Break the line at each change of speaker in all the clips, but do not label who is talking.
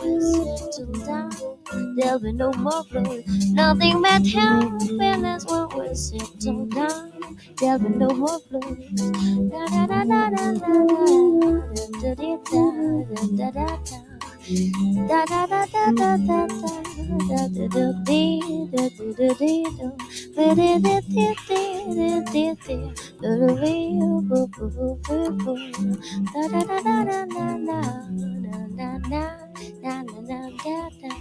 we settle down, there'll be no more blues. Nothing but happiness when we settle down, there'll be no more blues. Da da da da da da da da da da da da. Da da da da da da da da da da dee da da da dee do da da da dee dee dee dee da da dee boo boo boo boo boo da da da da da da da da da da da da da.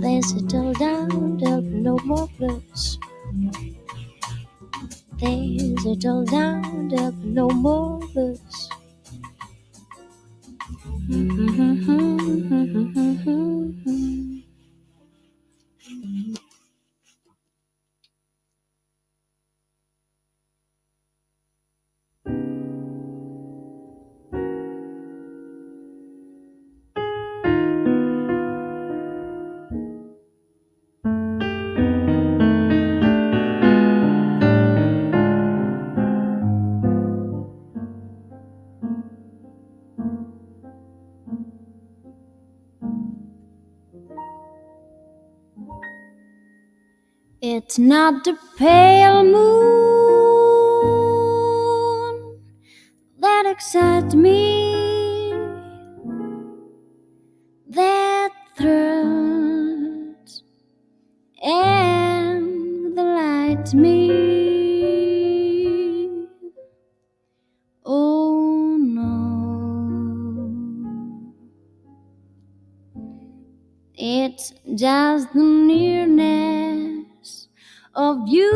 They settle down, there'll be no more blues. They settle down, there'll be no more blues. It's not the pale moon that excites me, that thrills and delights me. Oh no, it's just the nearness of you.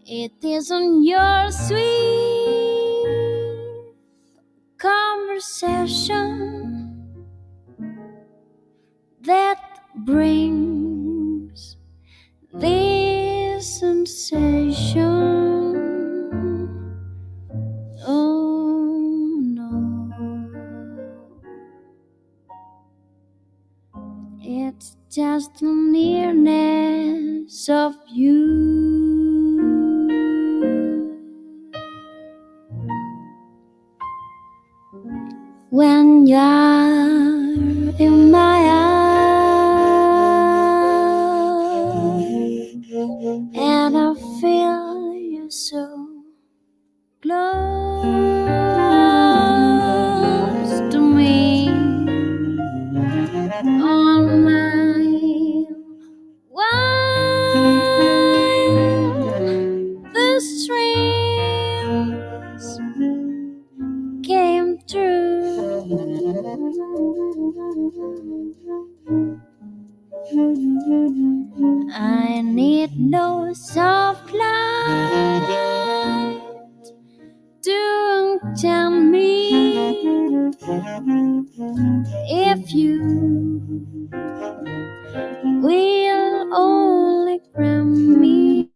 It isn't your sweet conversation that brings this sensation. Oh no, it's just the nearness of you. When you're in my arms and I feel you so close to me, on my wild the streams came through. I need no soft light to tell me if you will only grant me.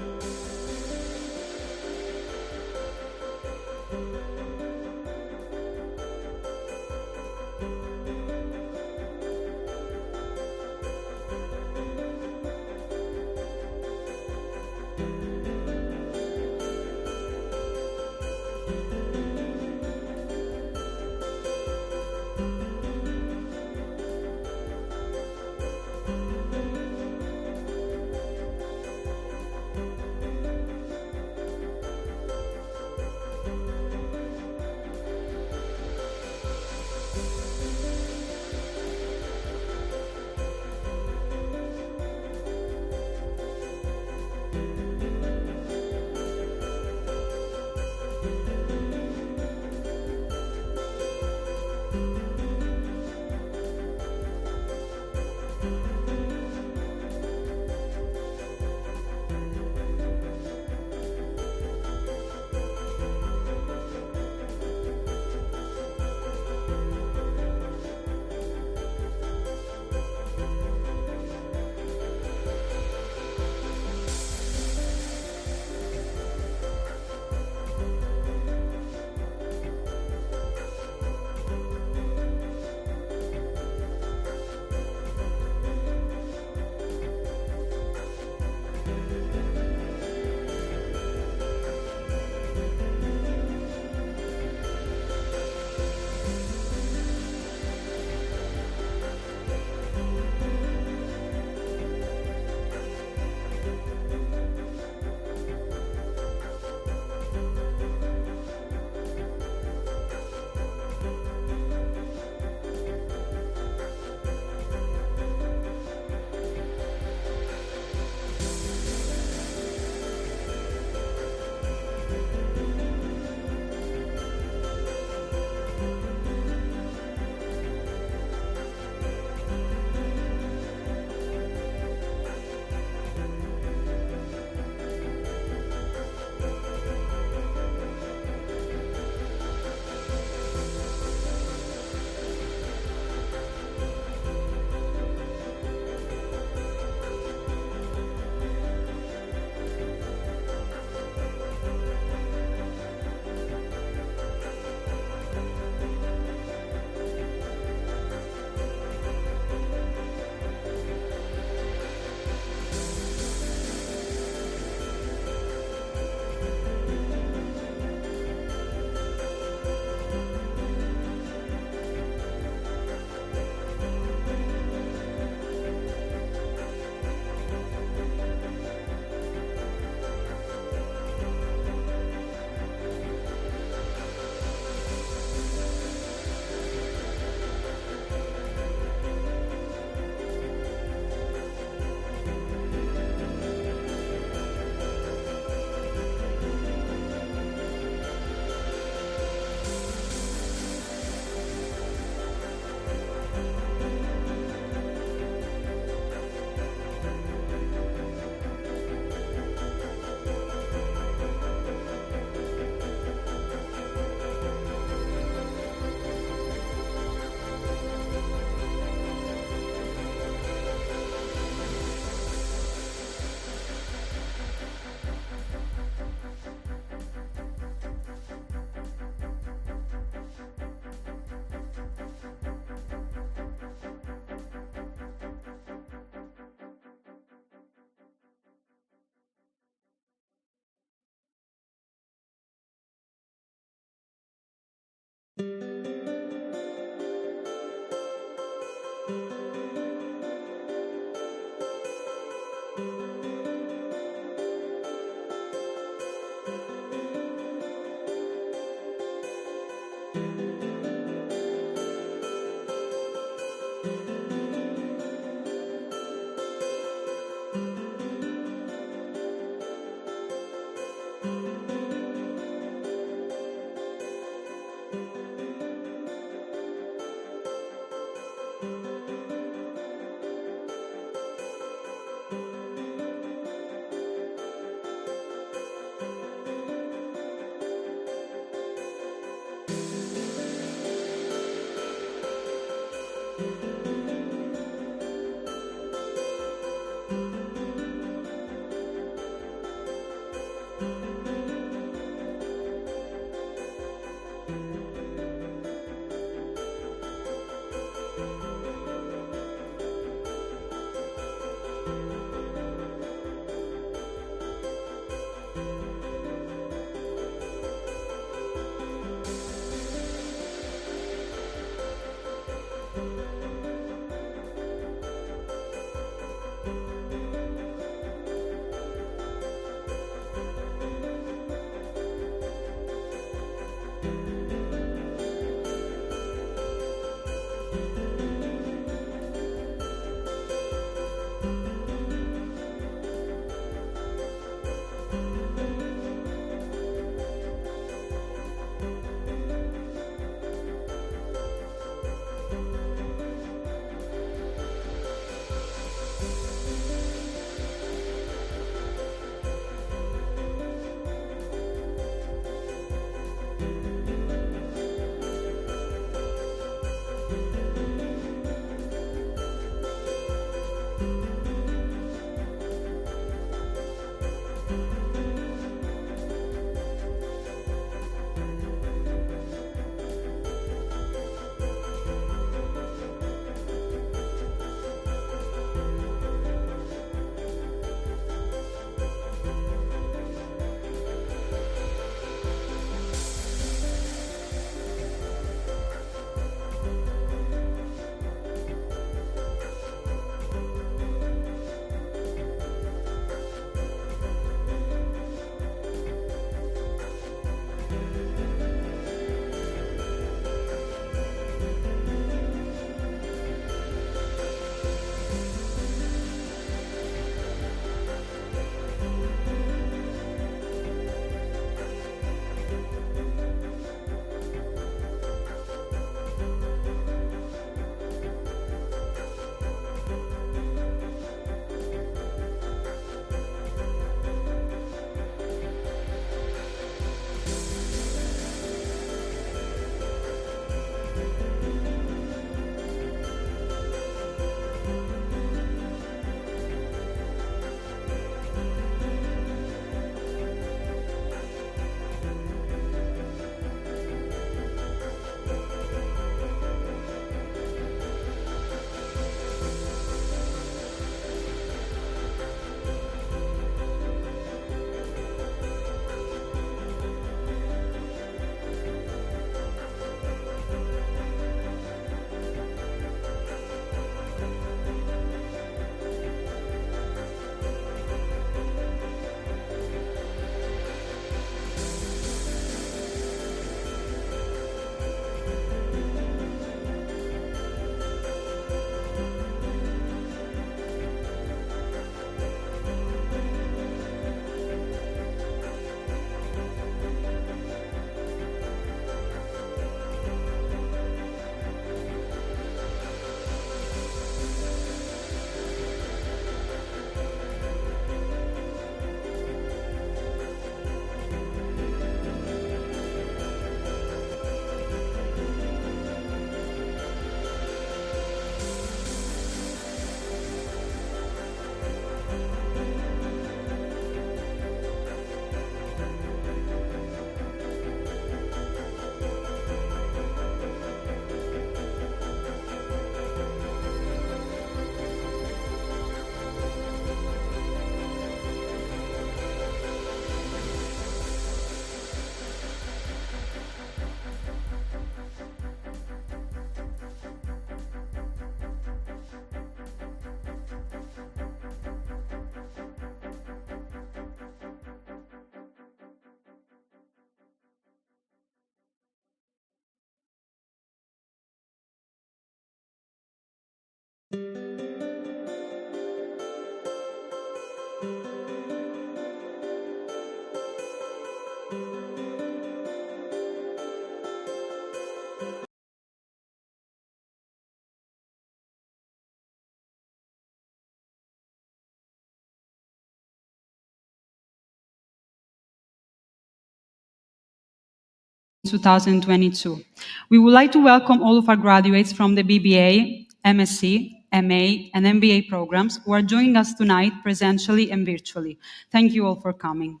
2022. We would like to welcome all of our graduates from the BBA, MSc, MA, and MBA programs who are joining us tonight presentially and virtually. Thank you all for coming.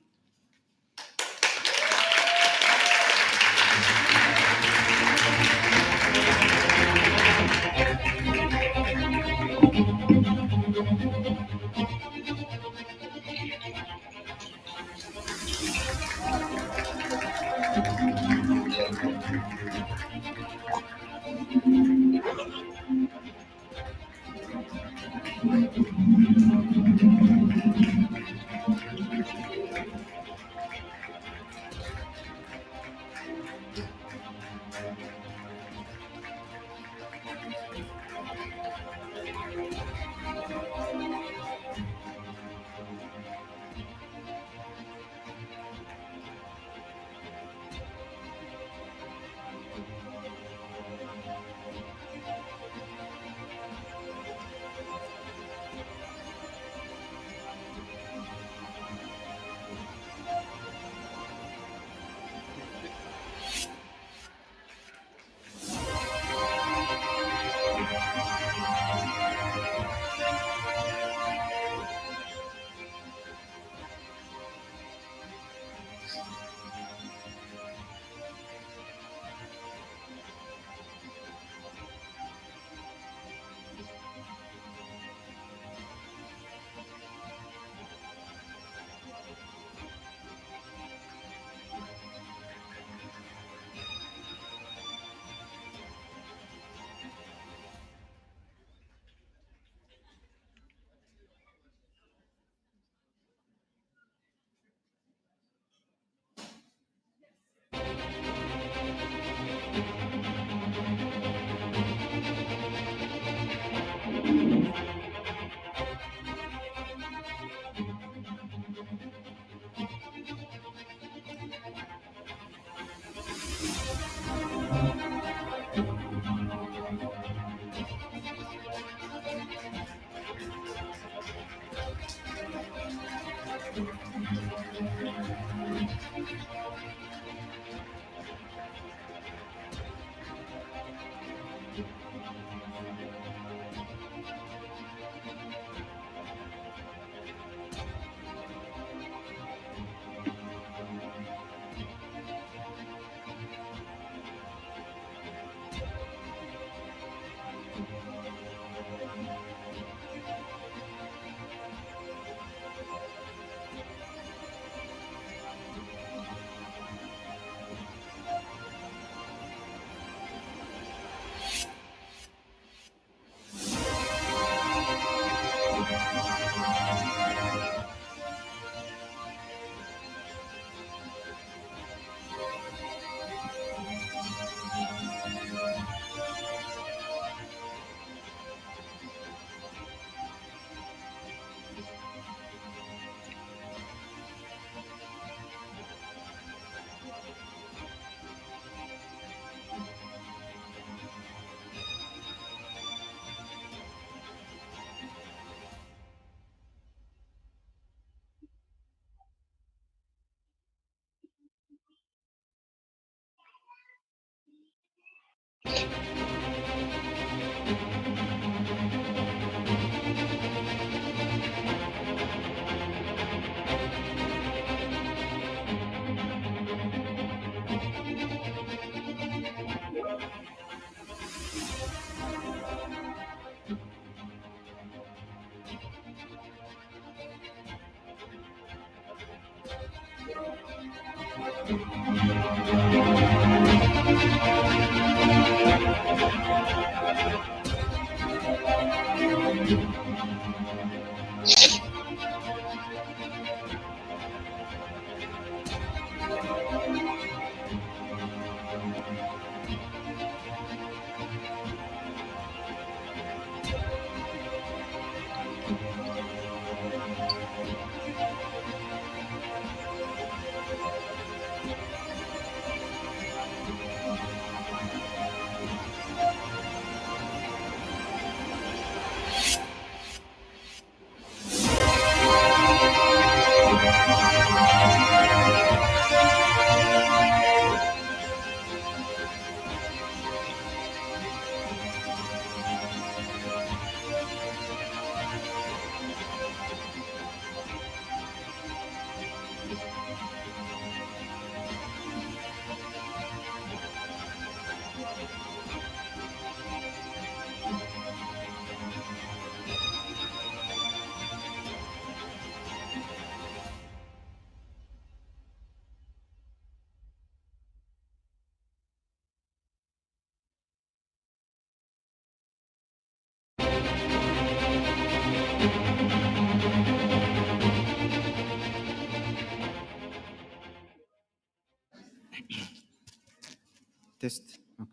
Test. Okay.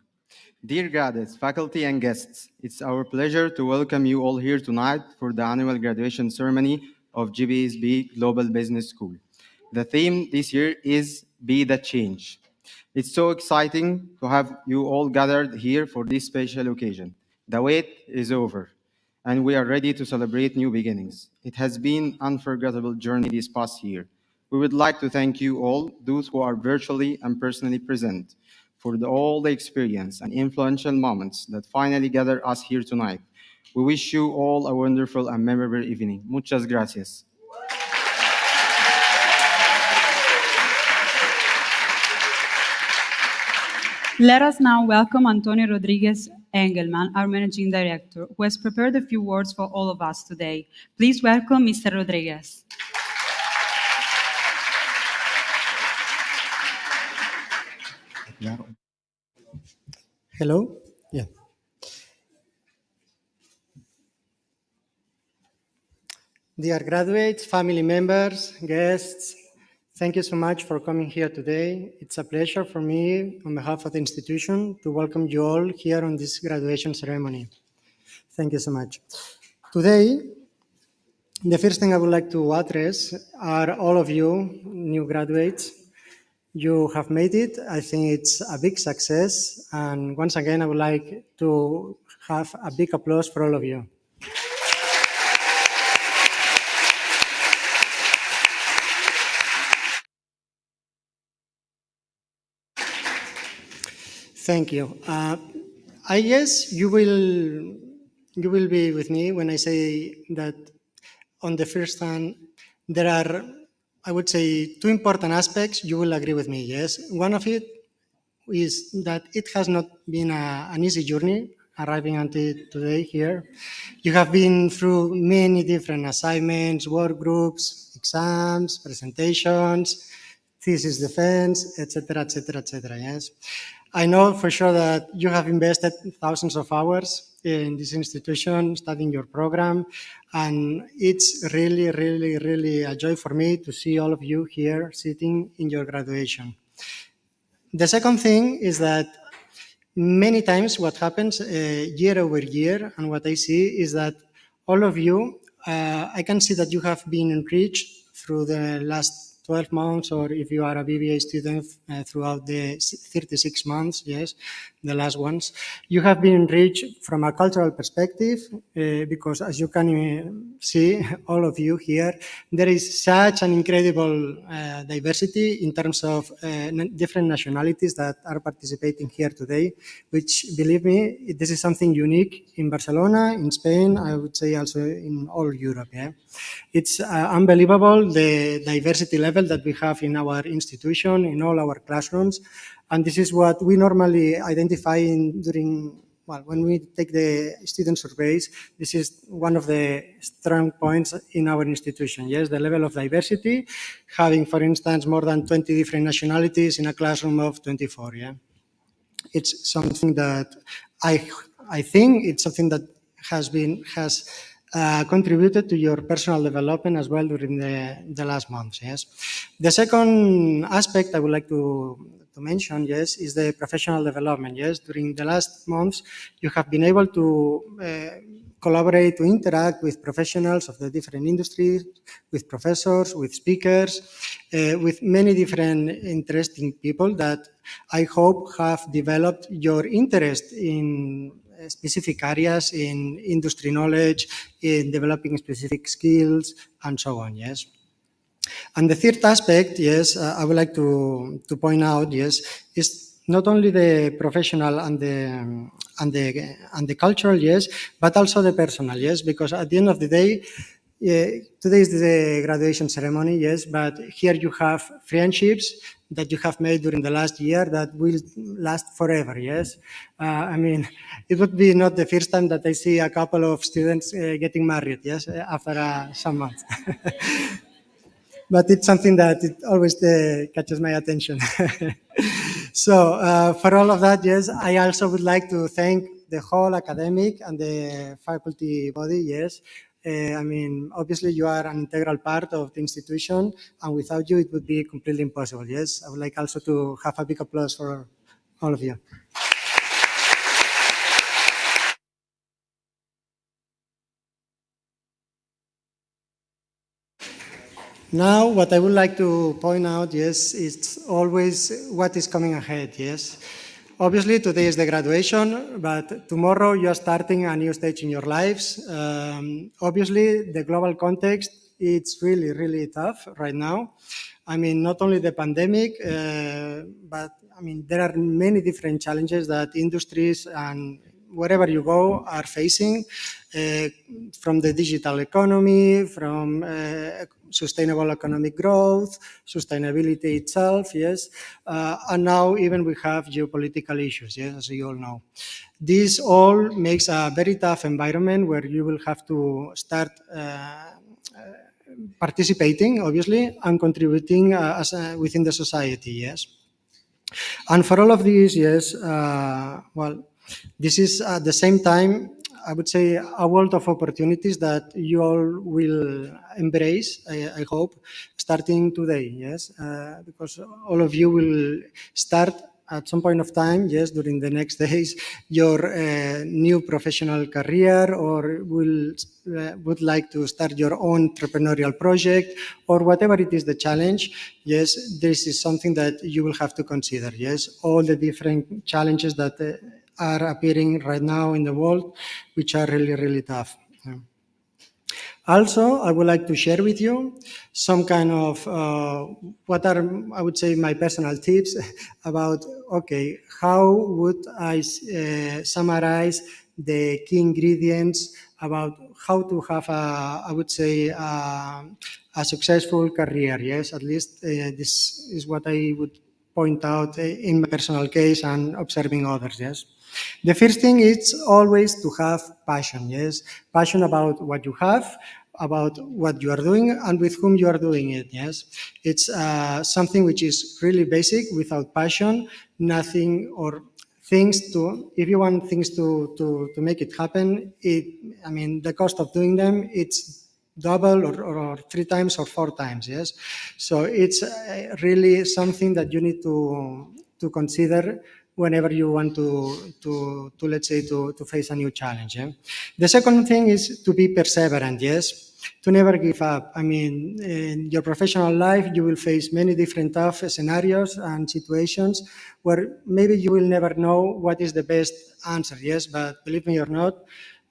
Dear graduates, faculty, and guests, it's our pleasure to welcome you all here tonight for the annual graduation ceremony of GBSB Global Business School. The theme this year is Be the Change. It's so exciting to have you all gathered here for this special occasion. The wait is over, and we are ready to celebrate new beginnings. It has been an unforgettable journey this past year. We would like to thank you all, those who are virtually and personally present, for all the experience and influential moments that finally gather us here tonight. We wish you all a wonderful and memorable evening. Muchas gracias.
Let us now welcome Antonio Rodriguez Engelman, our Managing Director, who has prepared a few words for all of us today. Please welcome Mr. Rodriguez.
Hello? Yeah. Dear graduates, family members, guests, thank you so much for coming here today. It's a pleasure for me, on behalf of the institution, to welcome you all here on this graduation ceremony. Thank you so much. Today, the first thing I would like to address are all of you, new graduates. You have made it. I think it's a big success. And once again, I would like to have a big applause for all of you. Thank you. I guess you will be with me when I say that on the first hand, there are, I would say, two important aspects. You will agree with me, yes. One of it is that it has not been an easy journey arriving until today here. You have been through many different assignments, work groups, exams, presentations, thesis defense, etc., etc., etc., yes. I know for sure that you have invested thousands of hours in this institution, studying your program, and it's really, really, really a joy for me to see all of you here sitting in your graduation. The second thing is that many times what happens year over year, and what I see is that all of you, I can see that you have been enriched through the last 12 months, or if you are a BBA student throughout the 36 months, yes, the last ones. You have been enriched from a cultural perspective because as you can see, all of you here, there is such an incredible diversity in terms of different nationalities that are participating here today, which, believe me, this is something unique in Barcelona, in Spain, I would say also in all Europe. Yeah? It's unbelievable, the diversity level that we have in our institution, in all our classrooms. And this is what we normally identify when we take the student surveys. This is one of the strong points in our institution. Yes, the level of diversity, having, for instance, more than 20 different nationalities in a classroom of 24. Yeah, it's something that I think it's something that has contributed to your personal development as well during the last months. Yes. The second aspect I would like to mention, yes, is the professional development. Yes, during the last months, you have been able to collaborate, to interact with professionals of the different industries, with professors, with speakers, with many different interesting people that I hope have developed your interest in specific areas, in industry knowledge, in developing specific skills, and so on, yes. And the third aspect, yes, I would like to point out, yes, is not only the professional and the cultural, yes, but also the personal, yes, because at the end of the day, today is the graduation ceremony, yes, but here you have friendships that you have made during the last year that will last forever, yes. I mean, it would be not the first time that I see a couple of students getting married, yes, after some months. But it's something that it always catches my attention. So for all of that, yes, I also would like to thank the whole academic and the faculty body, yes, I mean, obviously you are an integral part of the institution, and without you, it would be completely impossible. Yes, I would like also to have a big applause for all of you. Now, what I would like to point out, yes, it's always what is coming ahead, yes. Obviously, today is the graduation, but tomorrow you are starting a new stage in your lives. Obviously, the global context, it's really, really tough right now. I mean, not only the pandemic, but I mean, there are many different challenges that industries and wherever you go are facing, from the digital economy, from sustainable economic growth, sustainability itself, yes, and now even we have geopolitical issues, yes, as you all know. This all makes a very tough environment where you will have to start participating, obviously, and contributing within the society, yes. And for all of these, yes, well, this is at the same time, I would say, a world of opportunities that you all will embrace, I hope, starting today, yes, because all of you will start at some point of time, yes, during the next days, your new professional career, or would like to start your own entrepreneurial project, or whatever it is the challenge, yes, this is something that you will have to consider, yes, all the different challenges that are appearing right now in the world, which are really, really tough. Also, I would like to share with you some kind of what are, I would say, my personal tips about, okay, how would I summarize the key ingredients about how to have a, I would say, a successful career. Yes, at least this is what I would point out in my personal case and observing others. Yes. The first thing is always to have passion, yes? Passion about what you have, about what you are doing, and with whom you are doing it, yes? It's something which is really basic. Without passion, nothing, or things to, if you want things to make it happen, I mean, the cost of doing them, it's double or 3 times or 4 times, yes? So it's really something that you need to consider whenever you want to let's say, to face a new challenge. Yeah? The second thing is to be perseverant, yes? To never give up. I mean, in your professional life, you will face many different tough scenarios and situations where maybe you will never know what is the best answer, yes? But believe me or not,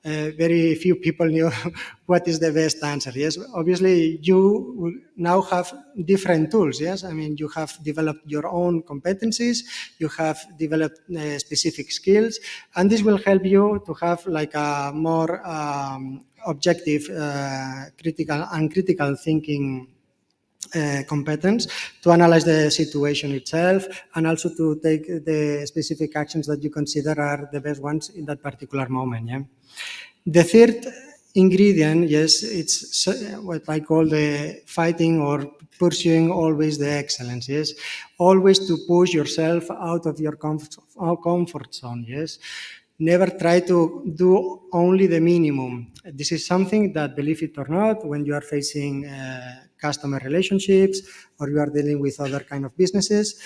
very few people knew what is the best answer. Yes, obviously you will now have different tools. Yes, I mean you have developed your own competencies, you have developed specific skills, and this will help you to have like a more objective, critical thinking competence to analyze the situation itself, and also to take the specific actions that you consider are the best ones in that particular moment. Yeah. The third ingredient, yes, it's what I call the fighting or pursuing always the excellence, yes. Always to push yourself out of your comfort zone, yes. Never try to do only the minimum. This is something that, believe it or not, when you are facing customer relationships or you are dealing with other kind of businesses,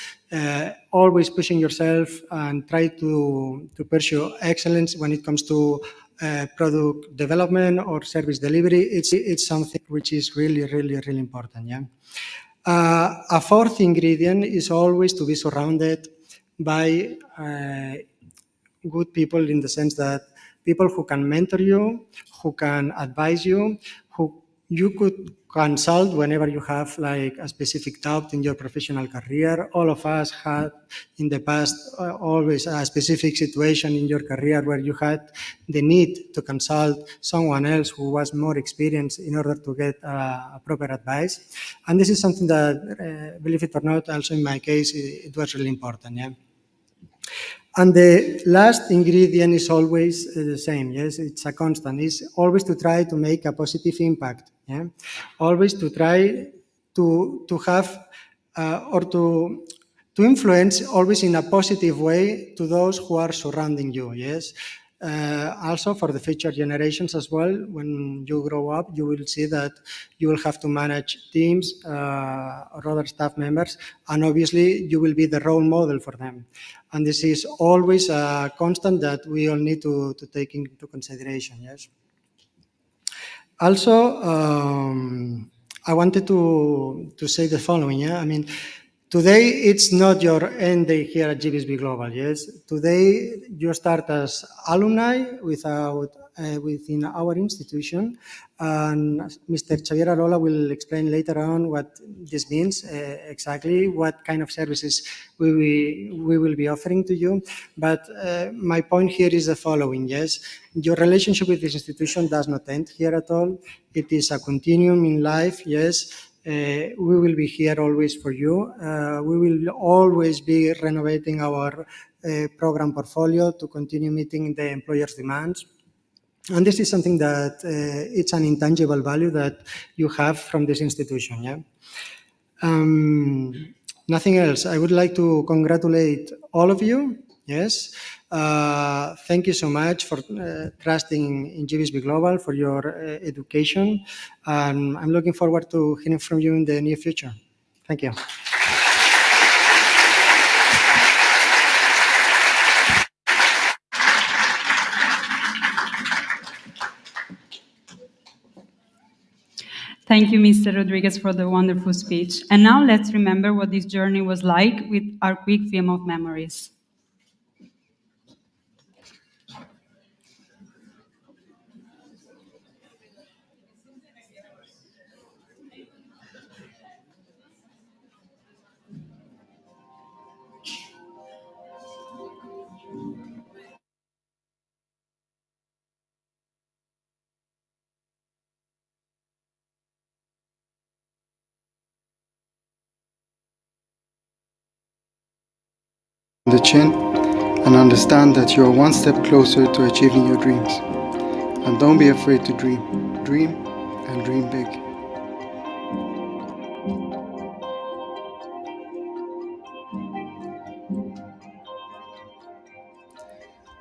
always pushing yourself and try to pursue excellence when it comes to product development or service delivery. It's something which is really, really, really important. Yeah. A fourth ingredient is always to be surrounded by good people, in the sense that people who can mentor you, who can advise you, who you could consult whenever you have like a specific doubt in your professional career. All of us had in the past always a specific situation in your career where you had the need to consult someone else who was more experienced in order to get proper advice. And this is something that, believe it or not, also in my case, it was really important. Yeah. And the last ingredient is always the same. Yes, it's a constant. It's always to try to make a positive impact. Yeah, always to try to have or to influence always in a positive way to those who are surrounding you. Yes, Also for the future generations as well, when you grow up, you will see that you will have to manage teams or other staff members, and obviously you will be the role model for them. And this is always a constant that we all need to take into consideration, yes. Also, I wanted to say the following. Yeah, I mean, today it's not your end day here at GBSB Global. Yes, today you start as alumni within our institution, and Mr. Xavier Arola will explain later on what this means exactly, what kind of services we will be offering to you. But my point here is the following. Yes, your relationship with this institution does not end here at all. It is a continuum in life. Yes. We will be here always for you. We will always be renovating our program portfolio to continue meeting the employer's demands. And this is something that it's an intangible value that you have from this institution. Yeah. Nothing else. I would like to congratulate all of you. Yes. Thank you so much for trusting in GBSB Global, for your education. And I'm looking forward to hearing from you in the near future. Thank you.
Thank you, Mr. Rodriguez, for the wonderful speech. And now let's remember what this journey was like with our quick film of memories.
The chin and understand that you are one step closer to achieving your dreams. And don't be afraid to dream. Dream and dream big.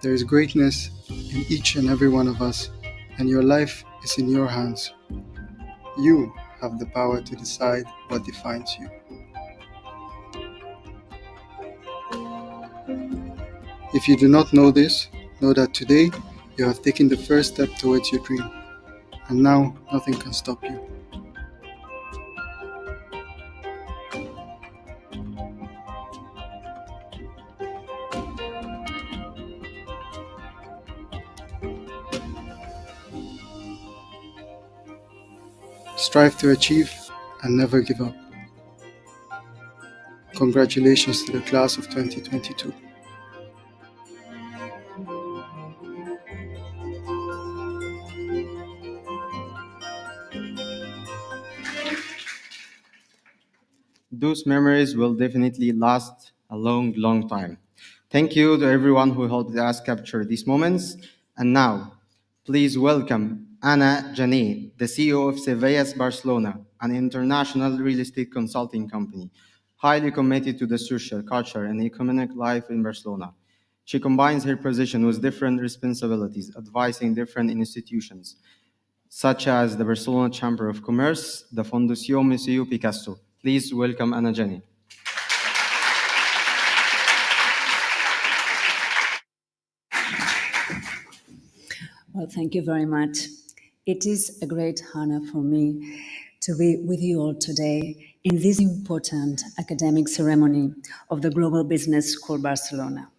There is greatness in each and every one of us, and your life is in your hands. You have the power to decide what defines you. If you do not know this, know that today you have taken the first step towards your dream, and now nothing can stop you. Strive to achieve and never give up. Congratulations to the class of 2022.
Those memories will definitely last a long, long time. Thank you to everyone who helped us capture these moments. And now, please welcome Ana Jané, the CEO of Sevillas Barcelona, an international real estate consulting company, highly committed to the social, culture, and economic life in Barcelona. She combines her position with different responsibilities, advising different institutions, such as the Barcelona Chamber of Commerce, the Fundación Museu Picasso. Please welcome Ana Jané.
Well, thank you very much. It is a great honor for me to be with you all today in this important academic ceremony of the Global Business School Barcelona.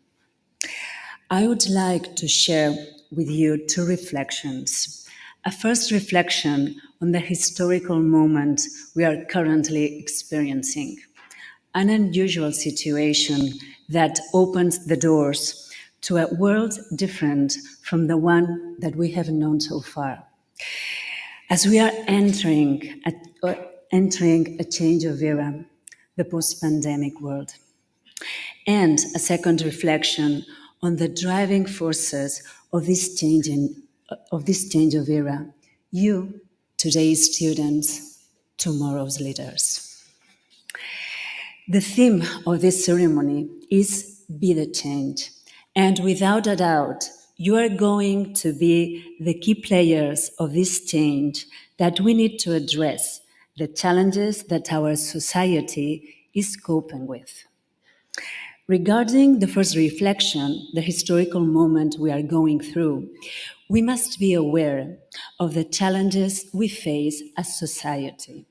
I would like to share with you two reflections. A first reflection on the historical moment we are currently experiencing, an unusual situation that opens the doors to a world different from the one that we have known so far. As we are entering a change of era, the post-pandemic world. And a second reflection on the driving forces of this change of era. You, today's students, tomorrow's leaders. The theme of this ceremony is Be the Change. And without a doubt, you are going to be the key players of this change that we need to address the challenges that our society is coping with. Regarding the first reflection, the historical moment we are going through, we must be aware of the challenges we face as society: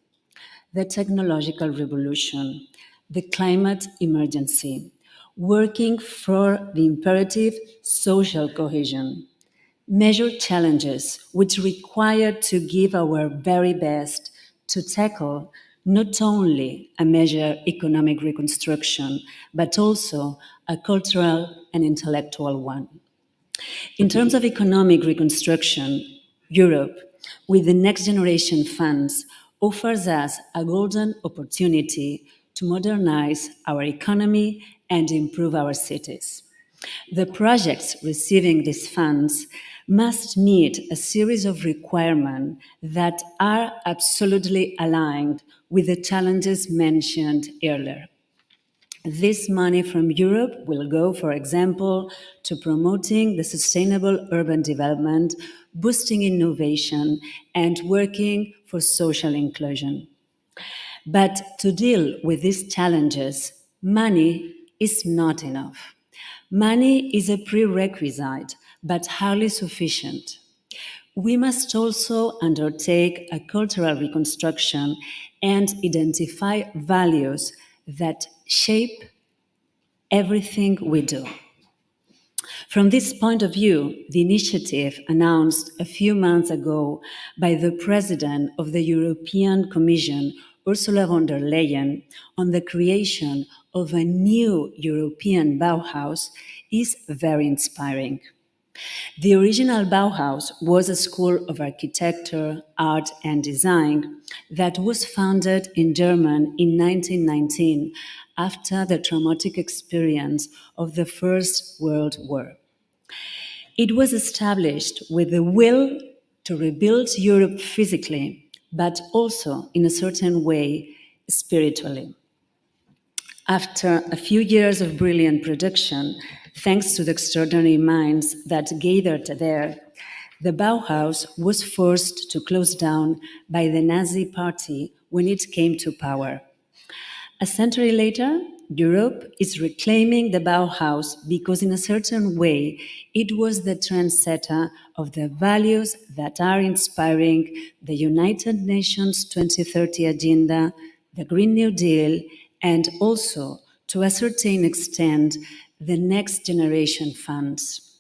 the technological revolution, the climate emergency, working for the imperative social cohesion, major challenges which require to give our very best to tackle not only a major economic reconstruction, but also a cultural and intellectual one. In terms of economic reconstruction, Europe, with the Next Generation funds, offers us a golden opportunity to modernize our economy and improve our cities. The projects receiving these funds must meet a series of requirements that are absolutely aligned with the challenges mentioned earlier. This money from Europe will go, for example, to promoting the sustainable urban development, boosting innovation, and working for social inclusion. But to deal with these challenges, money is not enough. Money is a prerequisite, but hardly sufficient. We must also undertake a cultural reconstruction and identify values that shape everything we do. From this point of view, the initiative announced a few months ago by the President of the European Commission, Ursula von der Leyen, on the creation of a new European Bauhaus is very inspiring. The original Bauhaus was a school of architecture, art, and design that was founded in Germany in 1919 after the traumatic experience of the First World War. It was established with the will to rebuild Europe physically, but also, in a certain way, spiritually. After a few years of brilliant production, thanks to the extraordinary minds that gathered there, the Bauhaus was forced to close down by the Nazi Party when it came to power. A century later, Europe is reclaiming the Bauhaus because, in a certain way, it was the trendsetter of the values that are inspiring the United Nations 2030 Agenda, the Green New Deal, and also, to a certain extent, the Next Generation funds.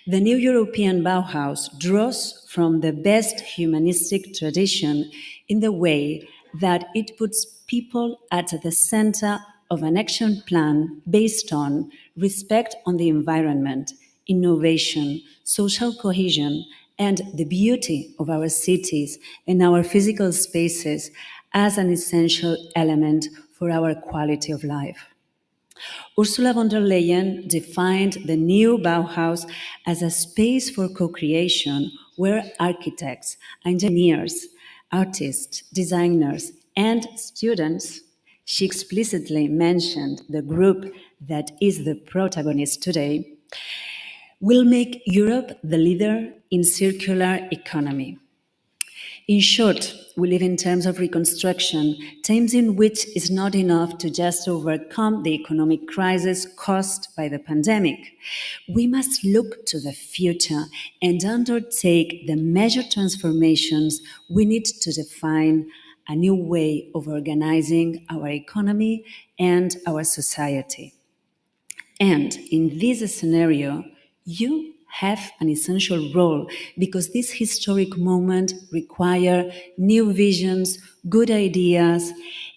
The new European Bauhaus draws from the best humanistic tradition in the way that it puts people at the center of an action plan based on respect on the environment, innovation, social cohesion, and the beauty of our cities and our physical spaces as an essential element for our quality of life. Ursula von der Leyen defined the new Bauhaus as a space for co-creation where architects, engineers, artists, designers, and students, she explicitly mentioned the group that is the protagonist today, will make Europe the leader in circular economy. In short, we live in times of reconstruction, times in which it's not enough to just overcome the economic crisis caused by the pandemic. We must look to the future and undertake the major transformations we need to define a new way of organizing our economy and our society. And in this scenario, you have an essential role because this historic moment requires new visions, good ideas,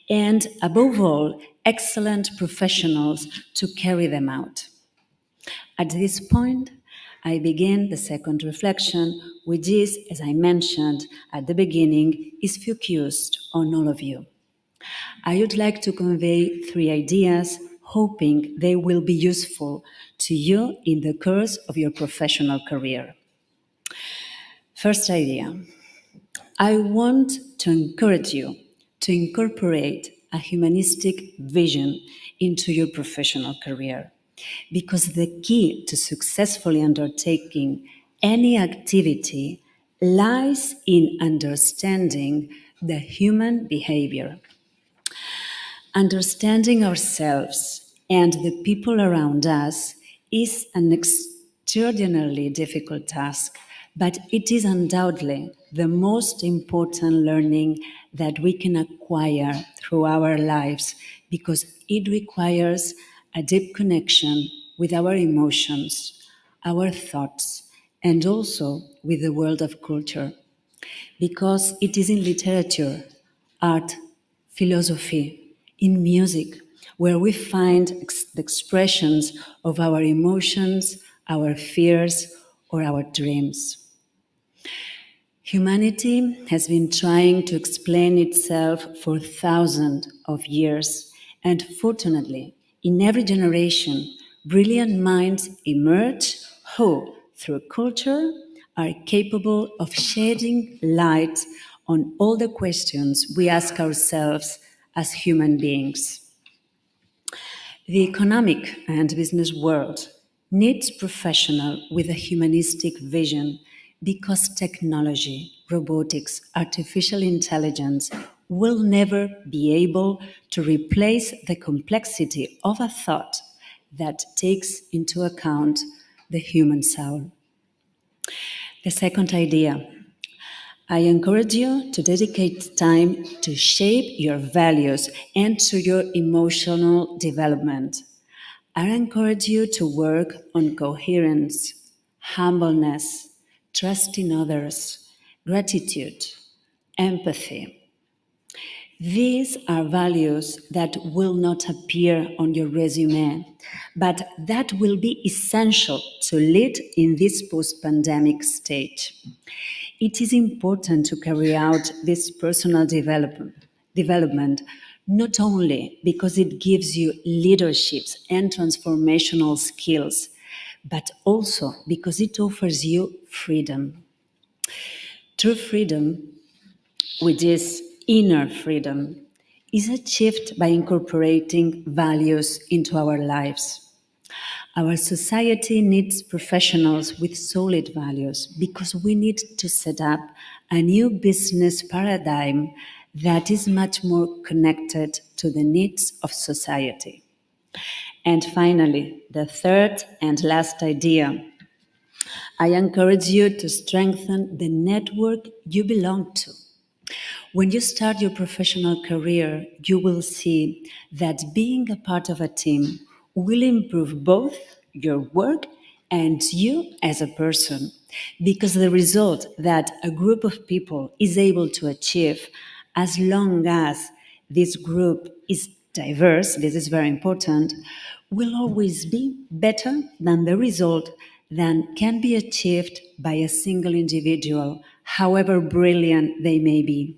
and above all, excellent professionals to carry them out. At this point, I begin the second reflection, which is, as I mentioned at the beginning, is focused on all of you. I would like to convey 3 ideas, hoping they will be useful to you in the course of your professional career. First idea, I want to encourage you to incorporate a humanistic vision into your professional career. because the key to successfully undertaking any activity lies in understanding the human behavior. Understanding ourselves and the people around us is an extraordinarily difficult task, but it is undoubtedly the most important learning that we can acquire through our lives because it requires a deep connection with our emotions, our thoughts, and also with the world of culture because it is in literature, art, philosophy, in music, where we find the expressions of our emotions, our fears, or our dreams. Humanity has been trying to explain itself for thousands of years, and fortunately, in every generation, brilliant minds emerge who, through culture, are capable of shedding light on all the questions we ask ourselves as human beings. The economic and business world needs professionals with a humanistic vision because technology, robotics, artificial intelligence will never be able to replace the complexity of a thought that takes into account the human soul. The second idea, I encourage you to dedicate time to shape your values and to your emotional development. I encourage you to work on coherence, humbleness, trust in others, gratitude, empathy. These are values that will not appear on your resume, but that will be essential to lead in this post-pandemic stage. It is important to carry out this personal development not only because it gives you leaderships and transformational skills, but also because it offers you freedom. True freedom, which is inner freedom, is achieved by incorporating values into our lives. Our society needs professionals with solid values because we need to set up a new business paradigm that is much more connected to the needs of society. And finally, the third and last idea. I encourage you to strengthen the network you belong to. When you start your professional career, you will see that being a part of a team will improve both your work and you as a person, because the result that a group of people is able to achieve, as long as this group is diverse, this is very important, will always be better than the result that can be achieved by a single individual, however brilliant they may be.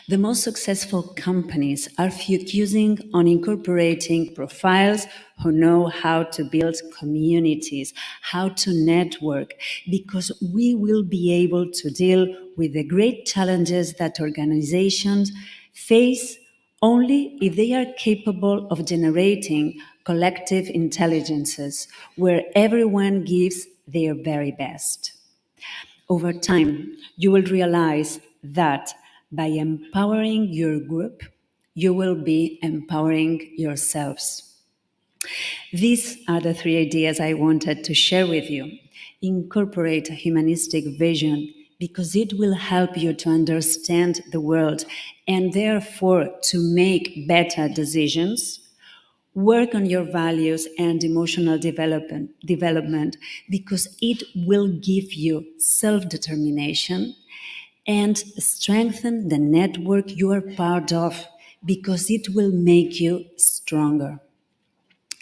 The most successful companies are focusing on incorporating profiles who know how to build communities, how to network, because we will be able to deal with the great challenges that organizations face only if they are capable of generating collective intelligences where everyone gives their very best. Over time, you will realize that by empowering your group, you will be empowering yourselves. These are the three ideas I wanted to share with you. Incorporate a humanistic vision because it will help you to understand the world and therefore to make better decisions. Work on your values and emotional development because it will give you self-determination, and strengthen the network you are part of because it will make you stronger.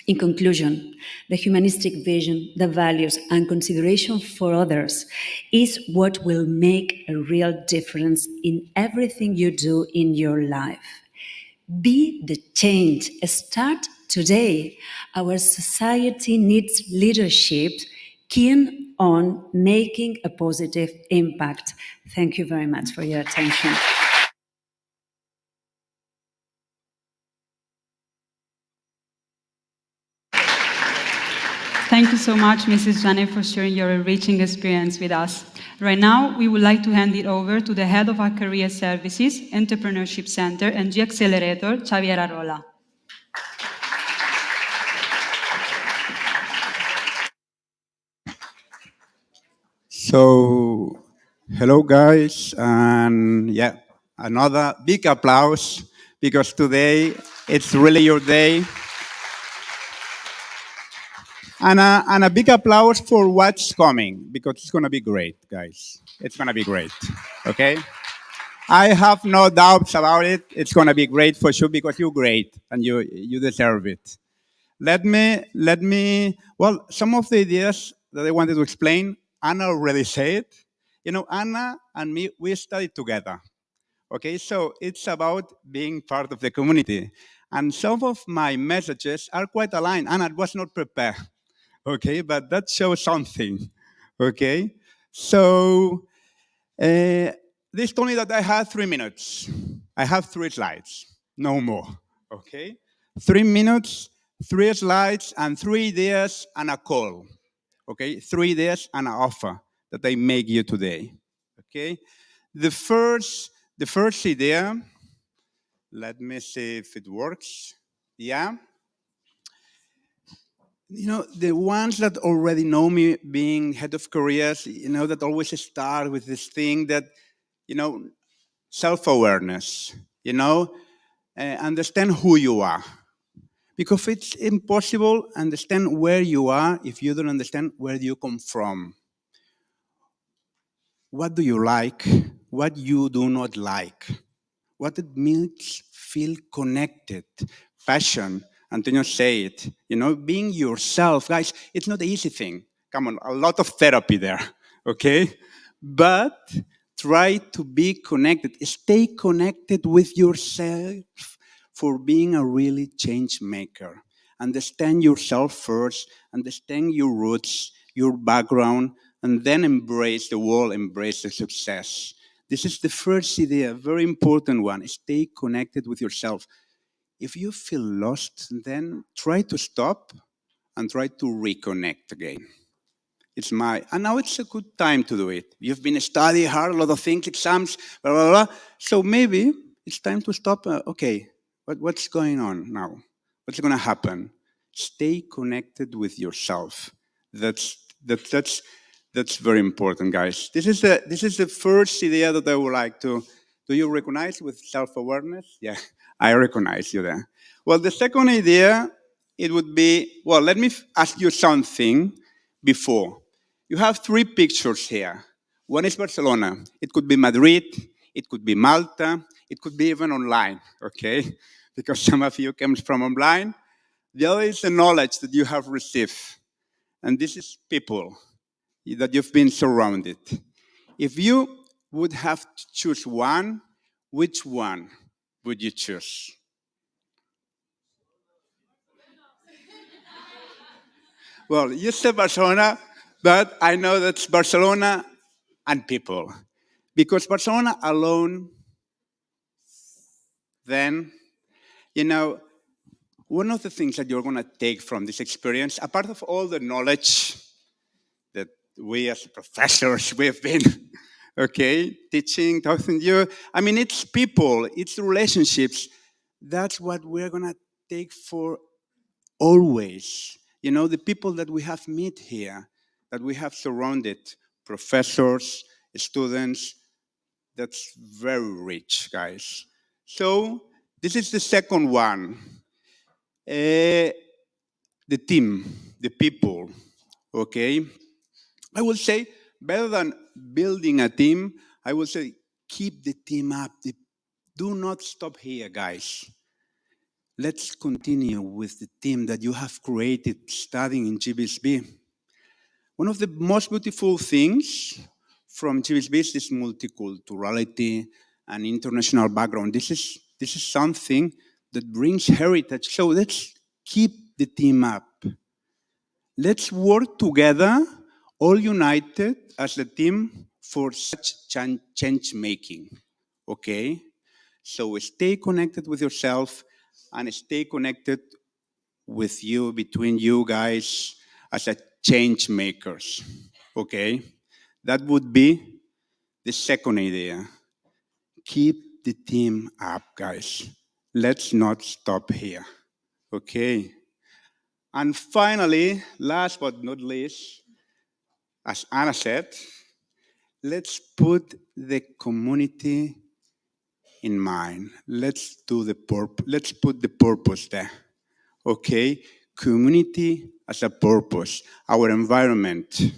In conclusion, the humanistic vision, the values, and consideration for others is what will make a real difference in everything you do in your life. Be the change. Start today. Our society needs leadership keen on making a positive impact. Thank you very much for your attention.
Thank you so much, Mrs. Janet, for sharing your enriching experience with us. Right now, we would like to hand it over to the head of our Career Services, Entrepreneurship Center, and G Accelerator, Xavier Arola.
So, hello guys, and yeah, another big applause because today it's really your day. And a big applause for what's coming because it's gonna be great, guys. It's gonna be great, okay? I have no doubts about it. It's gonna be great for sure because you're great and you deserve it. Well, some of the ideas that I wanted to explain, Anna already said. You know, Anna and me, we studied together. Okay, so it's about being part of the community. And some of my messages are quite aligned. Anna was not prepared. Okay, but that shows something. Okay, so they told me that I had 3 minutes. I have 3 slides, no more. Okay? 3 minutes, 3 slides, and 3 ideas and a call. Okay? 3 ideas and an offer that I make you today. Okay? The first idea, let me see if it works. Yeah. You know, the ones that already know me being head of careers, you know, that always start with this thing that, you know, self-awareness, you know, understand who you are. Because it's impossible to understand where you are if you don't understand where you come from. What do you like? What you do not like? What it means feel connected, passion. Antonio said it, you know, being yourself. Guys, it's not an easy thing. Come on, a lot of therapy there, okay? But try to be connected. Stay connected with yourself for being a really change maker. Understand yourself first, understand your roots, your background, and then embrace the world, embrace the success. This is the first idea, a very important one. Stay connected with yourself. If you feel lost, then try to stop and try to reconnect again. And now it's a good time to do it. You've been studying hard, a lot of things, exams, blah, blah, blah. So maybe it's time to stop. Okay, what's going on now? What's going to happen? Stay connected with yourself. That's very important, guys. This is the first idea that I would like to. Do you recognize with self-awareness? Yeah, I recognize you there. Well, the second idea, it would be, well, let me ask you something before. You have 3 pictures here. One is Barcelona. It could be Madrid. It could be Malta. It could be even online, okay? Because some of you came from online. The other is the knowledge that you have received. And this is people that you've been surrounded. If you would have to choose one, which one would you choose? Well, you said Barcelona, but I know that's Barcelona and people. Because Barcelona alone, then, you know, one of the things that you're going to take from this experience, apart of all the knowledge that we as professors, we've been, okay, teaching, talking to you, I mean, it's people, it's relationships. That's what we're going to take for always. You know, the people that we have met here, that we have surrounded, professors, students, that's very rich, guys. So this is the second one. The team, the people, okay? I would say better than building a team, I would say keep the team up. Do not stop here, guys. Let's continue with the team that you have created studying in GBSB. One of the most beautiful things from GBSB is this multiculturality and international background. This is something that brings heritage. So let's keep the team up. Let's work together, all united as a team for such change making. Okay? So stay connected with yourself and stay connected with you, between you guys, as a change makers. Okay? That would be the second idea. Keep the team up, guys. Let's not stop here. Okay? And finally, last but not least, as Anna said, let's put the community in mind. Let's put the purpose there. Okay? Community as a purpose. Our environment,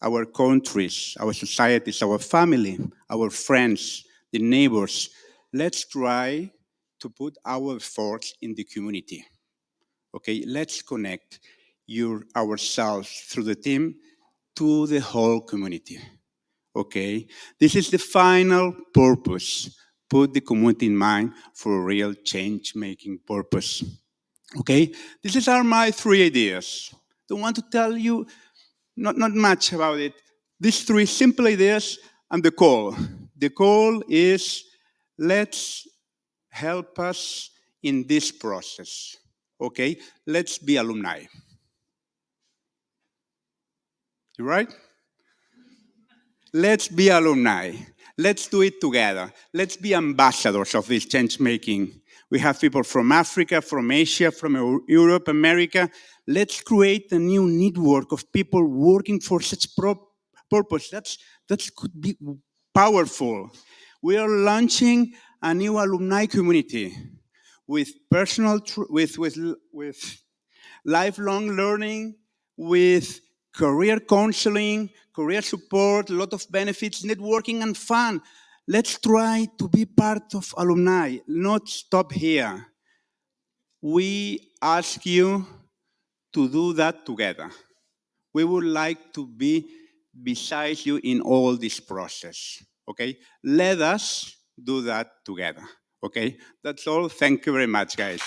our countries, our societies, our family, our friends, the neighbors. Let's try to put our efforts in the community. Okay, let's connect ourselves through the team to the whole community. Okay, this is the final purpose. Put the community in mind for a real change-making purpose. Okay, these are my 3 ideas. Don't want to tell you not much about it. These 3 simple ideas and the call. The call is let's help us in this process. Okay, let's be alumni. You right? Let's be alumni. Let's do it together. Let's be ambassadors of this change making. We have people from Africa, from Asia, from Europe, America. Let's create a new network of people working for such purpose. That could be powerful. We are launching a new alumni community with with lifelong learning, with career counseling, career support, a lot of benefits, networking, and fun. Let's try to be part of alumni, not stop here. We ask you to do that together. We would like to be beside you in all this process. Okay? Let us do that together. Okay? That's all. Thank you very much, guys.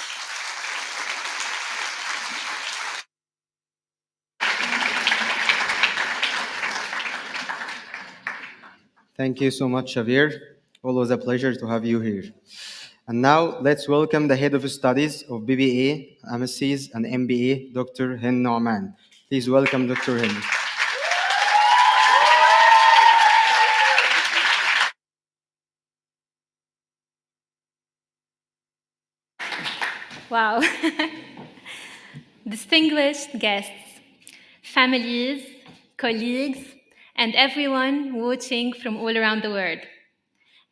Thank you so much, Xavier. Always a pleasure to have you here. And now let's welcome the head of studies of BBA, MSCs, and MBA, Dr. Hind Nauman. Please welcome Dr. Hind.
Wow. Distinguished guests, families, colleagues, and everyone watching from all around the world.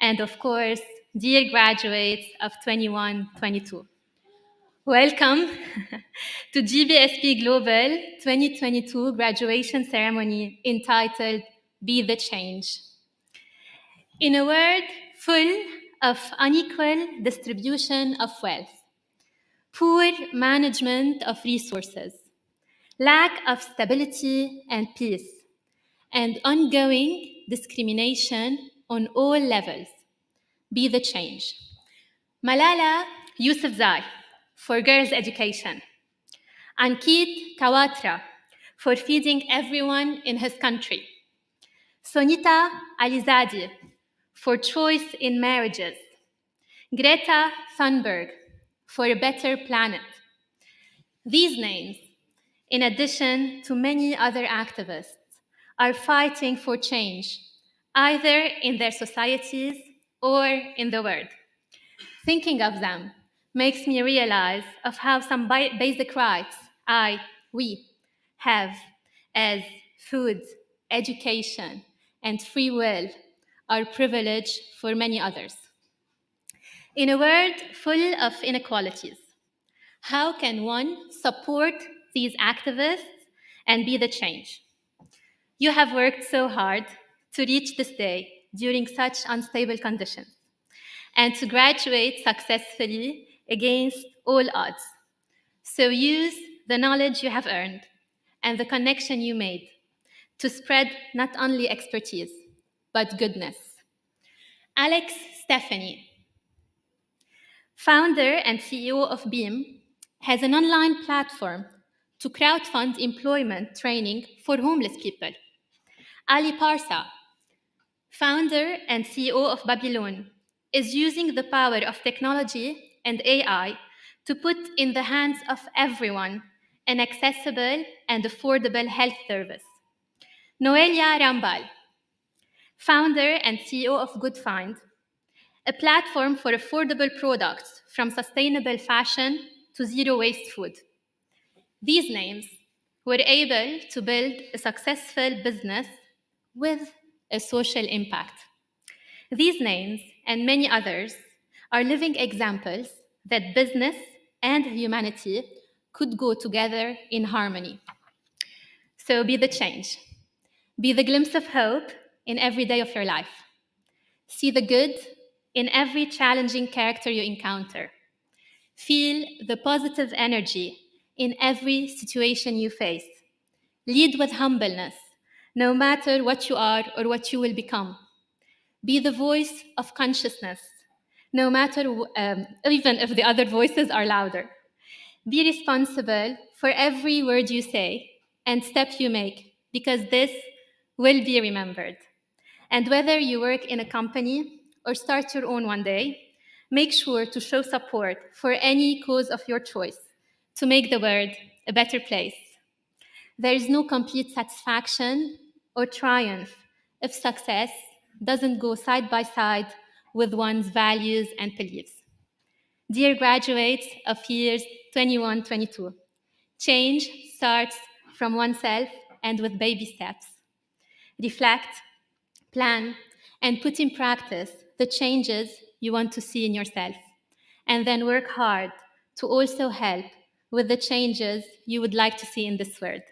And of course, dear graduates of 21-22. Welcome to GBSB Global 2022 graduation ceremony entitled Be the Change. In a world full of unequal distribution of wealth, poor management of resources, lack of stability and peace, and ongoing discrimination on all levels. Be the change. Malala Yousafzai for girls' education. Ankit Kawatra for feeding everyone in his country. Sonita Alizadeh for choice in marriages. Greta Thunberg for a better planet. These names, in addition to many other activists, are fighting for change, either in their societies or in the world. Thinking of them makes me realize of how some basic rights we have as food, education, and free will are privilege for many others. In a world full of inequalities, how can one support these activists and be the change? You have worked so hard to reach this day during such unstable conditions and to graduate successfully against all odds. So use the knowledge you have earned and the connection you made to spread not only expertise, but goodness. Alex Stephanie, founder and CEO of Beam, has an online platform to crowdfund employment training for homeless people. Ali Parsa, founder and CEO of Babylon, is using the power of technology and AI to put in the hands of everyone an accessible and affordable health service. Noelia Rambal, founder and CEO of Good Find, a platform for affordable products from sustainable fashion to zero-waste food. These names were able to build a successful business with a social impact. These names and many others are living examples that business and humanity could go together in harmony. So be the change. Be the glimpse of hope in every day of your life. See the good in every challenging character you encounter. Feel the positive energy in every situation you face. Lead with humbleness, no matter what you are or what you will become. Be the voice of consciousness, no matter, even if the other voices are louder. Be responsible for every word you say and step you make, because this will be remembered. And whether you work in a company or start your own one day, make sure to show support for any cause of your choice to make the world a better place. There is no complete satisfaction or triumph if success doesn't go side by side with one's values and beliefs. Dear graduates of years 21-22, change starts from oneself and with baby steps. Reflect, plan, and put in practice the changes you want to see in yourself, and then work hard to also help with the changes you would like to see in this world.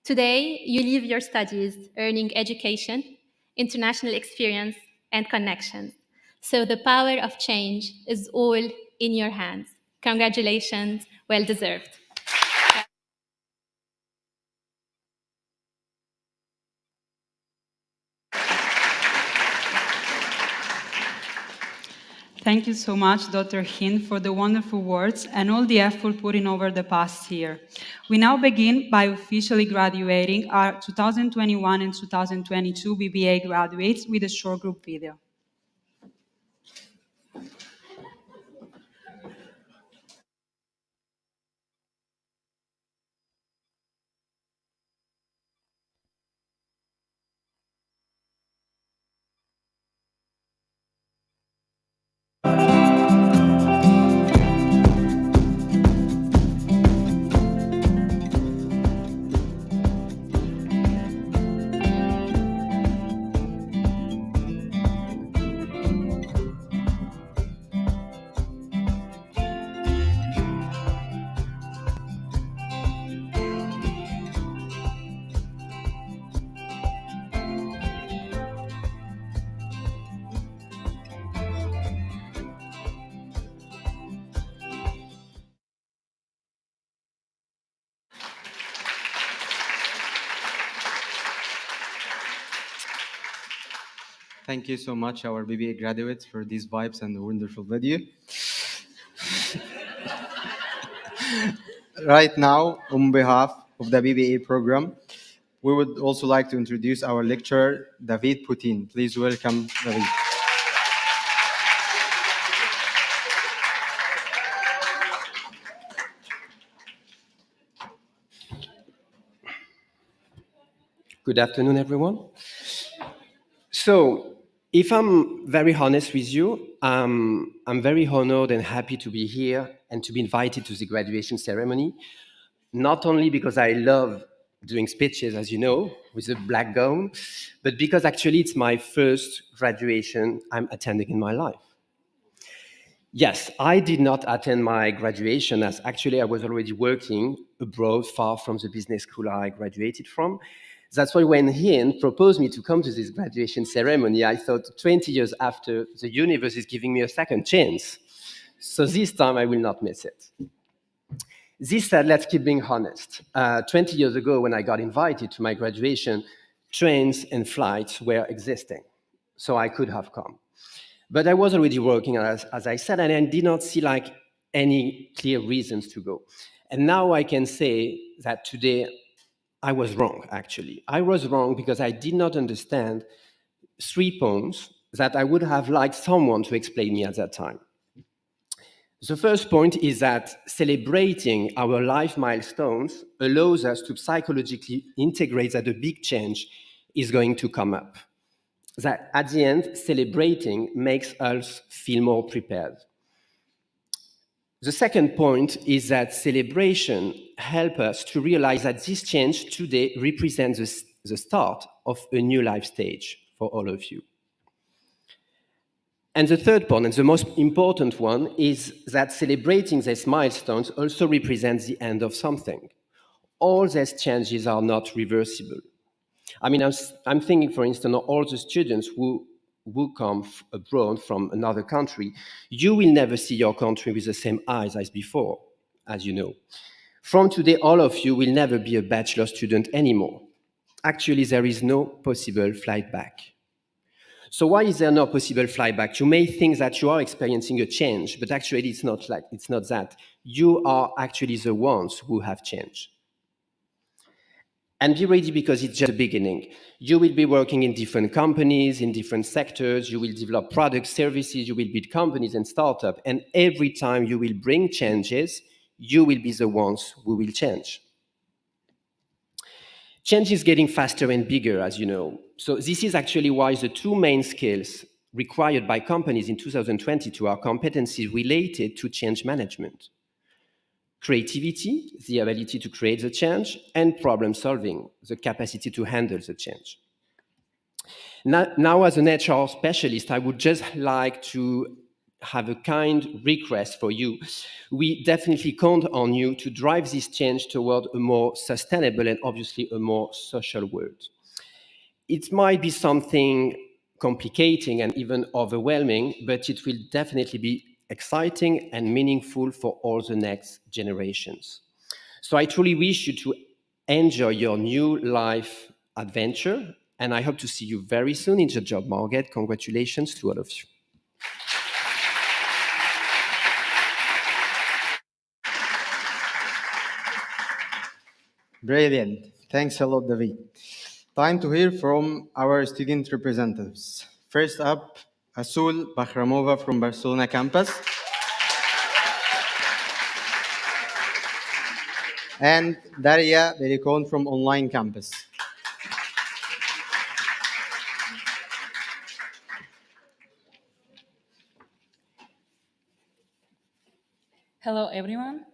Today, you leave your studies earning education, international experience, and connections. So the power of change is all in your hands. Congratulations, well deserved.
Thank you so much, Dr. Hind, for the wonderful words and all the effort put in over the past year. We now begin by officially graduating our 2021 and 2022 BBA graduates with a short group video.
Thank you so much, our BBA graduates, for these vibes and the wonderful video. Right now, on behalf of the BBA program, we would also like to introduce our lecturer, David Putin. Please welcome David.
Good afternoon, everyone. So, if I'm very honest with you, I'm very honored and happy to be here and to be invited to the graduation ceremony, not only because I love doing speeches, as you know, with a black gown, but because actually it's my first graduation I'm attending in my life. Yes, I did not attend my graduation as actually I was already working abroad, far from the business school I graduated from. That's why when Hind proposed me to come to this graduation ceremony, I thought 20 years after, the universe is giving me a second chance. So this time I will not miss it. This said, let's keep being honest. 20 years ago, when I got invited to my graduation, trains and flights were existing. So I could have come. But I was already working, as I said, and I did not see like any clear reasons to go. And now I can say that today I was wrong, actually. I was wrong because I did not understand 3 points that I would have liked someone to explain me at that time. The first point is that celebrating our life milestones allows us to psychologically integrate that a big change is going to come up. That at the end, celebrating makes us feel more prepared. The second point is that celebration helps us to realize that this change today represents the start of a new life stage for all of you. And the third point, and the most important one, is that celebrating these milestones also represents the end of something. All these changes are not reversible. I mean, I'm thinking, for instance, of all the students who come abroad from another country. You will never see your country with the same eyes as before, as you know. From today, all of you will never be a bachelor student anymore. Actually, there is no possible flight back. So why is there no possible flight back? You may think that you are experiencing a change, but actually it's not that. You are actually the ones who have changed. And be ready, because it's just the beginning. You will be working in different companies, in different sectors. You will develop products, services. You will build companies and startups. And every time you will bring changes, you will be the ones who will change. Change is getting faster and bigger, as you know. So this is actually why the two main skills required by companies in 2022 are competencies related to change management. Creativity, the ability to create the change, and problem solving, the capacity to handle the change. Now, as an HR specialist, I would just like to have a kind request for you. We definitely count on you to drive this change toward a more sustainable and obviously a more social world. It might be something complicating and even overwhelming, but it will definitely be exciting and meaningful for all the next generations. So I truly wish you to enjoy your new life adventure, and I hope to see you very soon in the job market. Congratulations to all of you.
Brilliant. Thanks a lot, David. Time to hear from our student representatives. First up, Asul Bakhramova from Barcelona campus. And Daria Berikon from online campus.
Hello, everyone.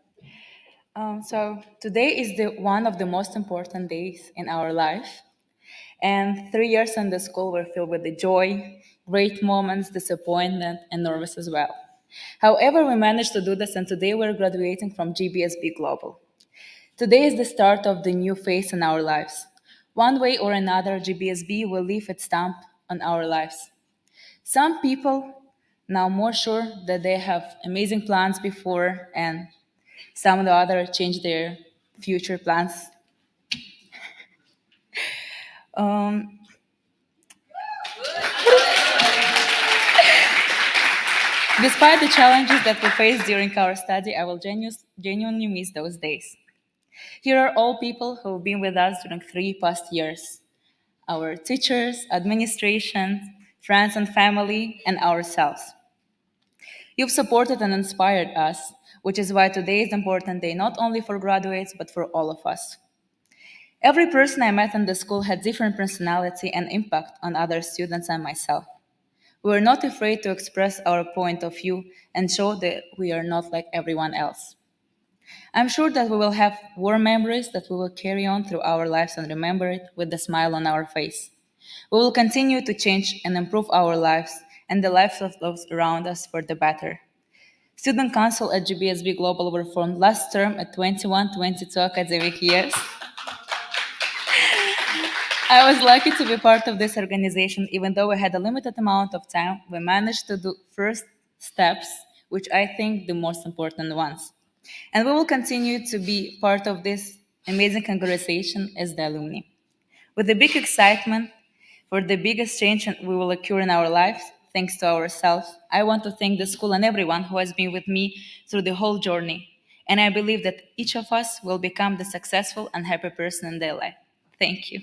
So today is one of the most important days in our life. And 3 years in the school were filled with the joy, great moments, disappointment, and nervous as well. However, we managed to do this, and today we're graduating from GBSB Global. Today is the start of the new phase in our lives. One way or another, GBSB will leave its stamp on our lives. Some people now more sure that they have amazing plans before, and some of the other change their future plans. Despite the challenges that we faced during our study, I will genuinely miss those days. Here are all people who have been with us during 3 past years. Our teachers, administration, friends and family, and ourselves. You've supported and inspired us, which is why today is an important day not only for graduates, but for all of us. Every person I met in the school had different personality and impact on other students and myself. We were not afraid to express our point of view and show that we are not like everyone else. I'm sure that we will have warm memories that we will carry on through our lives and remember it with a smile on our face. We will continue to change and improve our lives and the lives of those around us for the better. Student Council at GBSB Global were formed last term at 21-22 academic years. I was lucky to be part of this organization. Even though we had a limited amount of time, we managed to do first steps, which I think the most important ones. And we will continue to be part of this amazing conversation as the alumni. With the big excitement for the biggest change we will occur in our lives, thanks to ourselves, I want to thank the school and everyone who has been with me through the whole journey. And I believe that each of us will become the successful and happy person in their life. Thank you.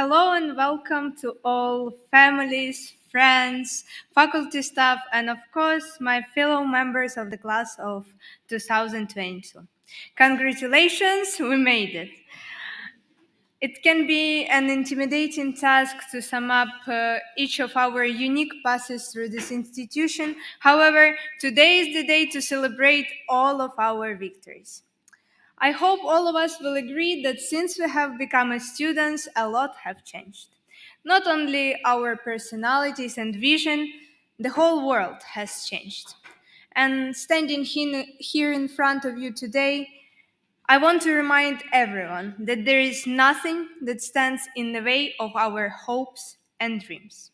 Hello and welcome to all families, friends, faculty staff, and of course, my fellow members of the class of 2022. Congratulations, we made it. It can be an intimidating task to sum up each of our unique passes through this institution. However, today is the day to celebrate all of our victories. I hope all of us will agree that since we have become students, a lot have changed. Not only our personalities and vision, the whole world has changed. And standing here in front of you today, I want to remind everyone that there is nothing that stands in the way of our hopes and dreams.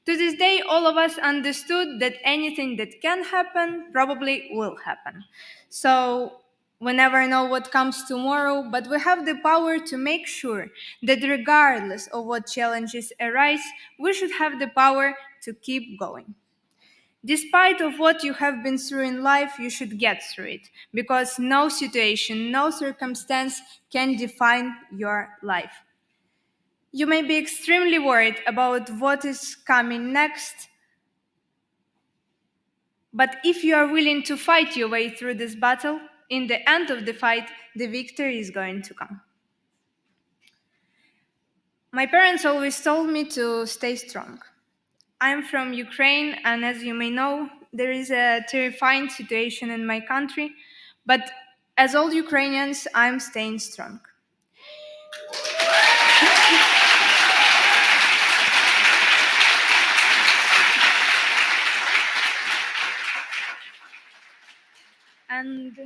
To this day, all of us understood that anything that can happen probably will happen. So we never know what comes tomorrow, but we have the power to make sure that regardless of what challenges arise, we should have the power to keep going. Despite of what you have been through in life, you should get through it, because no situation, no circumstance can define your life. You may be extremely worried about what is coming next, but if you are willing to fight your way through this battle, in the end of the fight, the victory is going to come. My parents always told me to stay strong. I'm from Ukraine, and as you may know, there is a terrifying situation in my country, but as all Ukrainians, I'm staying strong. And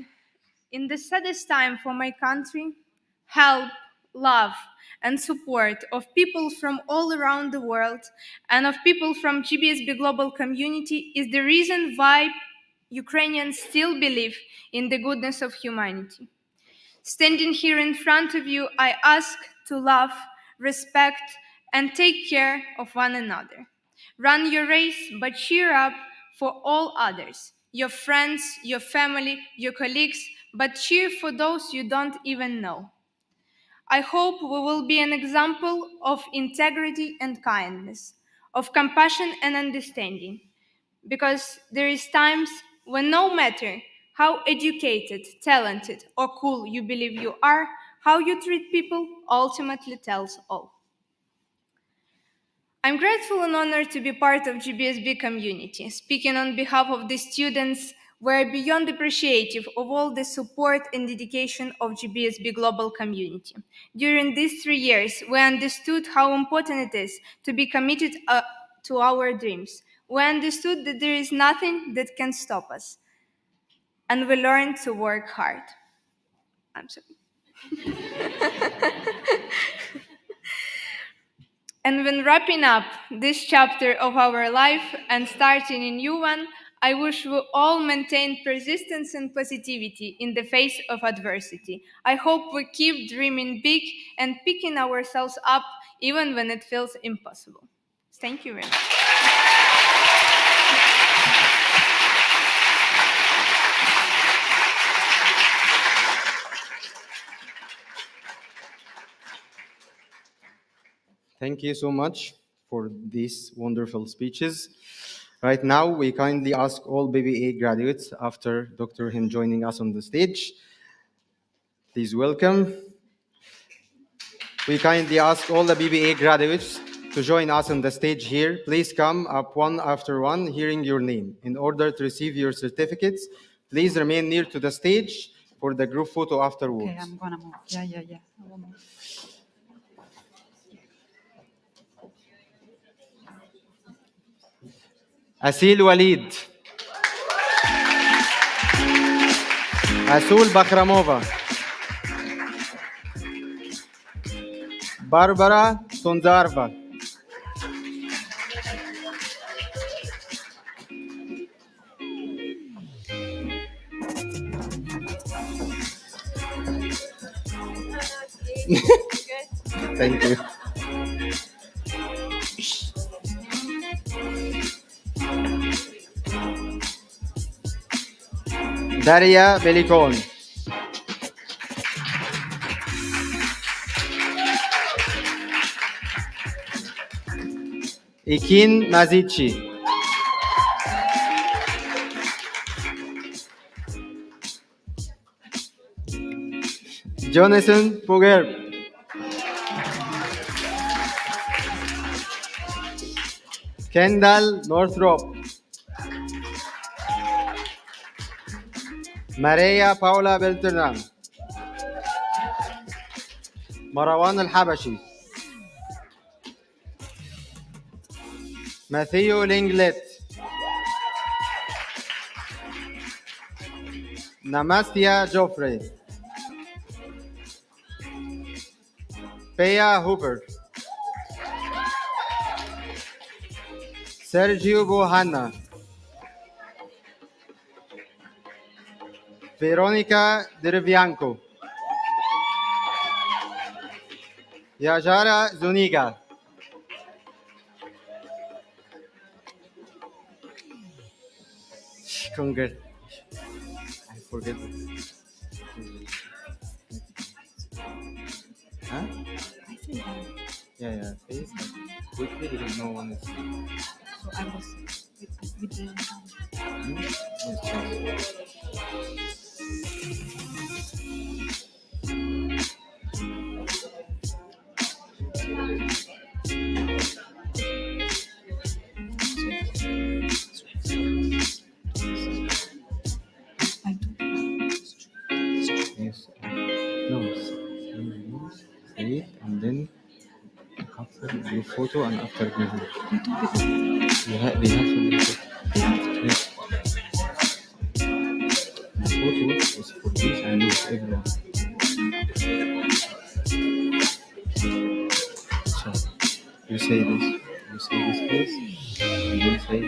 in the saddest time for my country, help, love, and support of people from all around the world and of people from GBSB global community is the reason why Ukrainians still believe in the goodness of humanity. Standing here in front of you, I ask to love, respect, and take care of one another. Run your race, but cheer up for all others, your friends, your family, your colleagues, but cheer for those you don't even know. I hope we will be an example of integrity and kindness, of compassion and understanding, because there is times when no matter how educated, talented, or cool you believe you are, how you treat people ultimately tells all. I'm grateful and honored to be part of GBSB community. Speaking on behalf of the students, we're beyond appreciative of all the support and dedication of GBSB global community. During these 3 years, we understood how important it is to be committed to our dreams. We understood that there is nothing that can stop us. And we learned to work hard. I'm sorry. And when wrapping up this chapter of our life and starting a new one, I wish we all maintain persistence and positivity in the face of adversity. I hope we keep dreaming big and picking ourselves up even when it feels impossible. Thank you very much.
Thank you so much for these wonderful speeches. Right now, we kindly ask all BBA graduates, after Dr. Hind joining us on the stage, please welcome. We kindly ask all the BBA graduates to join us on the stage here. Please come up one after one, hearing your name. In order to receive your certificates, please remain near to the stage for the group photo afterwards.
Okay, I'm gonna move. Yeah. I will move.
Asil Walid. Asul Bakhramova. Barbara Tondarva. Thank you. Daria Belicon. Ikin Mazici, Jonathan Puger, Kendall Northrop, Maria Paula Beltran, مروان الحبشي، ماثيو لينجلت، ناماستيا جوفري، بيا هوبر، سيرجيو بوهانا، فيرونيكا ديرفيانكو، ياجارا زونيغا. Congrats. I forget it. Huh? Yeah, face. Quickly because no one is.
So I was with the
Yes, yes. Yes. No, say it and then after do photo and after video. They have to do it. Yes. The photo is for this and this everyone. So you say this place, and then say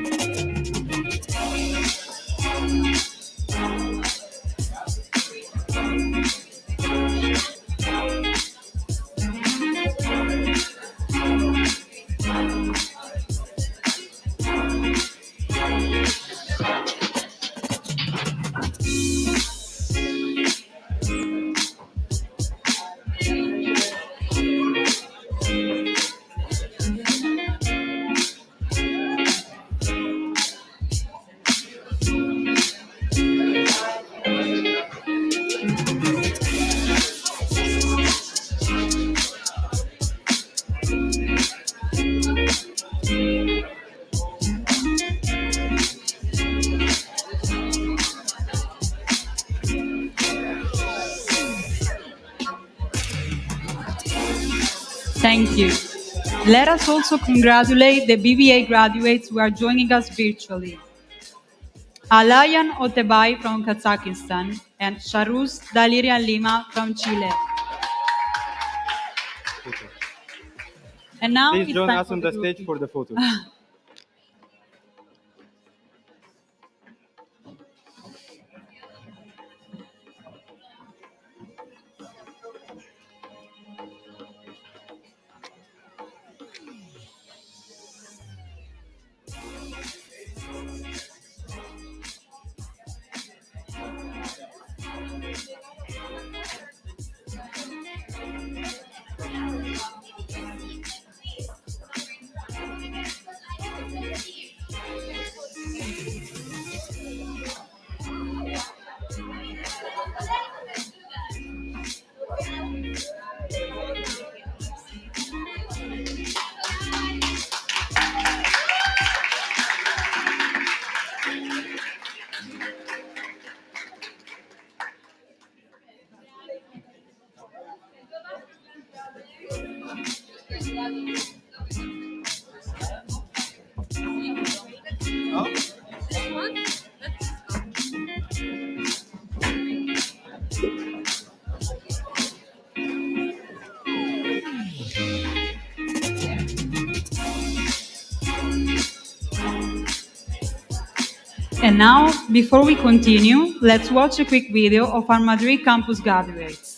Thank you. Let us also congratulate the BBA graduates who are joining us virtually. Alayan Otebay from Kazakhstan and Sharuz Daliria Lima from Chile. And now
please
it's
join
time
us
for
on
the
the
group
stage for the photo.
And now, before we continue, let's watch a quick video of our Madrid campus graduates.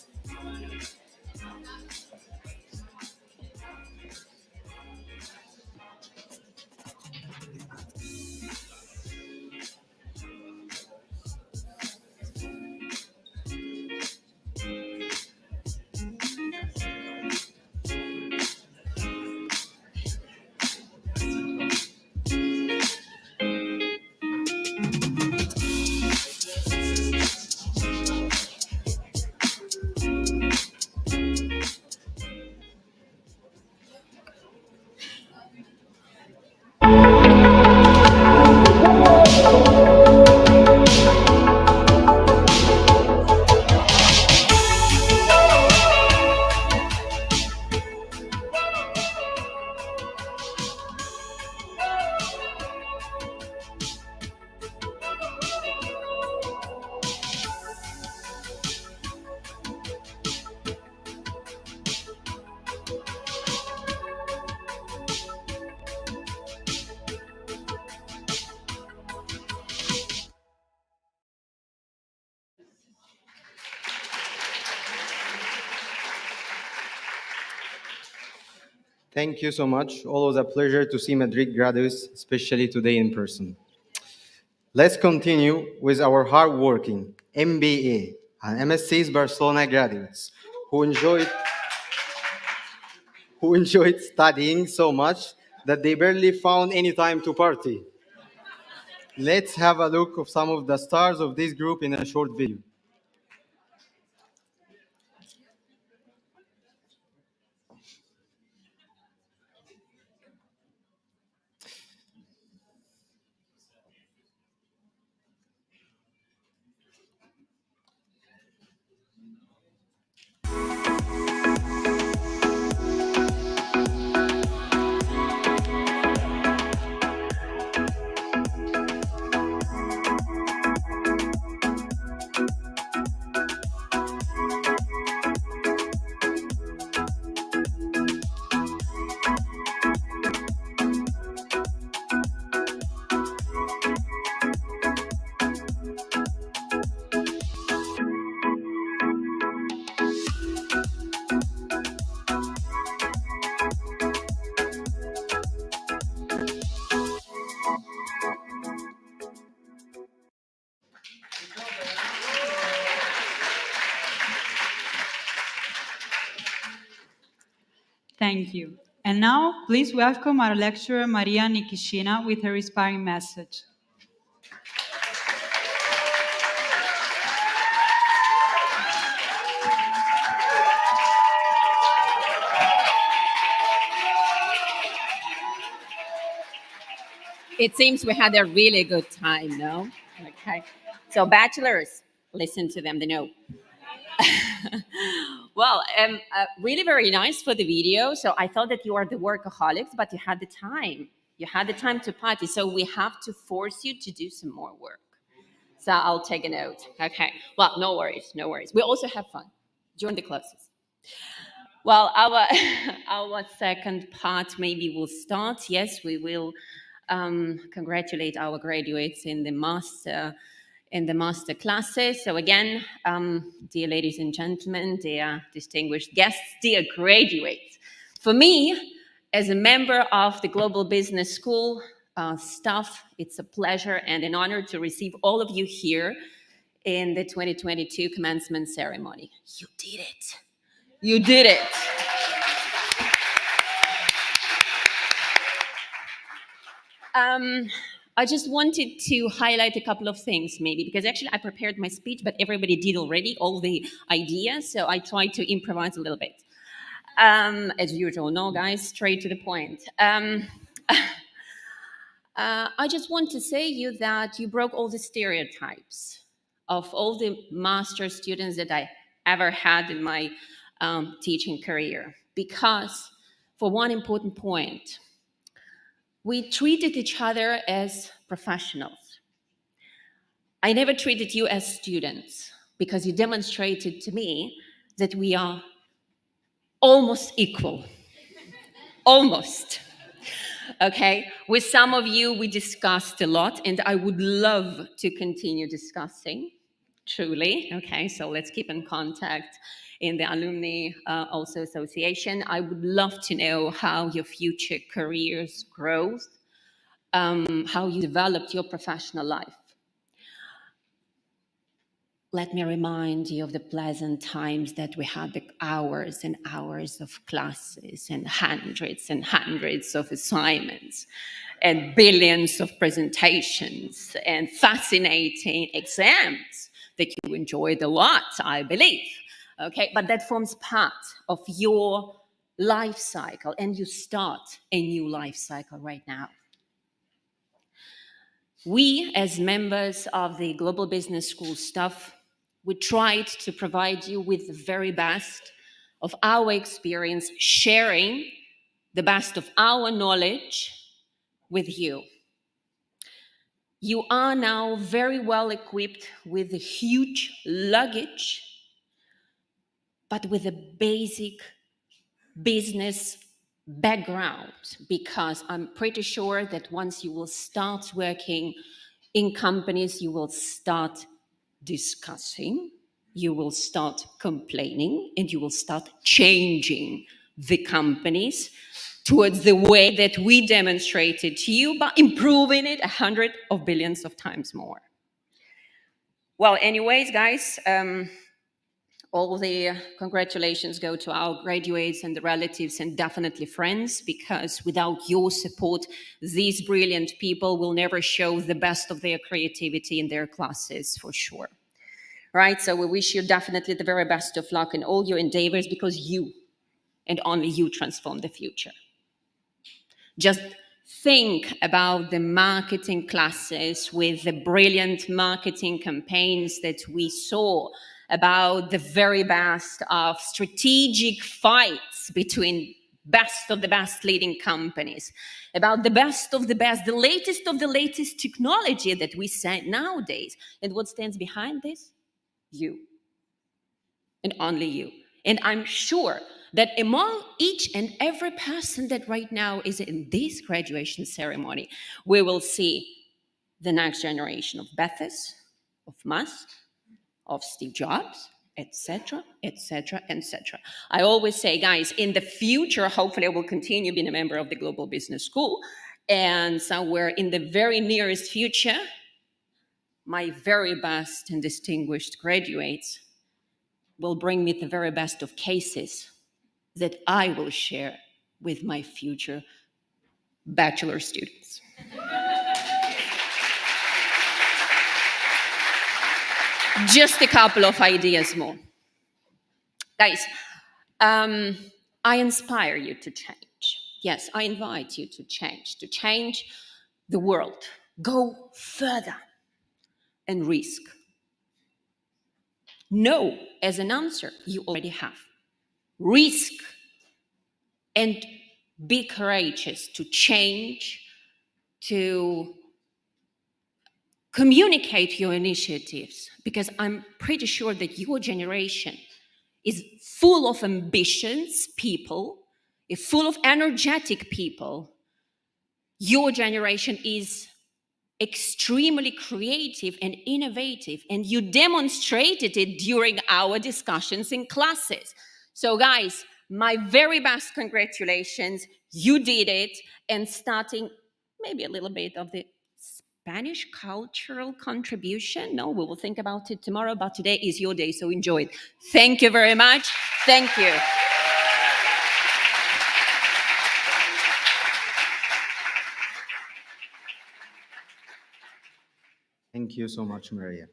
Thank you so much. Always a pleasure to see Madrid graduates, especially today in person. Let's continue with our hardworking MBA and MSC's Barcelona graduates who enjoyed studying so much that they barely found any time to party. Let's have a look of some of the stars of this group in a short video.
Thank you. And now, please welcome our lecturer, Maria Nikishina, with her inspiring message.
It seems we had a really good time, no? Okay. So bachelors, listen to them, they know. Well, really very nice for the video. So I thought that you are the workaholics, but you had the time. You had the time to party. So we have to force you to do some more work. So I'll take a note. Okay. Well, no worries, no worries. We also have fun during the classes. Well, our our second part maybe will start. Yes, we will congratulate our graduates in the master classes. So again, dear ladies and gentlemen, dear distinguished guests, dear graduates, for me, as a member of the Global Business School staff, it's a pleasure and an honor to receive all of you here in the 2022 commencement ceremony. You did it. You did it. I just wanted to highlight a couple of things maybe, because actually I prepared my speech, but everybody did already all the ideas, so I tried to improvise a little bit. As usual, no guys, straight to the point. I just want to say you that you broke all the stereotypes of all the master students that I ever had in my teaching career, because for one important point, we treated each other as professionals. I never treated you as students because you demonstrated to me that we are almost equal. Almost. Okay? With some of you, we discussed a lot, and I would love to continue discussing, truly. Okay, so let's keep in contact in the Alumni also Association. I would love to know how your future careers grow, how you developed your professional life. Let me remind you of the pleasant times that we had, the hours and hours of classes and hundreds of assignments and billions of presentations and fascinating exams that you enjoyed a lot, I believe. Okay, but that forms part of your life cycle, and you start a new life cycle right now. We, as members of the Global Business School staff, we tried to provide you with the very best of our experience, sharing the best of our knowledge with you. You are now very well equipped with a huge luggage, but with a basic business background, because I'm pretty sure that once you will start working in companies, you will start discussing, you will start complaining, and you will start changing the companies towards the way that we demonstrated to you, but improving it 100 of billions of times more. Well, anyways, guys, all the congratulations go to our graduates and the relatives and definitely friends, because without your support, these brilliant people will never show the best of their creativity in their classes, for sure. Right? So we wish you definitely the very best of luck in all your endeavors, because you and only you transform the future. Just think about the marketing classes with the brilliant marketing campaigns that we saw, about the very best of strategic fights between best of the best leading companies, about the best of the best, the latest of the latest technology that we see nowadays. And what stands behind this? You. And only you. And I'm sure that among each and every person that right now is in this graduation ceremony, we will see the next generation of Bethis, of Musk, of Steve Jobs, etc., etc., etc. I always say, guys, in the future, hopefully I will continue being a member of the Global Business School, and somewhere in the very nearest future, my very best and distinguished graduates will bring me the very best of cases that I will share with my future bachelor students. Just a couple of ideas more. Guys, I inspire you to change. Yes, I invite you to change the world. Go further and risk. No, as an answer, you already have. Risk and be courageous to change, to communicate your initiatives, because I'm pretty sure that your generation is full of ambitious people, is full of energetic people. Your generation is extremely creative and innovative, and you demonstrated it during our discussions in classes. So guys, my very best congratulations. You did it, and starting maybe a little bit of the Spanish cultural contribution. No, we will think about it tomorrow, but today is your day, so enjoy it. Thank you very much. Thank you.
Thank you so much, Maria.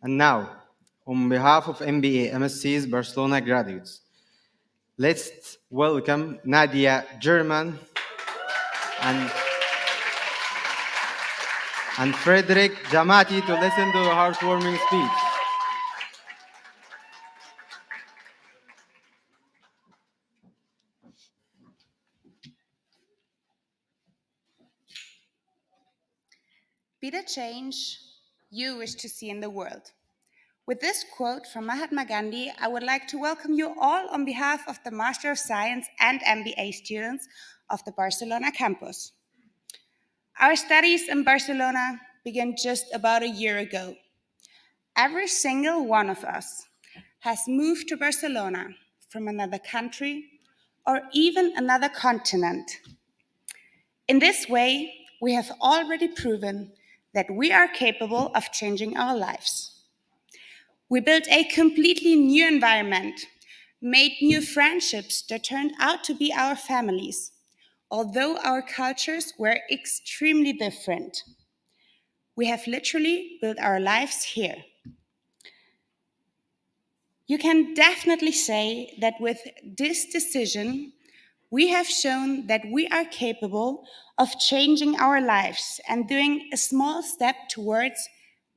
And now, on behalf of MBA MSC's Barcelona graduates, let's welcome Nadia German and Frederick Jamati to listen to the heartwarming speech.
Be the change you wish to see in the world. With this quote from Mahatma Gandhi, I would like to welcome you all on behalf of the Master of Science and MBA students of the Barcelona campus. Our studies in Barcelona began just about a year ago. Every single one of us has moved to Barcelona from another country or even another continent. In this way, we have already proven that we are capable of changing our lives. We built a completely new environment, made new friendships that turned out to be our families, although our cultures were extremely different. We have literally built our lives here. You can definitely say that with this decision, we have shown that we are capable of changing our lives and doing a small step towards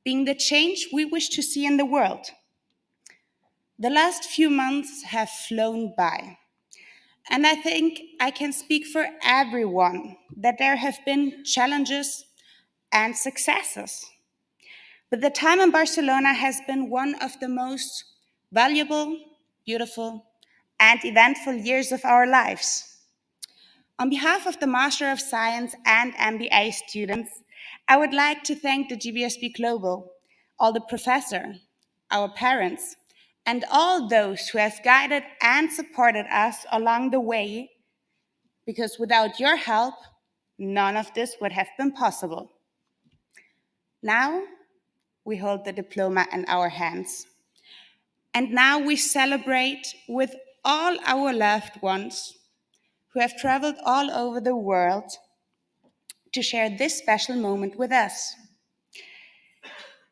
being the change we wish to see in the world. The last few months have flown by, and I think I can speak for everyone that there have been challenges and successes. But the time in Barcelona has been one of the most valuable, beautiful, and eventful years of our lives. On behalf of the Master of Science and MBA students, I would like to thank the GBSB Global, all the professors, our parents, and all those who have guided and supported us along the way, because without your help, none of this would have been possible. Now, we hold the diploma in our hands. And now we celebrate with all our loved ones who have traveled all over the world to share this special moment with us.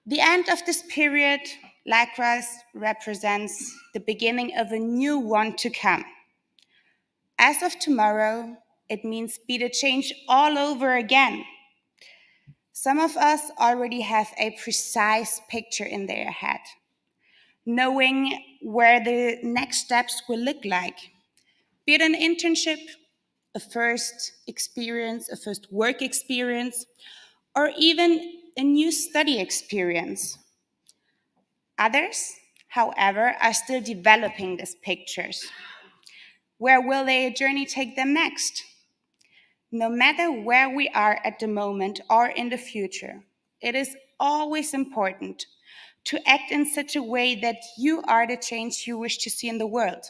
The end of this period likewise represents the beginning of a new one to come. As of tomorrow, it means be the change all over again. Some of us already have a precise picture in their head, knowing where the next steps will look like. Be it an internship, a first experience, a first work experience, or even a new study experience. Others, however, are still developing these pictures. Where will their journey take them next? No matter where we are at the moment or in the future, it is always important to act in such a way that you are the change you wish to see in the world.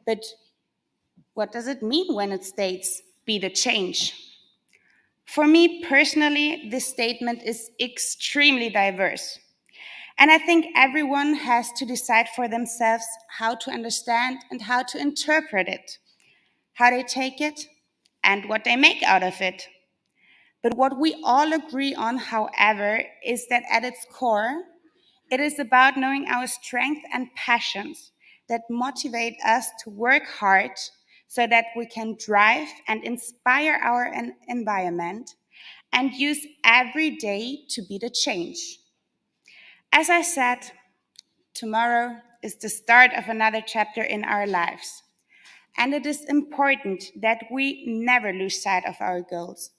But what does it mean when it states, be the change? For me personally, this statement is extremely diverse. And I think everyone has to decide for themselves how to understand and how to interpret it, how they take it, and what they make out of it. But what we all agree on, however, is that at its core, it is about knowing our strength and passions that motivate us to work hard so that we can drive and inspire our environment and use every day to be the change. As I said, tomorrow is the start of another chapter in our lives. And it is important that we never lose sight of our goals.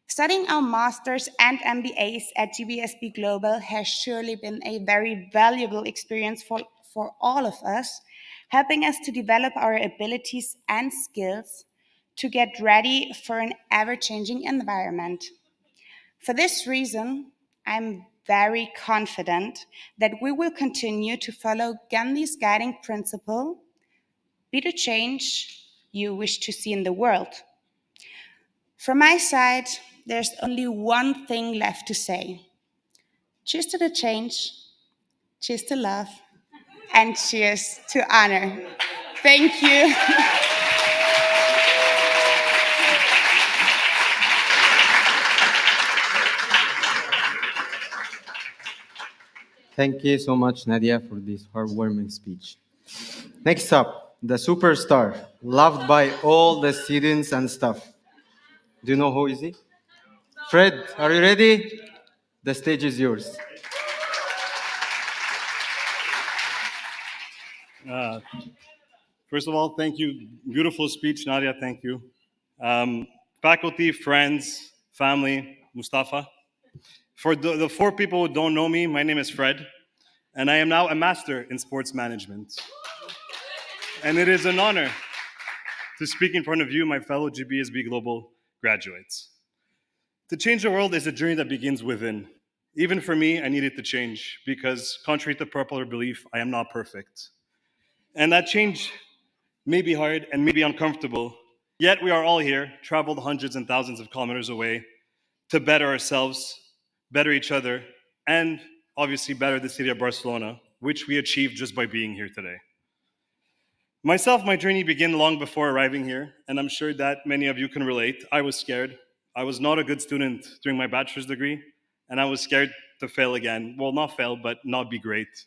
Studying our masters and MBAs at GBSB Global has surely been a very valuable experience for all of us, helping us to develop our abilities and skills to get ready for an ever-changing environment. For this reason, I'm very confident that we will continue to follow Gandhi's guiding principle, be the change you wish to see in the world. From my side, there's only one thing left to say. Cheers to the change, cheers to love, and cheers to honor. Thank you.
Thank you so much, Nadia, for this heartwarming speech. Next up, the superstar, loved by all the students and staff. Do you know who is he? Fred, are you ready? The stage is yours.
First of all, thank you. Beautiful speech, Nadia, thank you. Faculty, friends, family, Mustafa. For the four people who don't know me, my name is Fred, and I am now a master in sports management. And it is an honor to speak in front of you, my fellow GBSB Global graduates. To change the world is a journey that begins within. Even for me, I needed to change because, contrary to popular belief, I am not perfect. And that change may be hard and may be uncomfortable, yet we are all here, traveled hundreds and thousands of kilometers away to better ourselves, better each other, and obviously better the city of Barcelona, which we achieved just by being here today. Myself, my journey began long before arriving here, and I'm sure that many of you can relate. I was scared. I was not a good student during my bachelor's degree, and I was scared to fail again. Well, not fail, but not be great.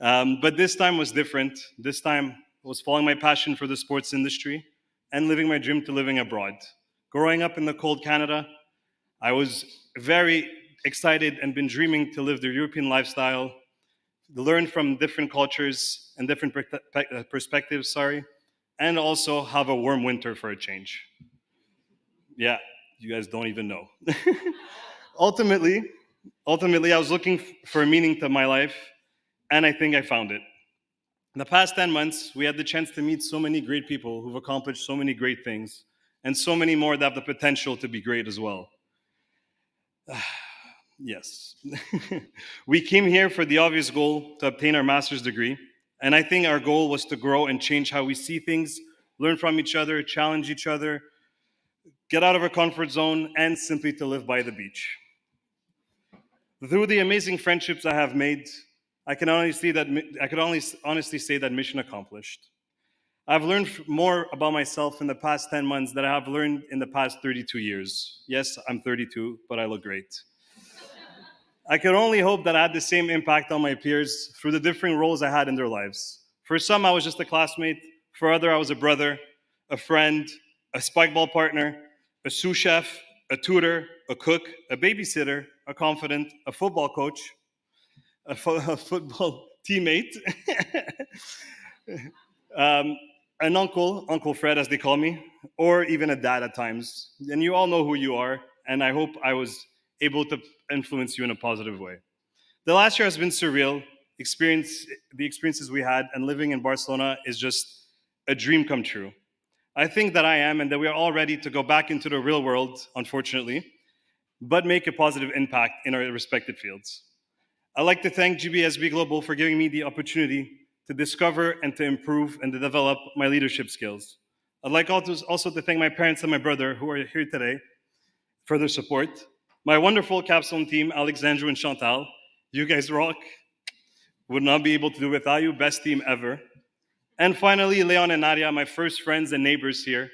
But this time was different. This time I was following my passion for the sports industry and living my dream to living abroad. Growing up in the cold Canada, I was very excited and been dreaming to live the European lifestyle, learn from different cultures and different perspectives, and also have a warm winter for a change. Yeah, you guys don't even know. Ultimately, I was looking for a meaning to my life, and I think I found it. In the past 10 months, we had the chance to meet so many great people who've accomplished so many great things, and so many more that have the potential to be great as well. Yes. We came here for the obvious goal to obtain our master's degree, and I think our goal was to grow and change how we see things, learn from each other, challenge each other, get out of our comfort zone, and simply to live by the beach. Through the amazing friendships I have made, I could honestly say that mission accomplished. I've learned more about myself in the past 10 months than I have learned in the past 32 years. Yes, I'm 32, but I look great. I could only hope that I had the same impact on my peers through the different roles I had in their lives. For some, I was just a classmate. For others, I was a brother, a friend, a spikeball partner, a sous chef, a tutor, a cook, a babysitter, a confidant, a football coach, a football teammate, an uncle, Uncle Fred as they call me, or even a dad at times. And you all know who you are, and I hope I was able to influence you in a positive way. The last year has been surreal. The experiences we had, and living in Barcelona is just a dream come true. I think that I am, and that we are all ready to go back into the real world, unfortunately, but make a positive impact in our respective fields. I'd like to thank GBSB Global for giving me the opportunity to discover and to improve and to develop my leadership skills. I'd like also to thank my parents and my brother who are here today for their support. My wonderful capstone team, Alexandru and Chantal, you guys rock. Would not be able to do it without you, best team ever. And finally, Leon and Nadia, my first friends and neighbors here.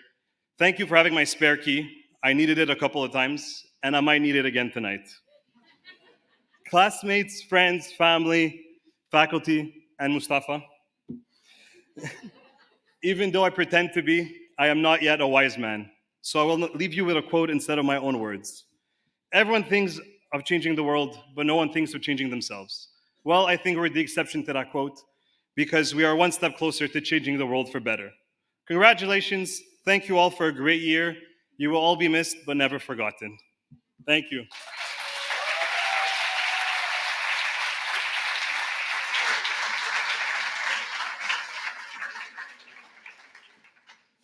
Thank you for having my spare key. I needed it a couple of times, and I might need it again tonight. Classmates, friends, family, faculty, and Mustafa. Even though I pretend to be, I am not yet a wise man. So I will leave you with a quote instead of my own words. Everyone thinks of changing the world, but no one thinks of changing themselves. Well, I think we're the exception to that quote because we are one step closer to changing the world for better. Congratulations. Thank you all for a great year. You will all be missed, but never forgotten. Thank you.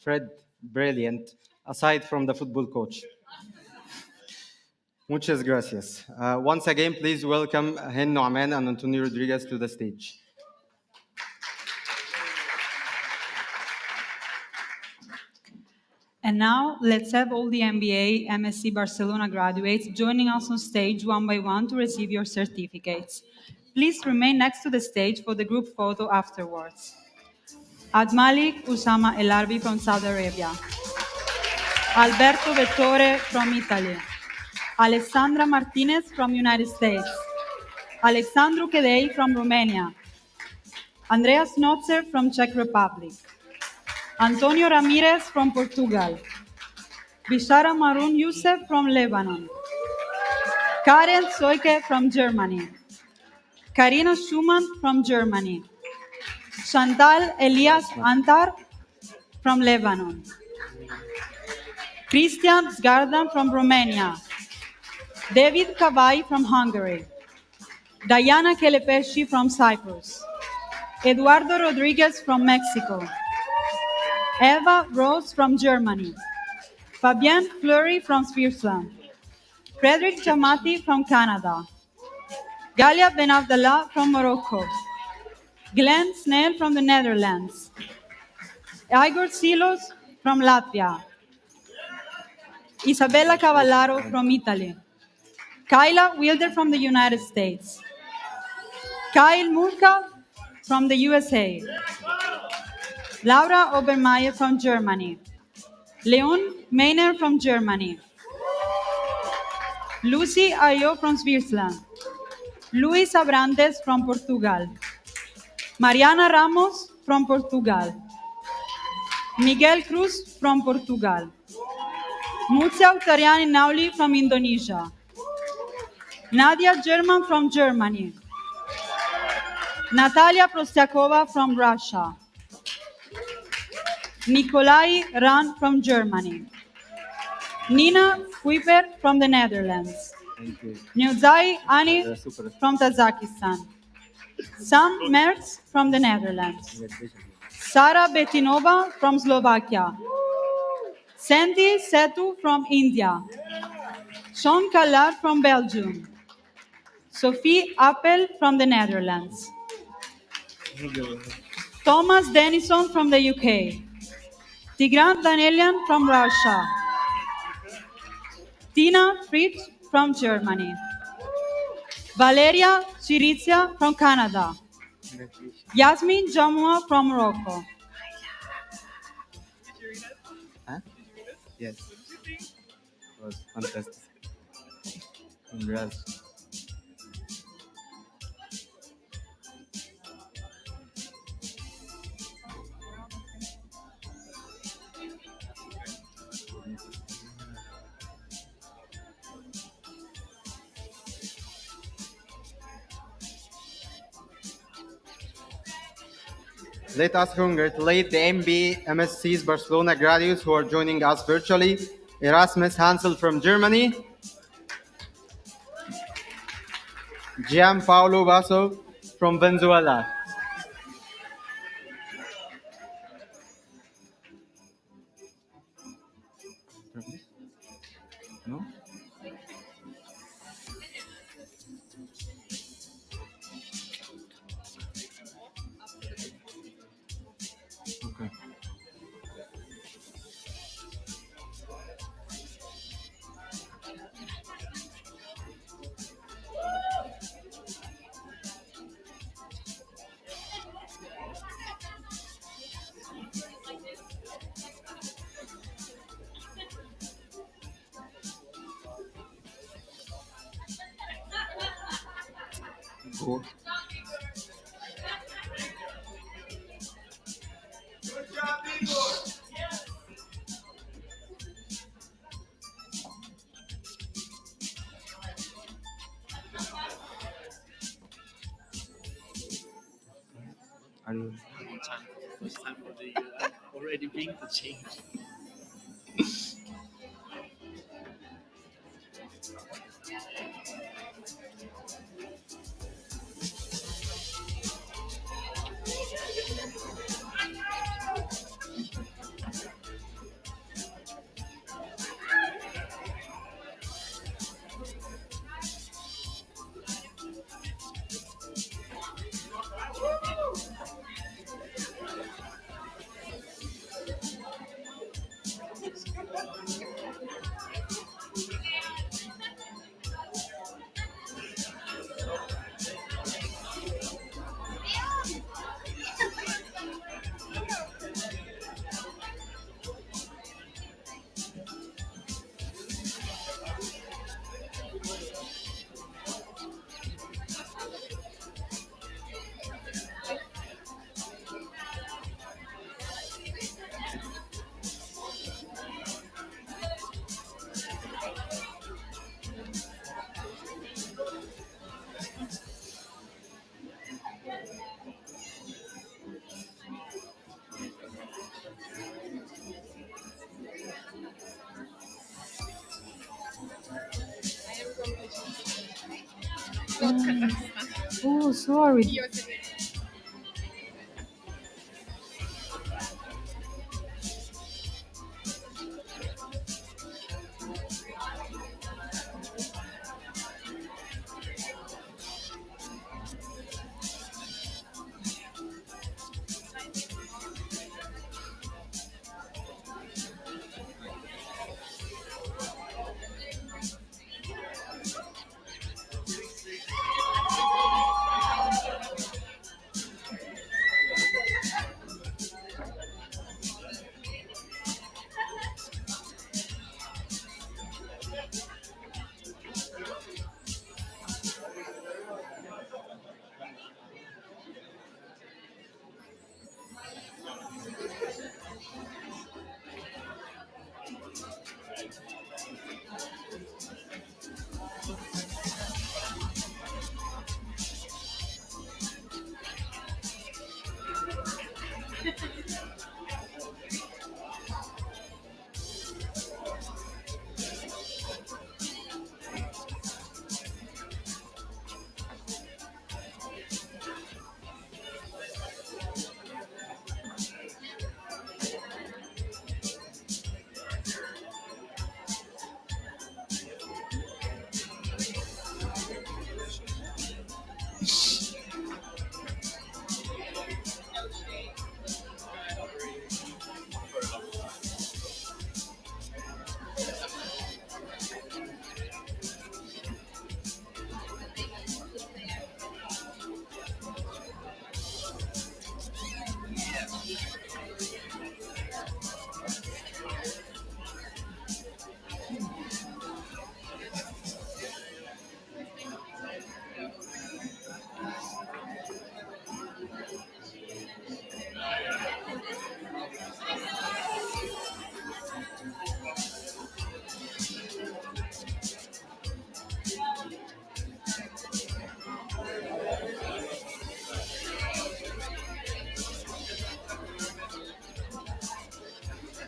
Fred, brilliant, aside from the football coach. Muchas gracias. Once again, please welcome Hen Noaman and Antonio Rodriguez to the stage.
And now, let's have all the MBA, MSc Barcelona graduates joining us on stage one by one to receive your certificates. Please remain next to the stage for the group photo afterwards. Admalik Usama El Arbi from Saudi Arabia. Alberto Vettore from Italy. Alessandra Martinez from United States. Alexandru Kedei from Romania. Andreas Notzer from Czech Republic. Antonio Ramirez from Portugal. Bishara Maroun Youssef from Lebanon. Karen Soike from Germany. Karina Schumann from Germany. Chantal Elias Antar from Lebanon. Christian Zgardan from Romania. David Kavai from Hungary. Diana Kelepeshi from Cyprus. Eduardo Rodriguez from Mexico. Eva Rose from Germany. Fabienne Fleury from Switzerland. Frederick Jamati from Canada. Galia Benabdallah from Morocco. Glenn Snell from the Netherlands. Igor Silos from Latvia. Isabella Cavallaro from Italy. Kyla Wilder from the United States. Kyle Murka from the USA. Laura Obermeier from Germany. Leon Meiner from Germany. Lucy Ayo from Switzerland. Luis Abrantes from Portugal. Mariana Ramos from Portugal. Miguel Cruz from Portugal. Muzia Uttariani Nauli from Indonesia. Nadia German from Germany. Natalia Prostiakova from Russia. Nikolai Ran from Germany. Nina Kuiper from the Netherlands. Nuzai Ani from Tajikistan. Sam Mertz from the Netherlands. Sara Betinova from Slovakia. Sandy Setu from India. Sean Kallard from Belgium. Sophie Appel from the Netherlands. Thomas Denison from the UK. Tigran Danelian from Russia. Tina Fritz from Germany. Valeria Chirizia from Canada. Yasmin Jamua from Morocco.
Huh? Yes. It was fantastic. Congrats. Let us congratulate the MB MSC's Barcelona graduates who are joining us virtually. Erasmus Hansel from Germany. Gianpaolo Basso from Venezuela. No? Okay. Cool. Are you?
Already being the change.
Oh, sorry.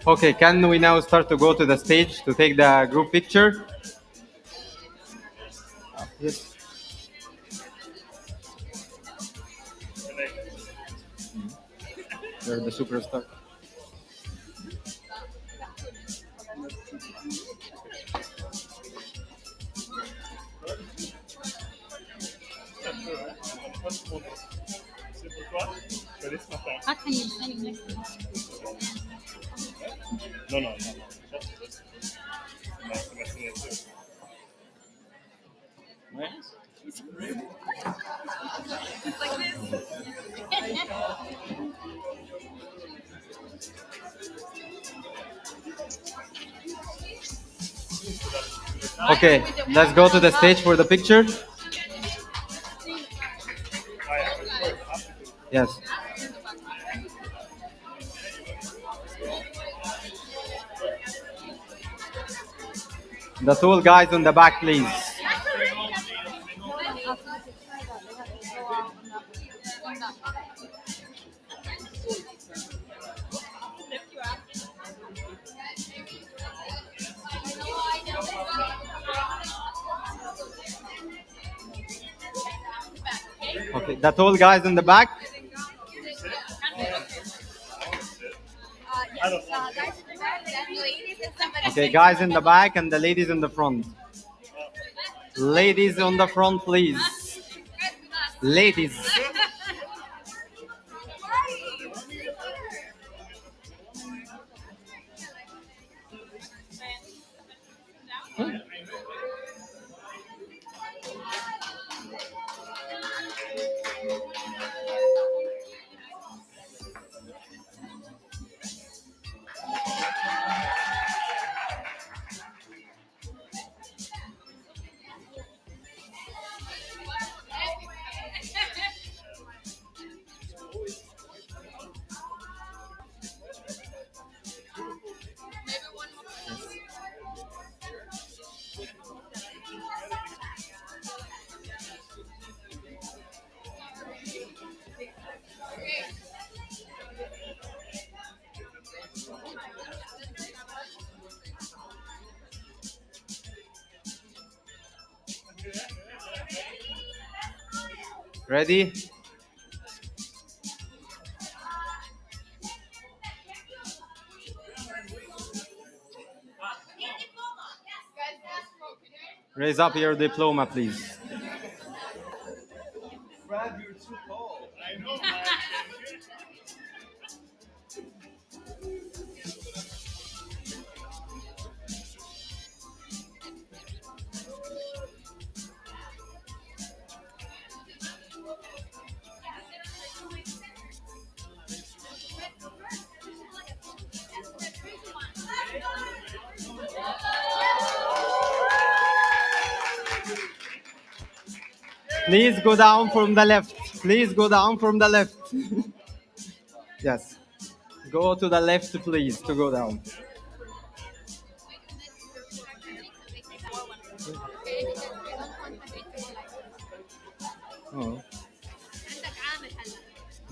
Okay, can we now start to go to the stage to take the group picture? Yes. You're the superstar.
No, no, no.
Okay, let's go to the stage for the picture. Yes. The tall guys on the back, please. Okay, the tall guys in the back. Okay, guys in the back and the ladies in the front. Ladies on the front, please. Ladies. Ready? Raise up your diploma, please. Please go down from the left. Please go down from the left. Yes. Go to the left, please, to go down. Oh.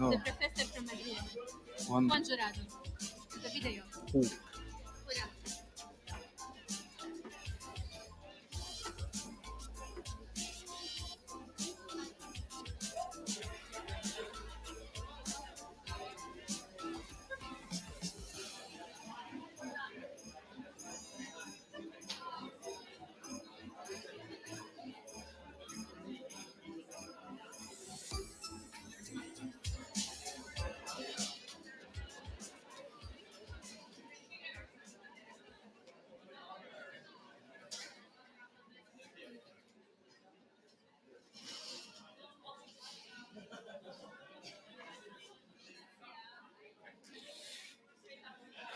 Oh. One. Oh.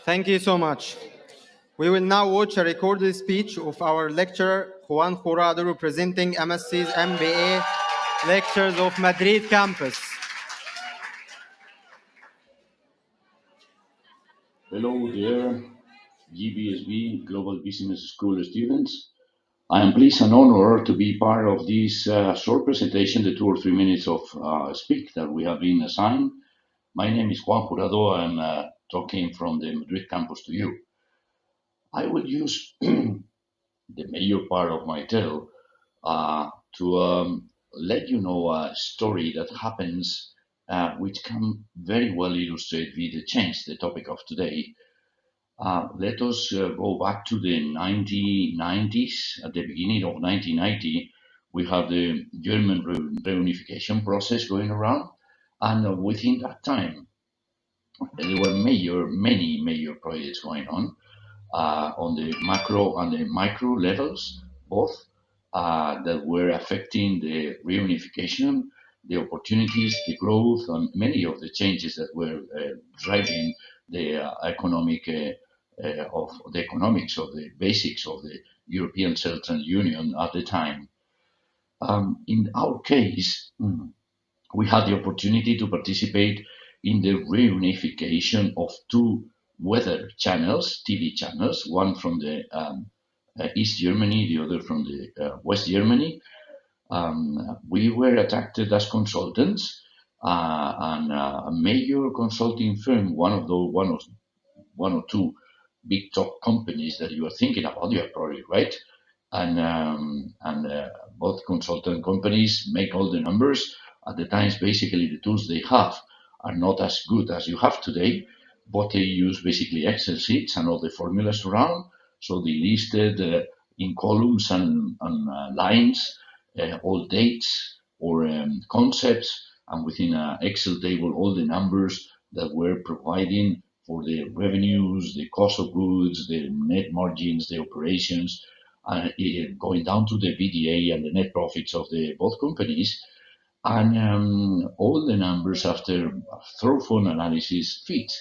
Thank you so much. We will now watch a recorded speech of our lecturer, Juan Jurado, representing MSC's MBA Lectures of Madrid campus.
Hello, dear GBSB Global Business School students. I am pleased and honored to be part of this short presentation, the 2 or 3 minutes of speak that we have been assigned. My name is Juan Jurado. I'm talking from the Madrid campus to you. I will use the major part of my tale to let you know a story that happens, which can very well illustrate with the change, the topic of today. Let us go back to the 1990s. At the beginning of 1990, we have the German reunification process going around, and within that time, there were many major projects going on the macro and the micro levels, both that were affecting the reunification, the opportunities, the growth, and many of the changes that were driving the of the economics of the basics of the European Central Union at the time. In our case, we had the opportunity to participate in the reunification of two weather channels, TV channels, one from the East Germany, the other from the West Germany. We were attracted as consultants, and a major consulting firm, one or two big top companies that you are thinking about, you are probably right, and both consultant companies make all the numbers. At the times, basically, the tools they have are not as good as you have today, but they use basically Excel sheets and all the formulas around. So they listed in columns and lines all dates or concepts, and within an Excel table, all the numbers that were providing for the revenues, the cost of goods, the net margins, the operations, going down to the VDA and the net profits of the both companies, and all the numbers after thorough analysis fit.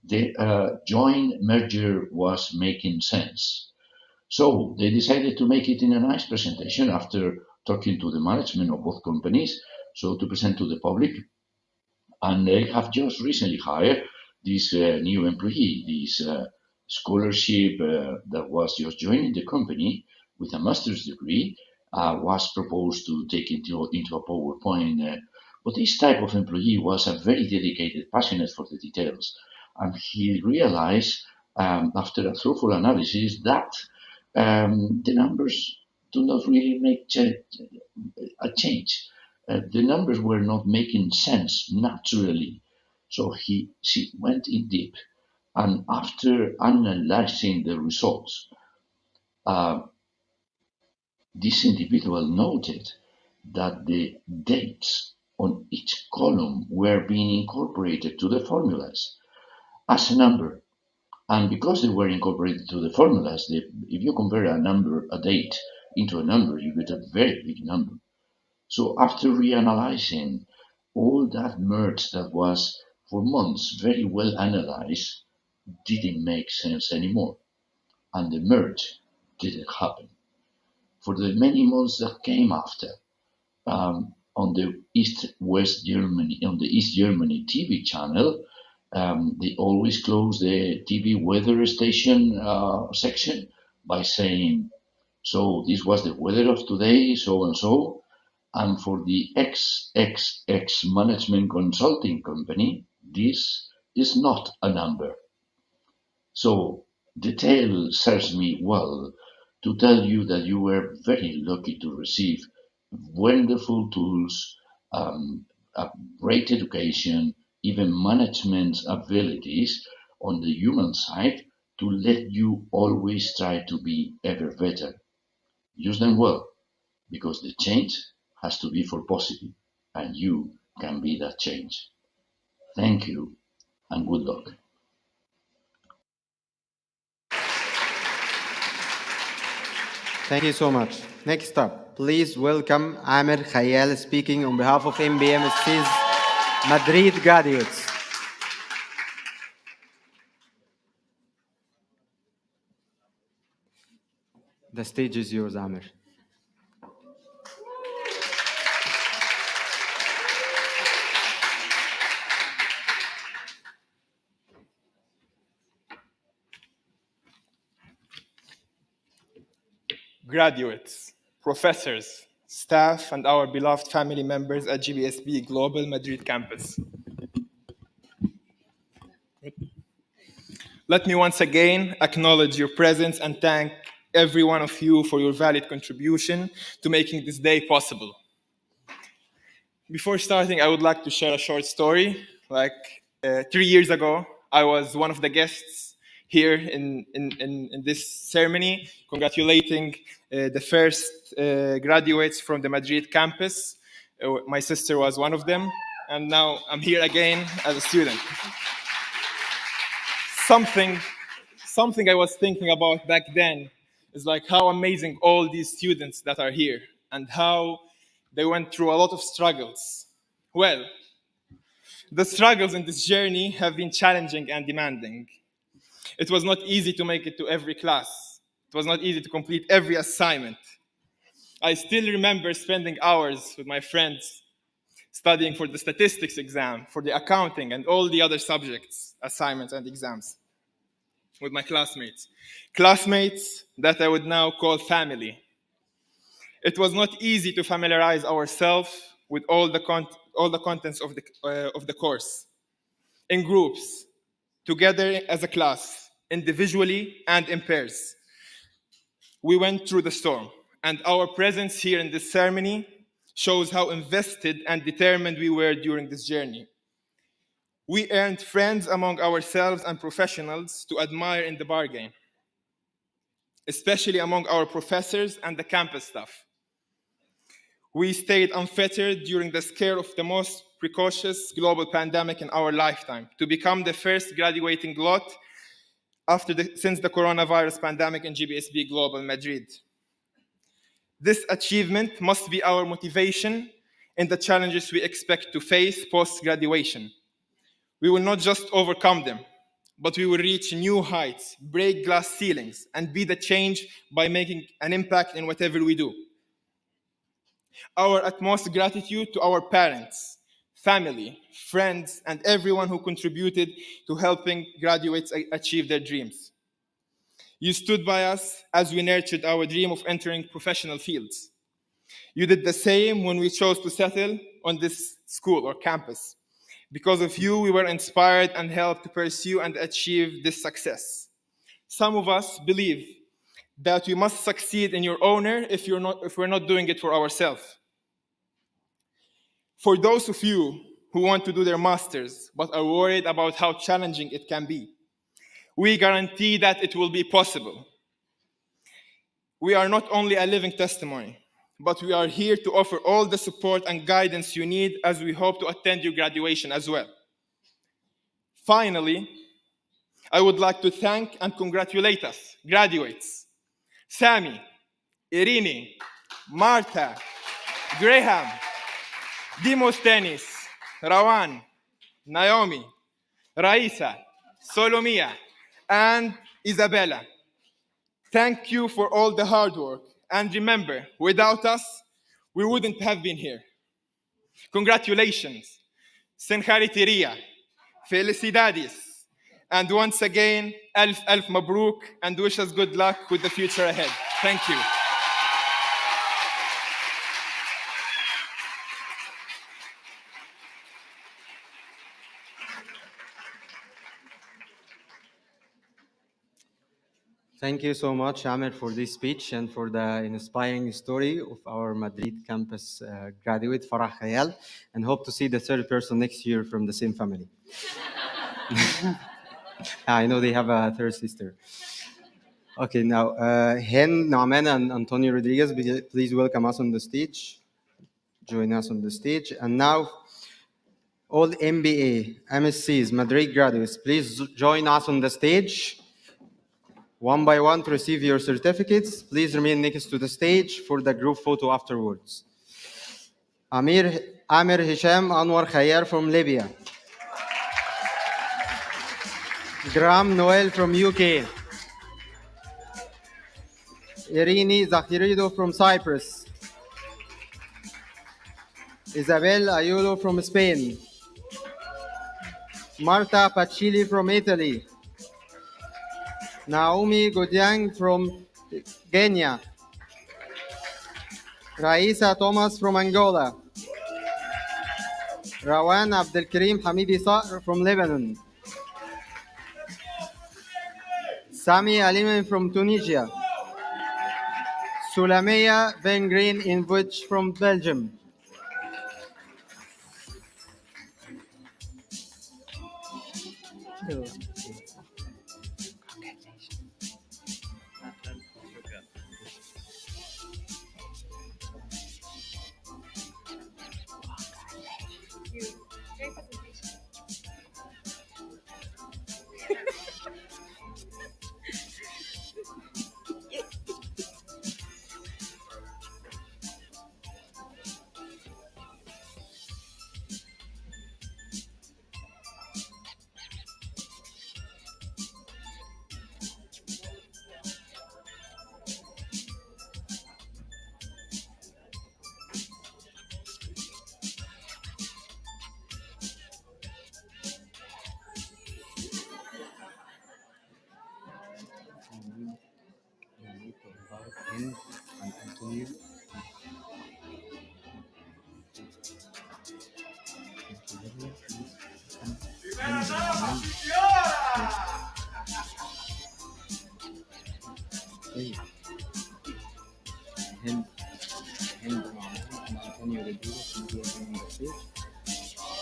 The joint merger was making sense. So they decided to make it in a nice presentation after talking to the management of both companies, so to present to the public. And they have just recently hired this new employee, this scholarship that was just joining the company with a master's degree, was proposed to take into a PowerPoint. But this type of employee was a very dedicated, passionate for the details. And he realized, after a thorough analysis, that the numbers do not really make a change. The numbers were not making sense naturally. So she went in deep, and after analyzing the results, this individual noted that the dates on each column were being incorporated to the formulas as a number. And because they were incorporated to the formulas, if you compare a date into a number, you get a very big number. So after reanalyzing all that merge that was for months very well analyzed, didn't make sense anymore. And the merge didn't happen. For the many months that came after, on the East Germany TV channel, they always close the TV weather station section by saying, so this was the weather of today, so and so. And for the XXX management consulting company, this is not a number. So the tale serves me well to tell you that you were very lucky to receive wonderful tools, a great education, even management abilities on the human side to let you always try to be ever better. Use them well, because the change has to be for positive, and you can be that change. Thank you, and good luck.
Thank you so much. Next up, please welcome Amer Khayal speaking on behalf of MBMSC's Madrid graduates. The stage is yours, Amer.
Graduates, professors, staff, and our beloved family members at GBSB Global Madrid campus. Let me once again acknowledge your presence and thank every one of you for your valid contribution to making this day possible. Before starting, I would like to share a short story. 3 years ago, I was one of the guests here in this ceremony, congratulating the first graduates from the Madrid campus. My sister was one of them, and now I'm here again as a student. Something I was thinking about back then is like how amazing all these students that are here and how they went through a lot of struggles. Well, the struggles in this journey have been challenging and demanding. It was not easy to make it to every class. It was not easy to complete every assignment. I still remember spending hours with my friends studying for the statistics exam, for the accounting, and all the other subjects, assignments, and exams with my classmates. Classmates that I would now call family. It was not easy to familiarize ourselves with all the contents of the course, in groups, together as a class, individually and in pairs. We went through the storm, and our presence here in this ceremony shows how invested and determined we were during this journey. We earned friends among ourselves and professionals to admire in the bargain, especially among our professors and the campus staff. We stayed unfettered during the scare of the most precocious global pandemic in our lifetime, to become the first graduating lot since the coronavirus pandemic in GBSB Global Madrid. This achievement must be our motivation in the challenges we expect to face post-graduation. We will not just overcome them, but we will reach new heights, break glass ceilings, and be the change by making an impact in whatever we do. Our utmost gratitude to our parents, family, friends, and everyone who contributed to helping graduates achieve their dreams. You stood by us as we nurtured our dream of entering professional fields. You did the same when we chose to settle on this school or campus. Because of you, we were inspired and helped to pursue and achieve this success. Some of us believe that we must succeed in your honor if we're not doing it for ourselves. For those of you who want to do their masters but are worried about how challenging it can be, we guarantee that it will be possible. We are not only a living testimony, but we are here to offer all the support and guidance you need as we hope to attend your graduation as well. Finally, I would like to thank and congratulate us, graduates, Sami, Irini, Marta, Graham, Demosthenes, Rawan, Naomi, Raisa, Solomia, and Isabella. Thank you for all the hard work. And remember, without us, we wouldn't have been here. Congratulations, Senharitiria, Felicidades, and once again, Alf Mabruk, and wish us good luck with the future ahead. Thank you.
Thank you so much, Amir, for this speech and for the inspiring story of our Madrid campus graduate, Farah Khayal, and hope to see the third person next year from the same family. I know they have a third sister. Okay, now, Hen, Nauman, and Antonio Rodriguez, please welcome us on the stage. Join us on the stage. And now, all MBA, MSCs, Madrid graduates, please join us on the stage. One by one to receive your certificates. Please remain next to the stage for the group photo afterwards. Amir Hisham Anwar Khayyar from Libya. Graham Noel from UK. Irini Zakhirido from Cyprus. Isabel Ayulo from Spain. Marta Pacilli from Italy. Naomi Godiang from Kenya. Raisa Thomas from Angola. Rawan Abdelkarim Hamidi Sa'r from Lebanon. Sami Alimin from Tunisia. Sulamea Van Green in Vught from Belgium.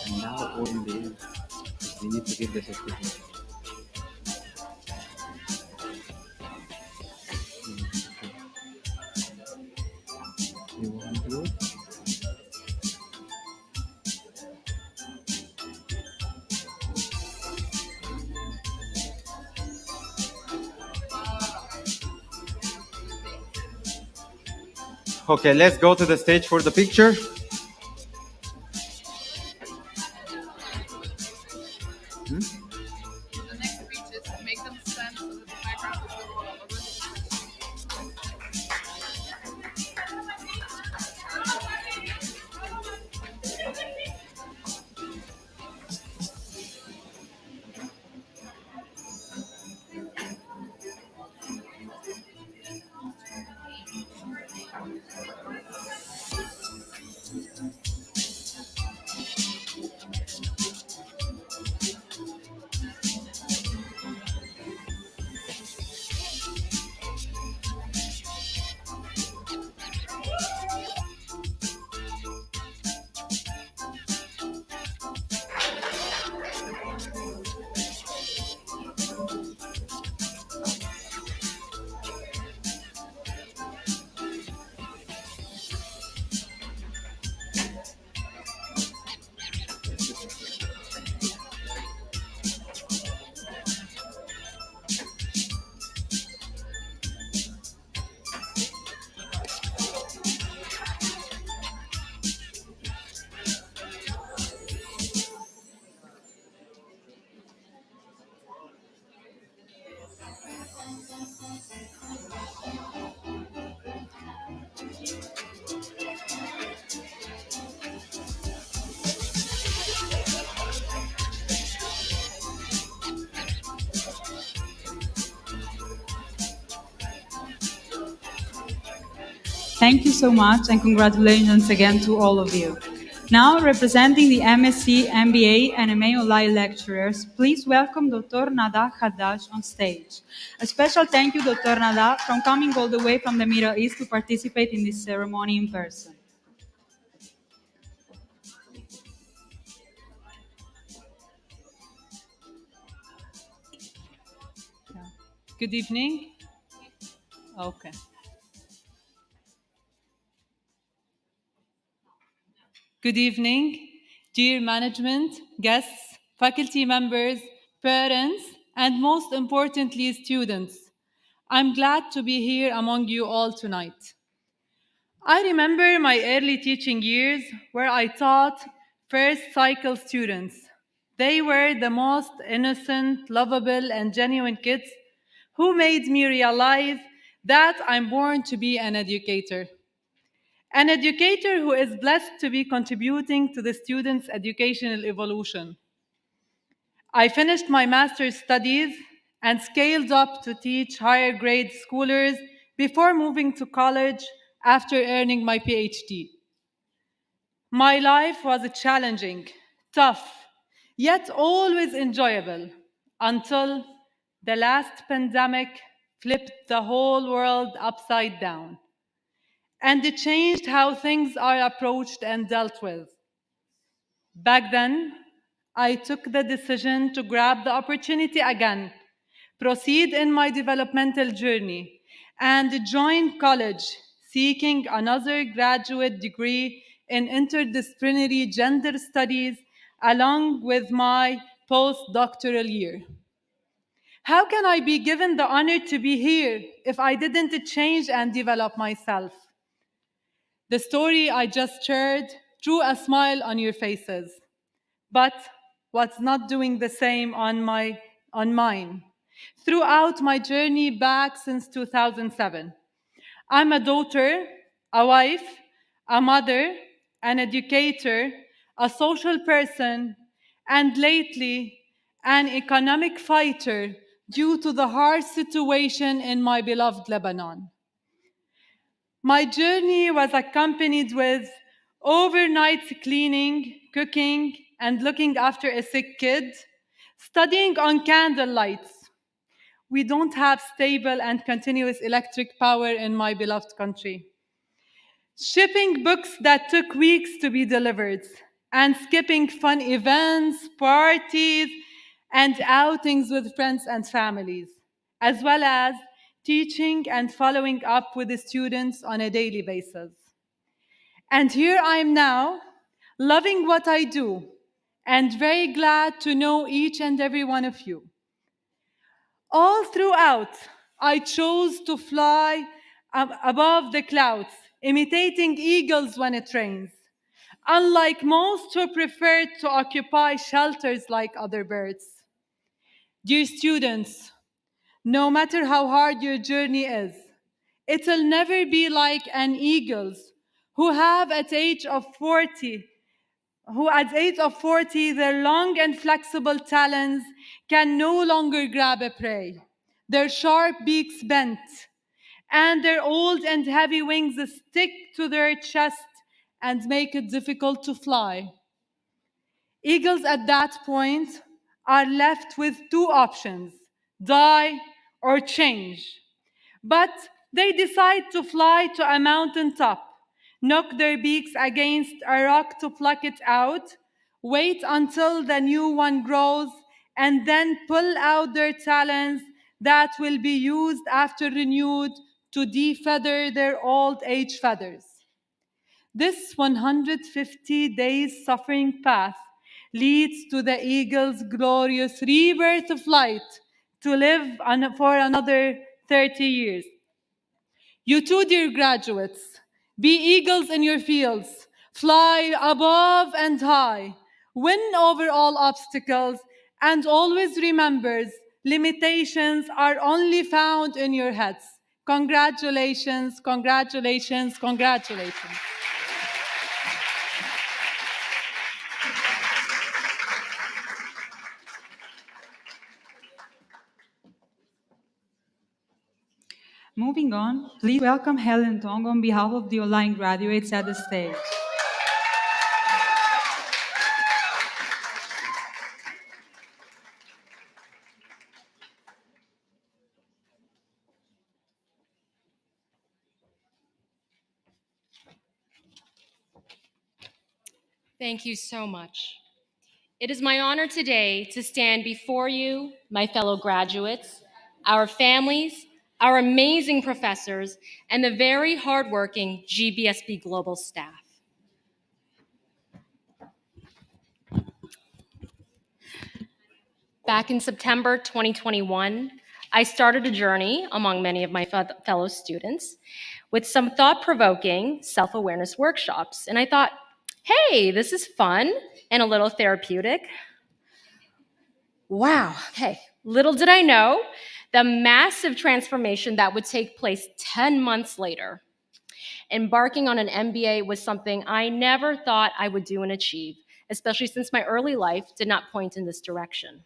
And now all in the end, we need to give the certificate. You want to do it? Okay, let's go to the stage for the picture.
The next speech is to make them stand so that the background is visible all over.
Thank you so much and congratulations again to all of you. Now, representing the MSc, MBA, and MA Online lecturers, please welcome Dr. Nada Haddad on stage. A special thank you, Dr. Nada, for coming all the way from the Middle East to participate in this ceremony in person.
Good evening. Okay. Good evening, dear management, guests, faculty members, parents, and most importantly, students. I'm glad to be here among you all tonight. I remember my early teaching years where I taught first cycle students. They were the most innocent, lovable, and genuine kids who made me realize that I'm born to be an educator. An educator who is blessed to be contributing to the students' educational evolution. I finished my master's studies and scaled up to teach higher grade schoolers before moving to college after earning my PhD. My life was challenging, tough, yet always enjoyable until the last pandemic flipped the whole world upside down, and it changed how things are approached and dealt with. Back then, I took the decision to grab the opportunity again, proceed in my developmental journey, and join college, seeking another graduate degree in interdisciplinary gender studies along with my postdoctoral year. How can I be given the honor to be here if I didn't change and develop myself? The story I just shared drew a smile on your faces, but what's not doing the same on mine? Throughout my journey back since 2007, I'm a daughter, a wife, a mother, an educator, a social person, and lately, an economic fighter due to the harsh situation in my beloved Lebanon. My journey was accompanied with overnight cleaning, cooking, and looking after a sick kid, studying on candle lights. We don't have stable and continuous electric power in my beloved country. Shipping books that took weeks to be delivered, and skipping fun events, parties, and outings with friends and families, as well as teaching and following up with the students on a daily basis. And here I am now, loving what I do, and very glad to know each and every one of you. All throughout, I chose to fly above the clouds, imitating eagles when it rains, unlike most who prefer to occupy shelters like other birds. Dear students, no matter how hard your journey is, it'll never be like an eagle's who have at age of 40 who at the age of 40, their long and flexible talons can no longer grab a prey, their sharp beaks bent, and their old and heavy wings stick to their chest and make it difficult to fly. Eagles at that point are left with two options: die or change. But they decide to fly to a mountaintop, knock their beaks against a rock to pluck it out, wait until the new one grows, and then pull out their talons that will be used after renewed to defeather their old age feathers. This 150 days suffering path leads to the eagle's glorious rebirth of flight to live for another 30 years. You too, dear graduates, be eagles in your fields, fly above and high, win over all obstacles, and always remember limitations are only found in your heads. Congratulations, congratulations, congratulations.
Moving on, please welcome Helen Tong on behalf of the online graduates at the stage.
Thank you so much. It is my honor today to stand before you, my fellow graduates, our families, our amazing professors, and the very hardworking GBSB Global staff. Back in September 2021, I started a journey among many of my fellow students with some thought-provoking self-awareness workshops. And I thought, hey, this is fun and a little therapeutic. Wow, okay, little did I know the massive transformation that would take place 10 months later. Embarking on an MBA was something I never thought I would do and achieve, especially since my early life did not point in this direction.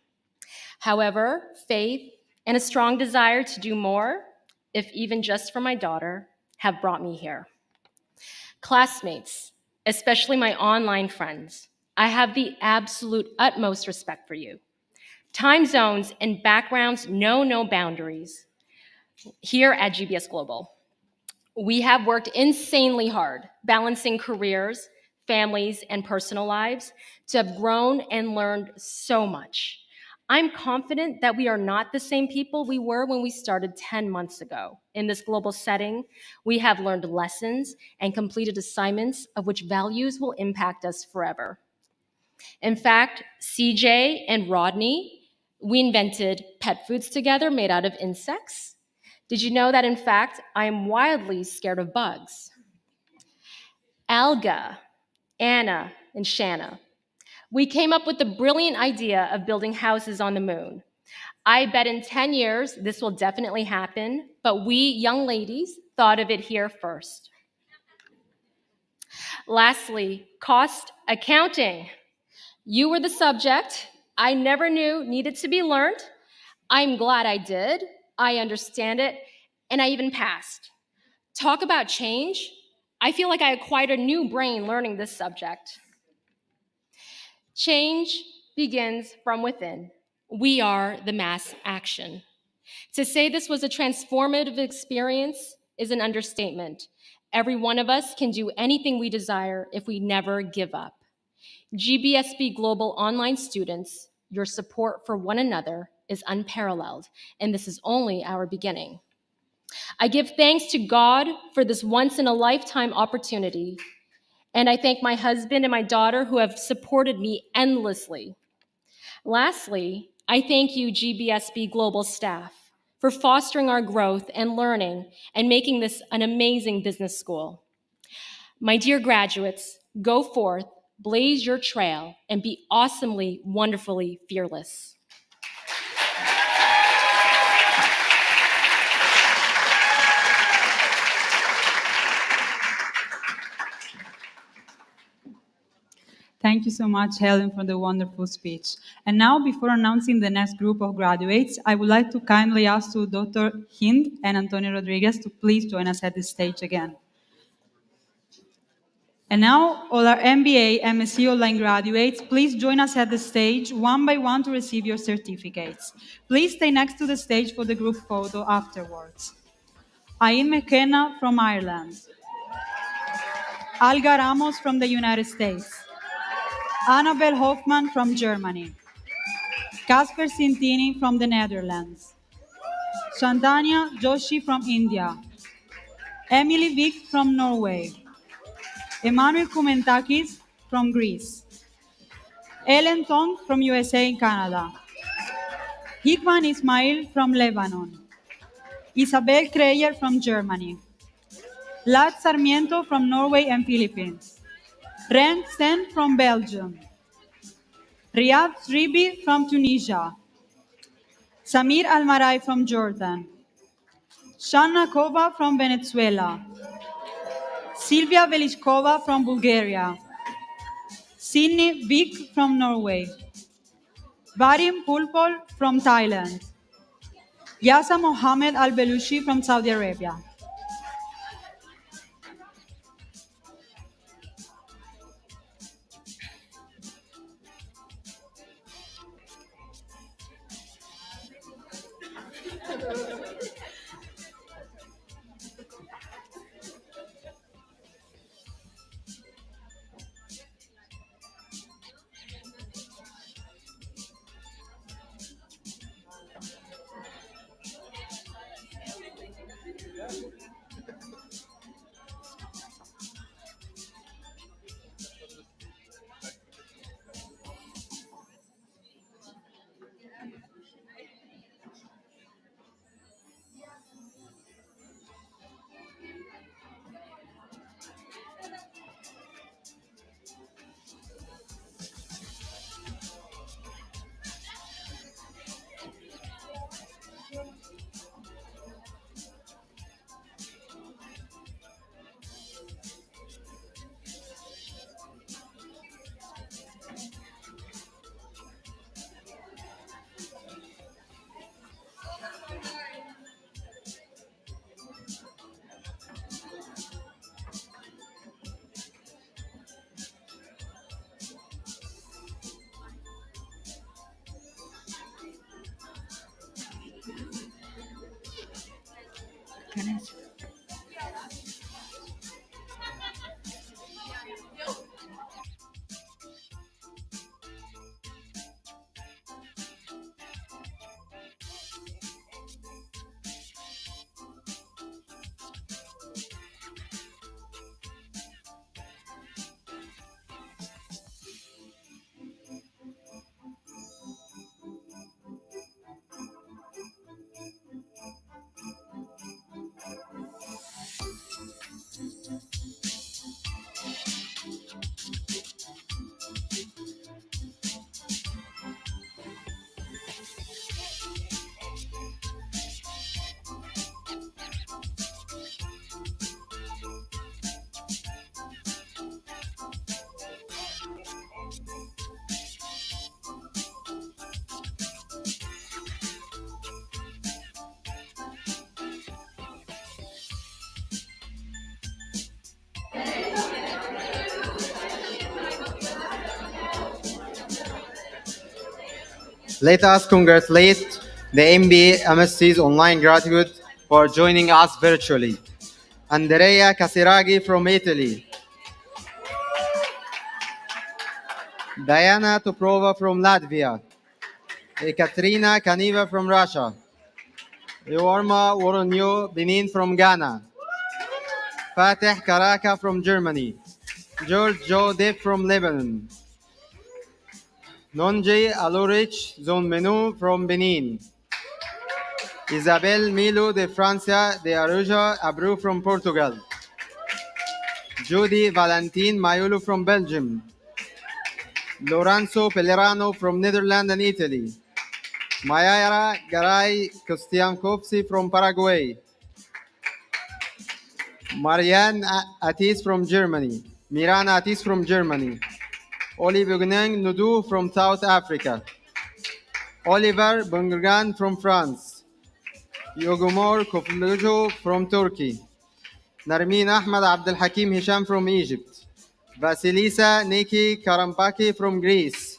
However, faith and a strong desire to do more, if even just for my daughter, have brought me here. Classmates, especially my online friends, I have the absolute utmost respect for you. Time zones and backgrounds know no boundaries. Here at GBS Global, we have worked insanely hard, balancing careers, families, and personal lives to have grown and learned so much. I'm confident that we are not the same people we were when we started 10 months ago. In this global setting, we have learned lessons and completed assignments of which values will impact us forever. In fact, CJ and Rodney, we invented pet foods together made out of insects. Did you know that, in fact, I am wildly scared of bugs? Alga, Anna, and Shanna. We came up with the brilliant idea of building houses on the moon. I bet in 10 years this will definitely happen, but we young ladies thought of it here first. Lastly, cost accounting. You were the subject I never knew needed to be learned. I'm glad I did. I understand it, and I even passed. Talk about change. I feel like I acquired a new brain learning this subject. Change begins from within. We are the mass action. To say this was a transformative experience is an understatement. Every one of us can do anything we desire if we never give up. GBSB Global Online students, your support for one another is unparalleled, and this is only our beginning. I give thanks to God for this once-in-a-lifetime opportunity, and I thank my husband and my daughter who have supported me endlessly. Lastly, I thank you, GBSB Global staff, for fostering our growth and learning and making this an amazing business school. My dear graduates, go forth, blaze your trail, and be awesomely, wonderfully fearless.
Thank you so much, Helen, for the wonderful speech. And now, before announcing the next group of graduates, I would like to kindly ask to Dr. Hind and Antonio Rodriguez to please join us at the stage again. And now, all our MBA, MSc online graduates, please join us at the stage one by one to receive your certificates. Please stay next to the stage for the group photo afterwards. Ayn McKenna from Ireland. Alga Ramos from the United States. Annabel Hoffman from Germany. Casper Sintini from the Netherlands. Shantanya Joshi from India. Emily Vick from Norway. Emmanuel Koumentakis from Greece. Ellen Tong from USA and Canada. Hikman Ismail from Lebanon. Isabel Kreyer from Germany. Lad Sarmiento from Norway and Philippines. Ren Sen from Belgium. Riyad Ribi from Tunisia. Samir Almarai from Jordan. Shanna Kova from Venezuela. Silvia Velichkova from Bulgaria. Sidney Vik from Norway. Vadim Pulpol from Thailand. Yasa Mohammed Al-Belushi from Saudi Arabia.
Let us congratulate the MBA MSC's online graduate for joining us virtually. Andrea Casiraghi from Italy. Diana Toprova from Latvia. Ekaterina Kaniva from Russia. Yorma Woronyo Benin from Ghana. Fateh Karaka from Germany. George Jodep from Lebanon. Nonje Alorich Zonmenu from Benin. Isabel Milo de Francia de Aruja Abreu from Portugal. Judy Valentin Maiolo from Belgium. Lorenzo Pellerano from Netherlands and Italy. Mayara Garay Kostiankovsi from Paraguay. Marianne Atis from Germany. Mirana Atis from Germany. Oliver Gnang Nudu from South Africa. Oliver Bungergan from France. Yogomor Koflujo from Turkey. Narmin Ahmad Abdel Hakim Hisham from Egypt. Vasilisa Niki Karampaki from Greece.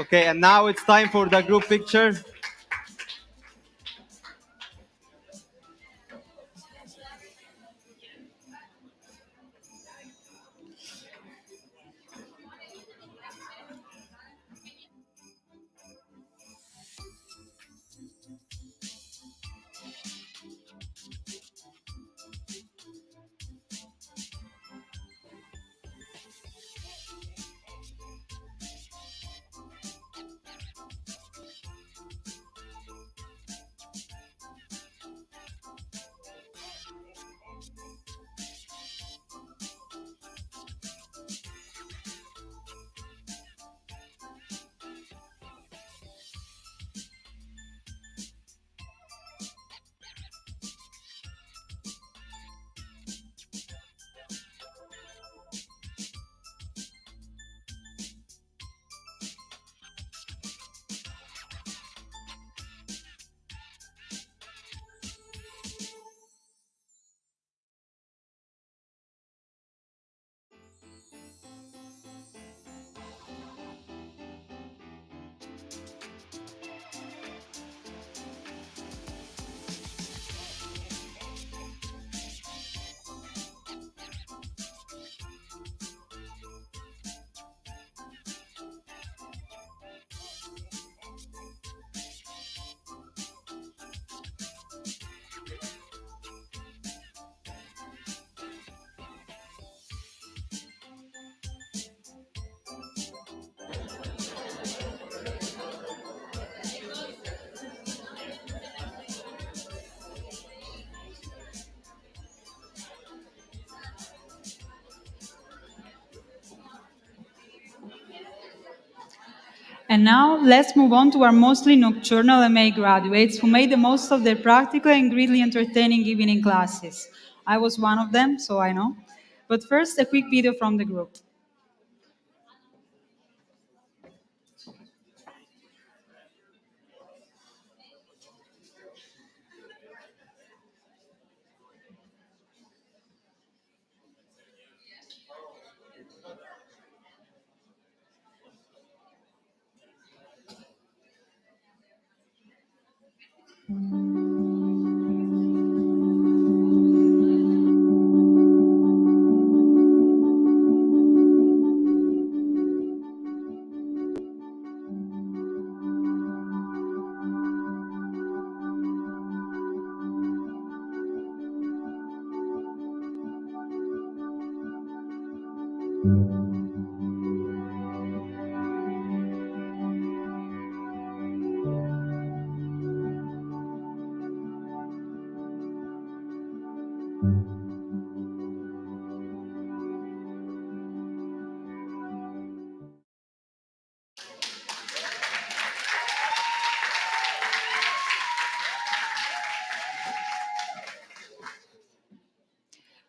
Okay, and now it's time for the group picture.
And now let's move on to our mostly nocturnal MA graduates who made the most of their practical and greatly entertaining evening classes. I was one of them, so I know. But first, a quick video from the group.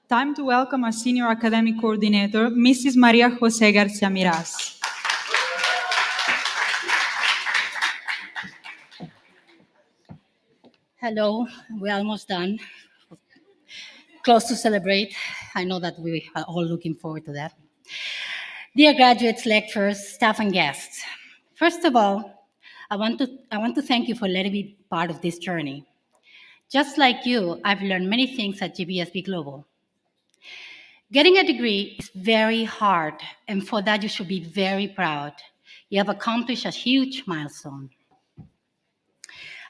Time to welcome our Senior Academic Coordinator, Mrs. Maria Jose Garcia Miras.
Hello, we're almost done. Close to celebrate. I know that we are all looking forward to that. Dear graduates, lecturers, staff, and guests, first of all, I want to thank you for letting me be part of this journey. Just like you, I've learned many things at GBSB Global. Getting a degree is very hard, and for that you should be very proud. You have accomplished a huge milestone.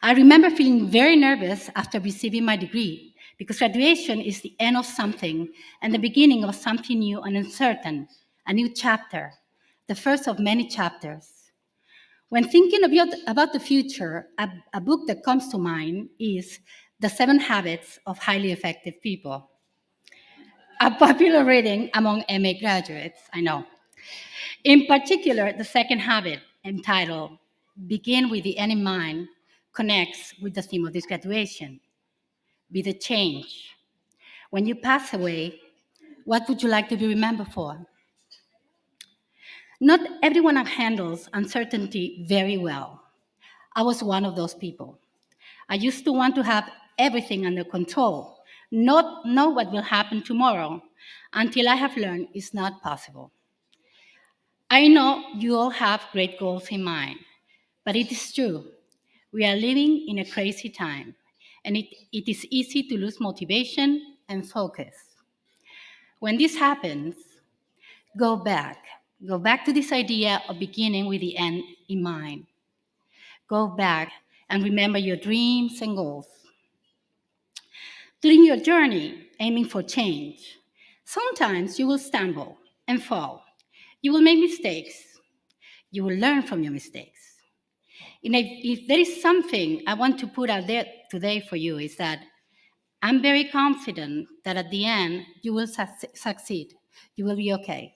I remember feeling very nervous after receiving my degree because graduation is the end of something and the beginning of something new and uncertain, a new chapter, the first of many chapters. When thinking about the future, a book that comes to mind is The 7 Habits of Highly Effective People, a popular reading among MA graduates, I know. In particular, the second habit, entitled Begin with the End in Mind, connects with the theme of this graduation. Be the change. When you pass away, what would you like to be remembered for? Not everyone handles uncertainty very well. I was one of those people. I used to want to have everything under control, not know what will happen tomorrow, until I have learned it's not possible. I know you all have great goals in mind, but it is true. We are living in a crazy time, and it is easy to lose motivation and focus. When this happens, go back. Go back to this idea of beginning with the end in mind. Go back and remember your dreams and goals. During your journey, aiming for change, sometimes you will stumble and fall. You will make mistakes. You will learn from your mistakes. And if there is something I want to put out there today for you, is that I'm very confident that at the end, you will succeed. You will be okay.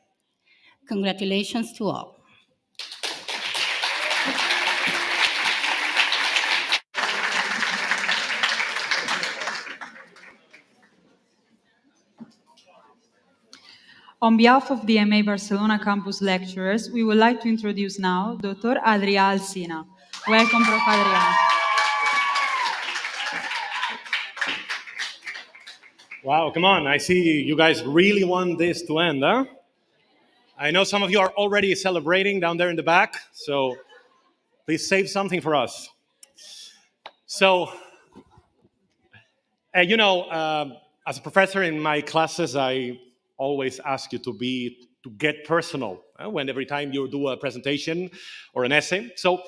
Congratulations to all.
On behalf of the MA Barcelona campus lecturers, we would like to introduce now Dr. Adrià Alsina. Welcome, Prof. Adrià.
Wow, come on. I see you guys really want this to end, huh? I know some of you are already celebrating down there in the back, so please save something for us. So, as a professor in my classes, I always ask you to get personal when every time you do a presentation or an essay. So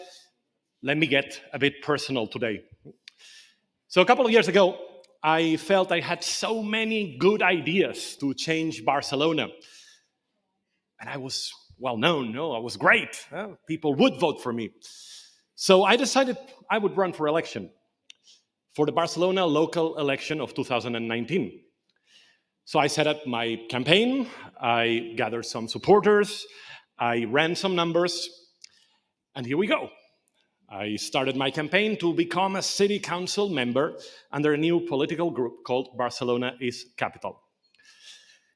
let me get a bit personal today. So a couple of years ago, I felt I had so many good ideas to change Barcelona. And I was well known, I was great. People would vote for me. So I decided I would run for election for the Barcelona local election of 2019. So I set up my campaign, I gathered some supporters, I ran some numbers, and here we go. I started my campaign to become a city council member under a new political group called Barcelona is Capital.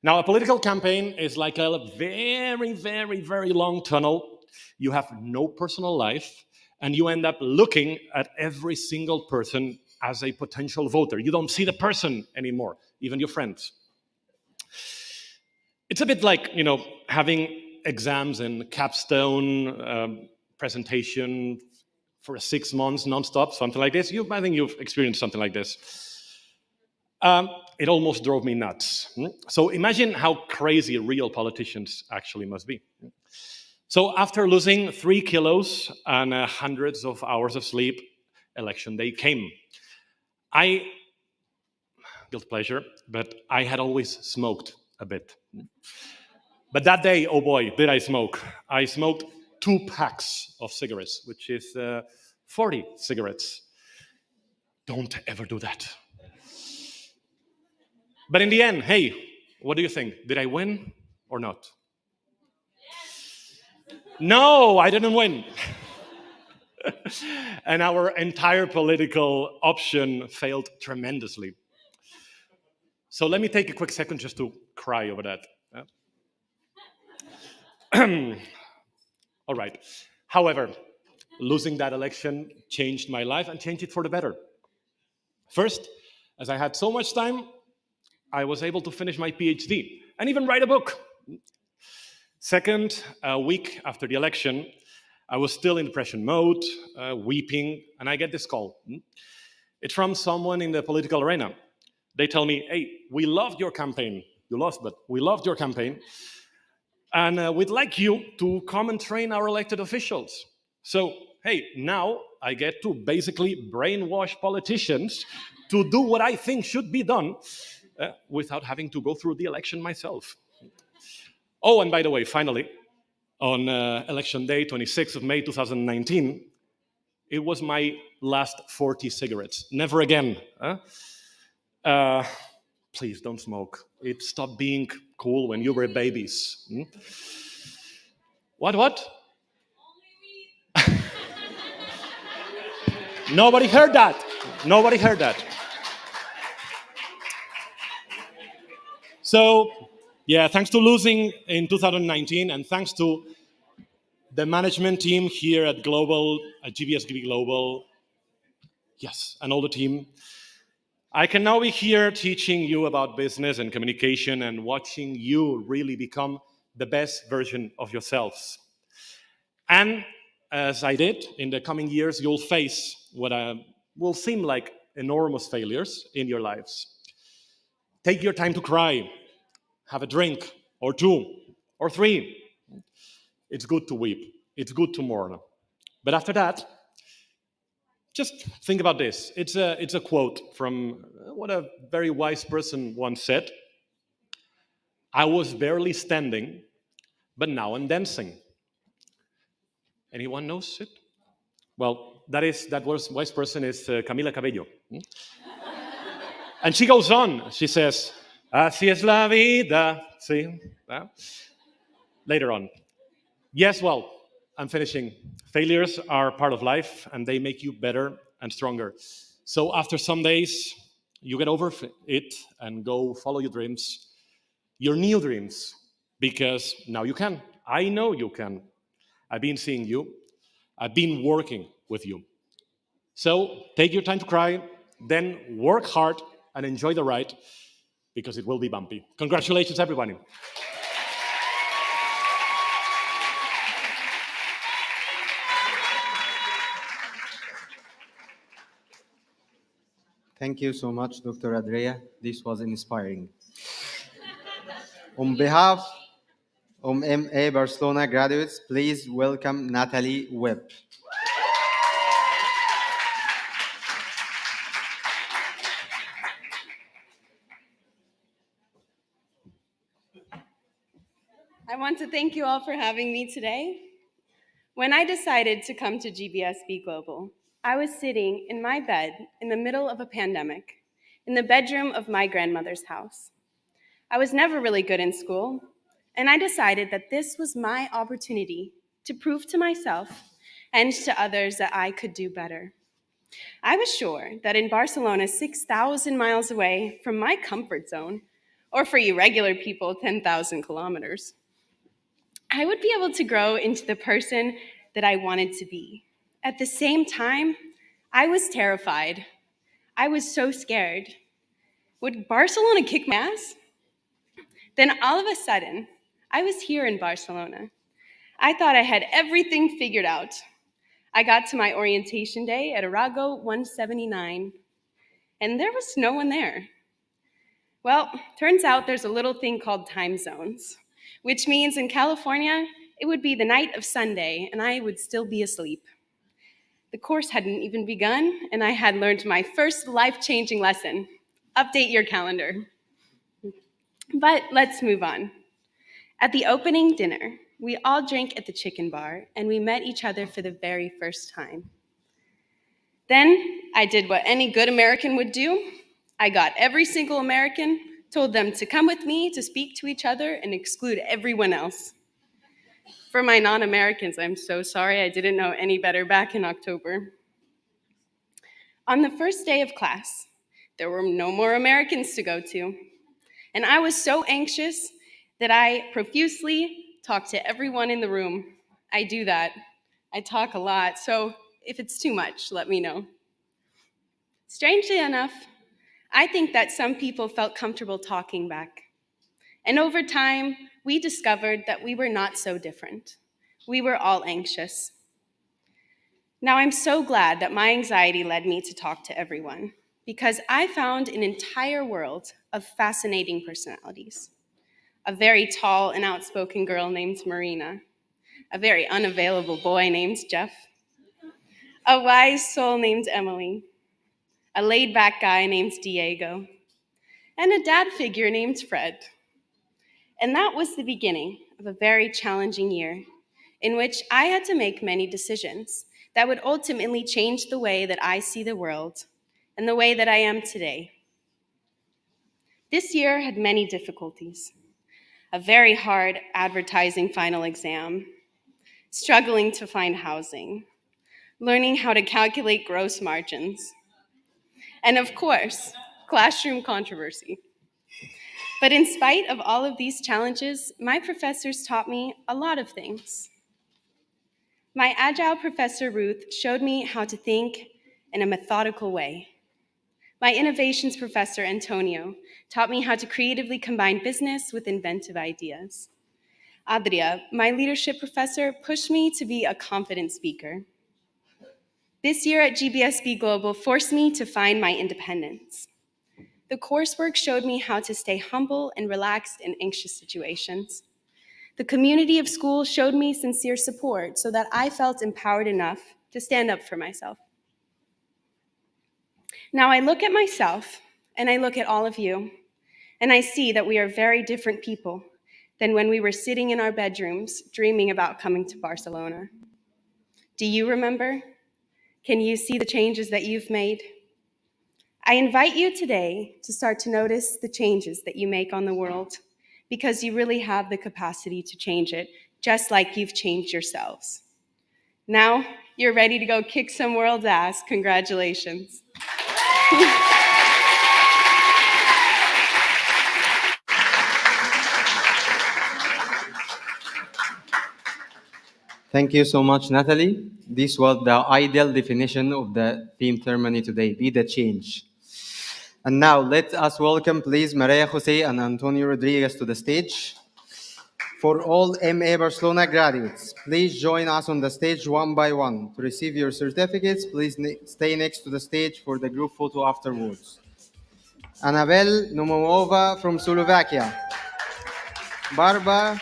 Now, a political campaign is like a very, very, very long tunnel. You have no personal life, and you end up looking at every single person as a potential voter. You don't see the person anymore, even your friends. It's a bit like, having exams and capstone presentation for 6 months nonstop, something like this. I think you've experienced something like this. It almost drove me nuts. So imagine how crazy real politicians actually must be. So after losing 3 kilos and hundreds of hours of sleep, election day came. Guilt pleasure, but I had always smoked a bit. But that day, oh boy, did I smoke. I smoked 2 packs of cigarettes, which is 40 cigarettes. Don't ever do that. But in the end, hey, what do you think? Did I win or not? No, I didn't win. And our entire political option failed tremendously. So let me take a quick second just to cry over that. All right. However, losing that election changed my life and changed it for the better. First, as I had so much time, I was able to finish my PhD and even write a book. Second, a week after the election, I was still in depression mode, weeping, and I get this call. It's from someone in the political arena. They tell me, hey, we loved your campaign. You lost, but we loved your campaign. And we'd like you to come and train our elected officials. So, hey, now I get to basically brainwash politicians to do what I think should be done without having to go through the election myself. Oh, and by the way, finally, on election day, 26th of May 2019, it was my last 40 cigarettes. Never again. Please don't smoke. It stopped being cool when you were babies. What? Nobody heard that. Nobody heard that. So, yeah, thanks to losing in 2019 and thanks to the management team here at GBSB Global, yes, and all the team, I can now be here teaching you about business and communication and watching you really become the best version of yourselves. And as I did, in the coming years, you'll face what will seem like enormous failures in your lives. Take your time to cry, have a drink, or 2, or 3. It's good to weep. It's good to mourn. But after that, just think about this. It's a quote from what a very wise person once said. I was barely standing, but now I'm dancing. Anyone knows it? Well, that wise person is Camila Cabello. And she goes on. She says, así es la vida. See? Later on. Yes, well, I'm finishing. Failures are part of life, and they make you better and stronger. So after some days, you get over it and go follow your dreams, your new dreams, because now you can. I know you can. I've been seeing you. I've been working with you. So take your time to cry, then work hard and enjoy the ride, because it will be bumpy. Congratulations, everybody.
Thank you so much, Dr. Adria. This was inspiring. On behalf of MA Barcelona graduates, please welcome Natalie Webb.
I want to thank you all for having me today. When I decided to come to GBSB Global, I was sitting in my bed in the middle of a pandemic, in the bedroom of my grandmother's house. I was never really good in school, and I decided that this was my opportunity to prove to myself and to others that I could do better. I was sure that in Barcelona, 6,000 miles away from my comfort zone, or for you regular people, 10,000 kilometers, I would be able to grow into the person that I wanted to be. At the same time, I was terrified. I was so scared. Would Barcelona kick my ass? Then all of a sudden, I was here in Barcelona. I thought I had everything figured out. I got to my orientation day at Arago 179, and there was no one there. Well, turns out there's a little thing called time zones, which means in California, it would be the night of Sunday, and I would still be asleep. The course hadn't even begun, and I had learned my first life-changing lesson: update your calendar. But let's move on. At the opening dinner, we all drank at the chicken bar, and we met each other for the very first time. Then I did what any good American would do. I got every single American, told them to come with me to speak to each other and exclude everyone else. For my non-Americans, I'm so sorry I didn't know any better back in October. On the first day of class, there were no more Americans to go to, and I was so anxious that I profusely talked to everyone in the room. I do that. I talk a lot, so if it's too much, let me know. Strangely enough, I think that some people felt comfortable talking back. And over time, we discovered that we were not so different. We were all anxious. Now, I'm so glad that my anxiety led me to talk to everyone, because I found an entire world of fascinating personalities. A very tall and outspoken girl named Marina, a very unavailable boy named Jeff, a wise soul named Emily, a laid-back guy named Diego, and a dad figure named Fred. And that was the beginning of a very challenging year in which I had to make many decisions that would ultimately change the way that I see the world and the way that I am today. This year had many difficulties. A very hard advertising final exam, struggling to find housing, learning how to calculate gross margins, and of course, classroom controversy. But in spite of all of these challenges, my professors taught me a lot of things. My Agile professor, Ruth, showed me how to think in a methodical way. My innovations professor, Antonio, taught me how to creatively combine business with inventive ideas. Adria, my leadership professor, pushed me to be a confident speaker. This year at GBSB Global forced me to find my independence. The coursework showed me how to stay humble and relaxed in anxious situations. The community of school showed me sincere support so that I felt empowered enough to stand up for myself. Now I look at myself and I look at all of you, and I see that we are very different people than when we were sitting in our bedrooms dreaming about coming to Barcelona. Do you remember? Can you see the changes that you've made? I invite you today to start to notice the changes that you make on the world, because you really have the capacity to change it, just like you've changed yourselves. Now, you're ready to go kick some world's ass. Congratulations.
Thank you so much, Natalie. This was the ideal definition of the theme ceremony today: be the change. And now let us welcome, please, Maria Jose and Antonio Rodriguez to the stage. For all MA Barcelona graduates, please join us on the stage one by one. To receive your certificates, please stay next to the stage for the group photo afterwards. Anabel Nomomova from Slovakia. Barba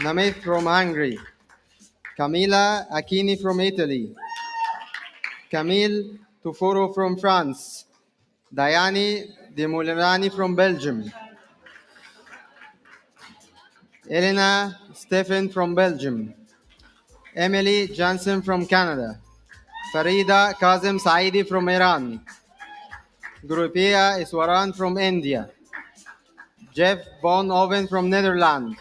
Nameth from Hungary. Camila Aquini from Italy. Camille Tuforo from France. Diane De Molerani from Belgium. Elena Stephen from Belgium. Emily Johnson from Canada. Farida Kazem Saidi from Iran. Grupia Iswaran from India. Jeff Von Oven from Netherlands.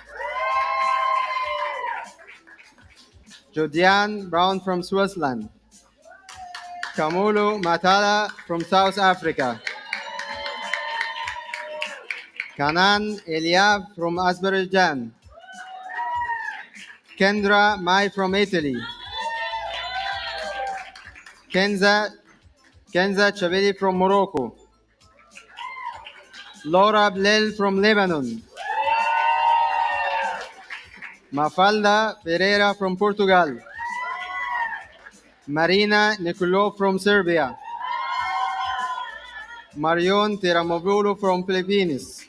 Jodian Brown from Switzerland. Kamulo Matala from South Africa. Kanan Eliav from Azerbaijan. Kendra Mai from Italy. Kenza Chabeli from Morocco. Laura Blel from Lebanon. Mafalda Pereira from Portugal. Marina Nicolou from Serbia. Marion Tiramopoulou from Philippines.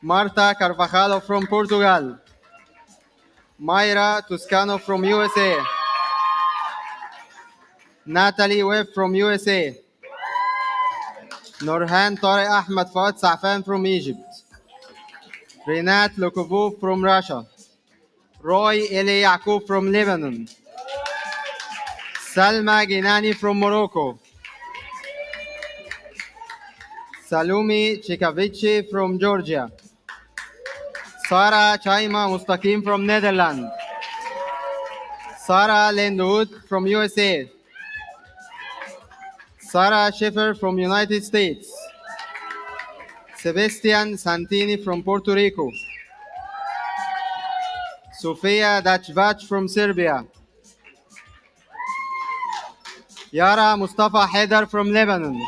Marta Carvajal from Portugal. Mayra Toscano from USA. Natalie Webb from USA. Nurhan Tariq Ahmed Fouad Safan from Egypt. Renat Lokovov from Russia. Roy Eli Yacoub from Lebanon. Salma Ginani from Morocco. Salumi Chikavici from Georgia. Sarah Chaima Mustaqim from Netherlands. Sarah Lendoud from USA. Sarah Schiffer from United States. Sebastian Santini from Puerto Rico. Sofia Dachvach from Serbia. Yara Mustafa Haidar from Lebanon.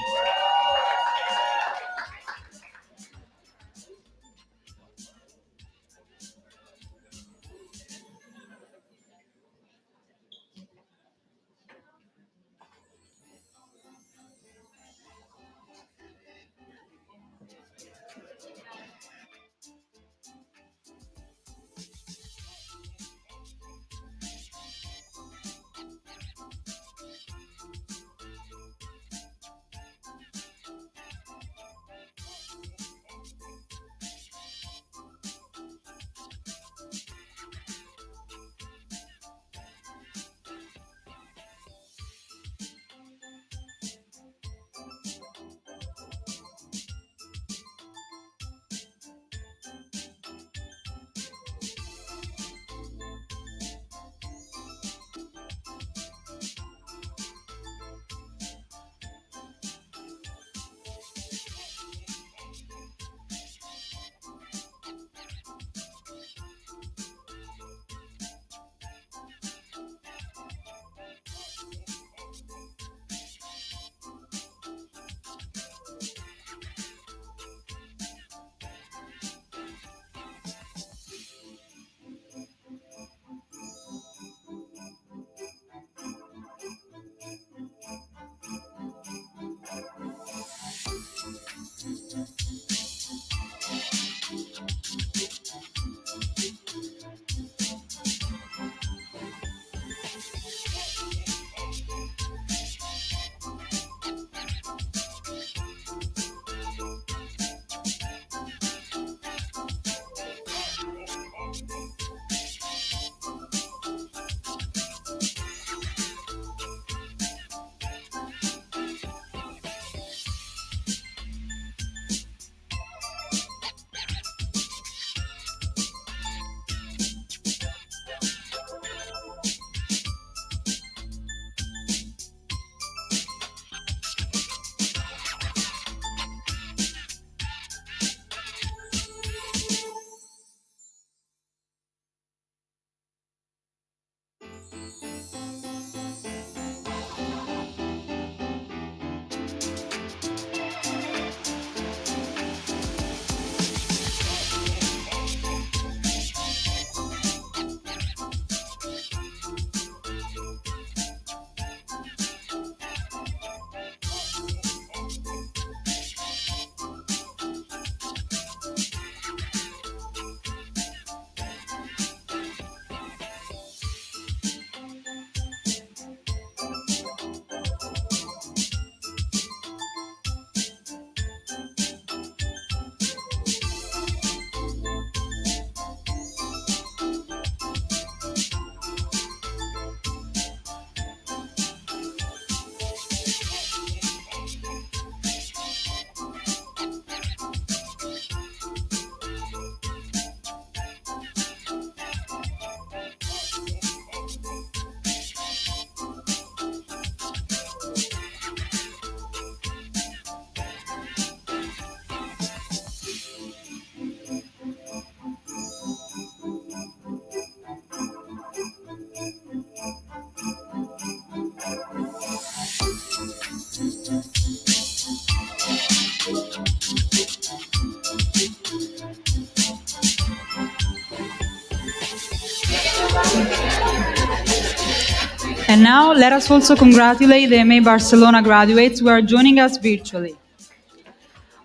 now let us also congratulate the MA Barcelona graduates who are joining us virtually.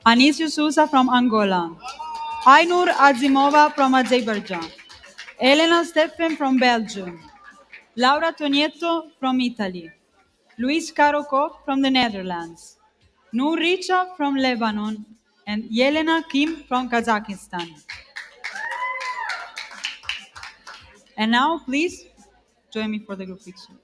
Anisio Sousa from Angola, Ainur Azimova from Azerbaijan, Elena Steffen from Belgium, Laura Tonietto from Italy, Luis Karokov from the Netherlands, Noor Richa from Lebanon, and Yelena Kim from Kazakhstan. And now, please, join me for the group picture.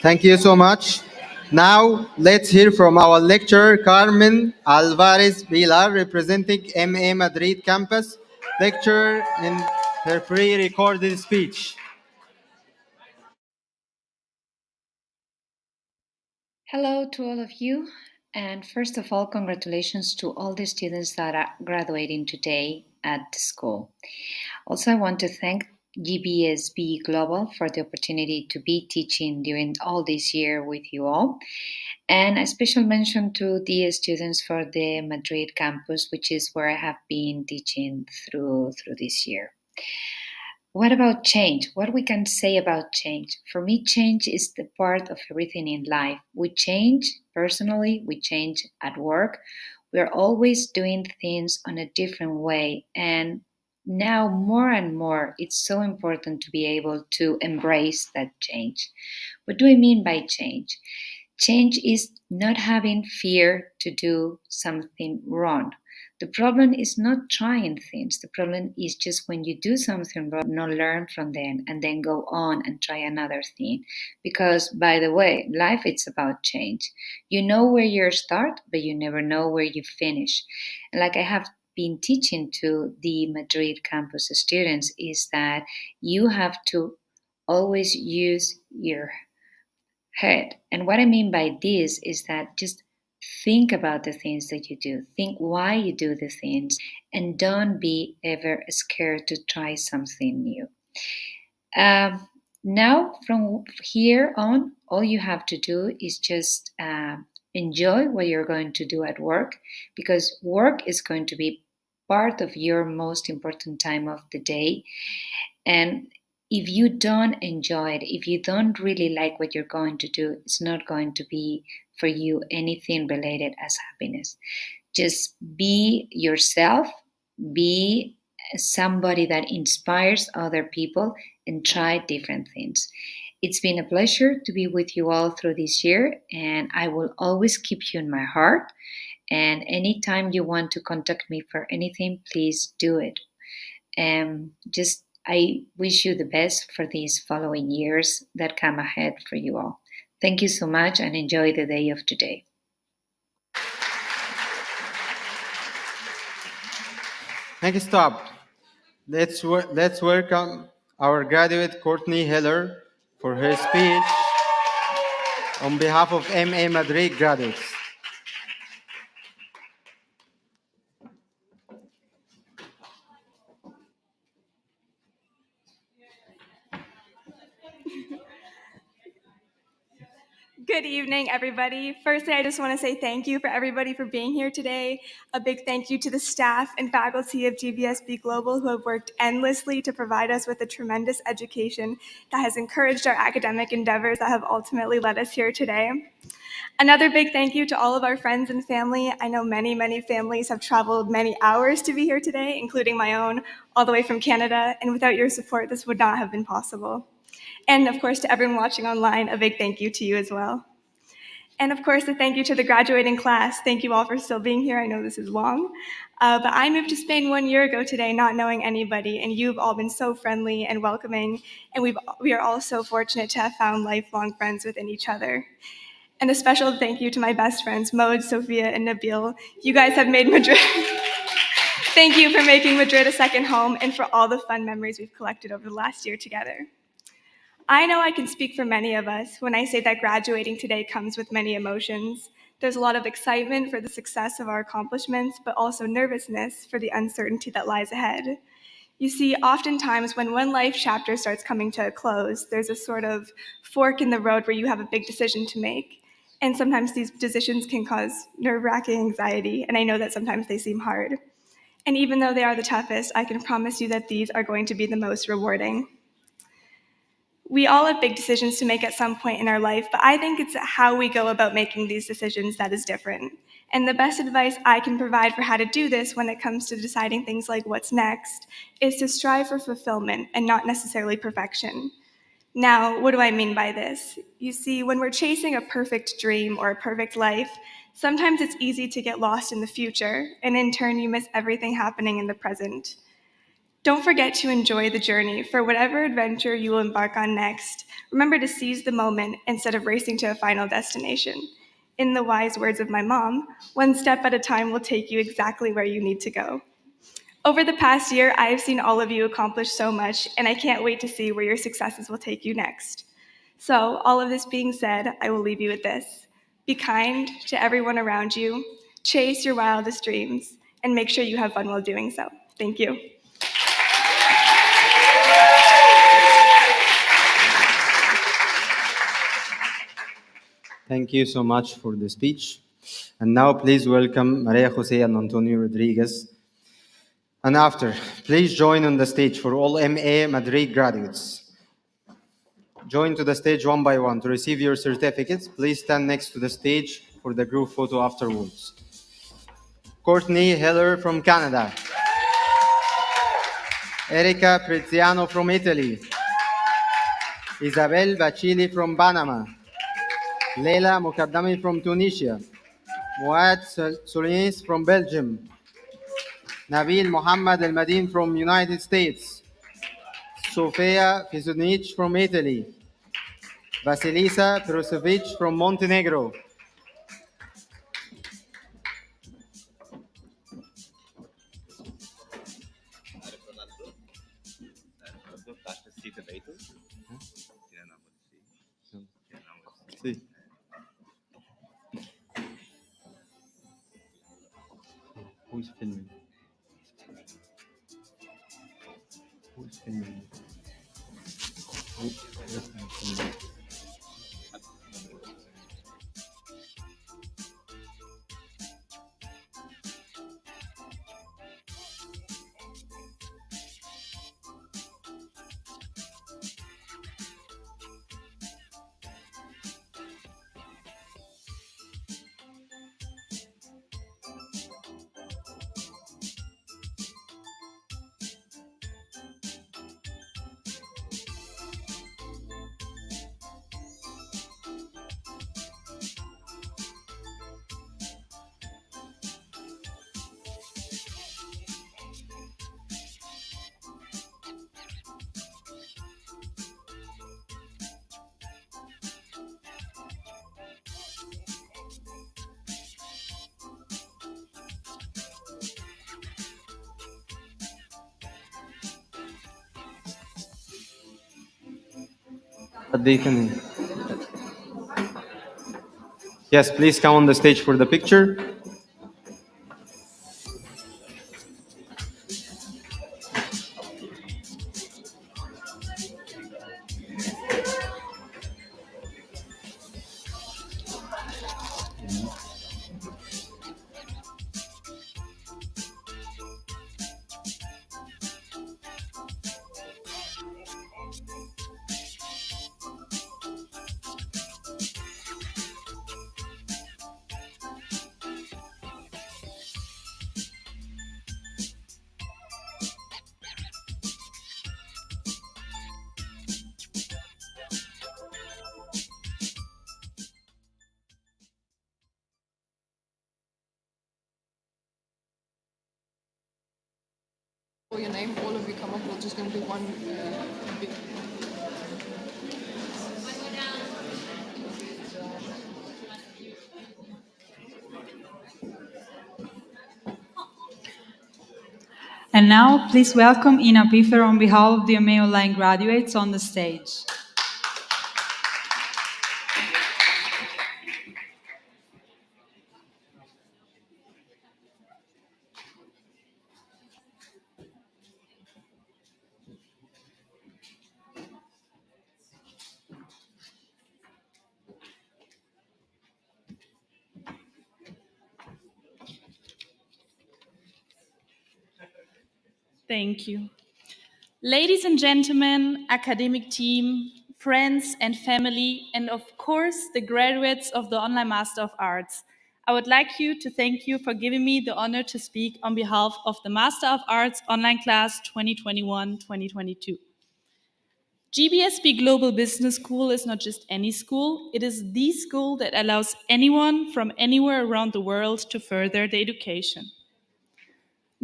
Thank you so much. Now, let's hear from our lecturer, Carmen Alvarez Vilar, representing MA Madrid campus, lecturer in her pre-recorded speech.
Hello to all of you, and first of all, congratulations to all the students that are graduating today at the school. Also, I want to thank GBSB Global for the opportunity to be teaching during all this year with you all, and a special mention to the students for the Madrid campus, which is where I have been teaching through this year. What about change? What we can say about change? For me, change is the part of everything in life. We change personally, we change at work. We're always doing things on a different way. And now more and more, it's so important to be able to embrace that change. What do I mean by change? Change is not having fear to do something wrong. The problem is not trying things. The problem is just when you do something wrong, not learn from them and then go on and try another thing. Because, by the way, life it's about change. You know where you start, but you never know where you finish. And like I have been teaching to the Madrid campus students is that you have to always use your head. And what I mean by this is that just think about the things that you do, think why you do the things, and don't be ever scared to try something new. Now, from here on, all you have to do is just enjoy what you're going to do at work, because work is going to be part of your most important time of the day. And if you don't enjoy it, if you don't really like what you're going to do, it's not going to be for you anything related as happiness. Just be yourself, be somebody that inspires other people, and try different things. It's been a pleasure to be with you all through this year, and I will always keep you in my heart. And anytime you want to contact me for anything, please do it. Just I wish you the best for these following years that come ahead for you all. Thank you so much and enjoy the day of today.
Next up, let's welcome our graduate Courtney Heller for her speech on behalf of MA Madrid graduates.
Good evening, everybody. Firstly, I just want to say thank you for everybody for being here today. A big thank you to the staff and faculty of GBSB Global who have worked endlessly to provide us with a tremendous education that has encouraged our academic endeavors that have ultimately led us here today. Another big thank you to all of our friends and family. I know many, many families have traveled many hours to be here today, including my own, all the way from Canada, and without your support, this would not have been possible. And of course, to everyone watching online, a big thank you to you as well. And of course, a thank you to the graduating class. Thank you all for still being here. I know this is long, but I moved to Spain 1 year ago today, not knowing anybody, and you've all been so friendly and welcoming, and we are all so fortunate to have found lifelong friends within each other. And a special thank you to my best friends, Maud, Sophia, and Nabil. You guys have made Madrid. Thank you for making Madrid a second home and for all the fun memories we've collected over the last year together. I know I can speak for many of us when I say that graduating today comes with many emotions. There's a lot of excitement for the success of our accomplishments, but also nervousness for the uncertainty that lies ahead. You see, oftentimes when one life chapter starts coming to a close, there's a sort of fork in the road where you have a big decision to make. And sometimes these decisions can cause nerve-wracking anxiety, and I know that sometimes they seem hard. And even though they are the toughest, I can promise you that these are going to be the most rewarding. We all have big decisions to make at some point in our life, but I think it's how we go about making these decisions that is different. And the best advice I can provide for how to do this when it comes to deciding things like what's next is to strive for fulfillment and not necessarily perfection. Now, what do I mean by this? You see, when we're chasing a perfect dream or a perfect life, sometimes it's easy to get lost in the future, and in turn, you miss everything happening in the present. Don't forget to enjoy the journey. For whatever adventure you will embark on next, remember to seize the moment instead of racing to a final destination. In the wise words of my mom, one step at a time will take you exactly where you need to go. Over the past year, I have seen all of you accomplish so much, and I can't wait to see where your successes will take you next. So, all of this being said, I will leave you with this. Be kind to everyone around you, chase your wildest dreams, and make sure you have fun while doing so. Thank you.
Thank you so much for the speech. And now please welcome Maria Jose and Antonio Rodriguez. And after, please join on the stage for all MA Madrid graduates. Join to the stage one by one. To receive your certificates, please stand next to the stage for the group photo afterwards. Courtney Heller from Canada. Erika Preziano from Italy. Isabel Bacili from Panama. Leila Mokaddami from Tunisia. Muad Soulinis from Belgium. Nabil Mohammed El Madin from United States. Sofia Fizunic from Italy. Vasilisa Perosovic from Montenegro. Sí. Who's filming? Who's filming? Who's filming? But they can. Yes, please come on the stage for the picture.
For your name, all of you come up. We're just going to do one big.
And now, please welcome Ina Piffer on behalf of the MA Online graduates on the stage.
Thank you. Ladies and gentlemen, academic team, friends and family, and of course, the graduates of the Online Master of Arts, I would like to thank you for giving me the honor to speak on behalf of the Master of Arts online class 2021-2022. GBSB Global Business School is not just any school, it is the school that allows anyone from anywhere around the world to further their education.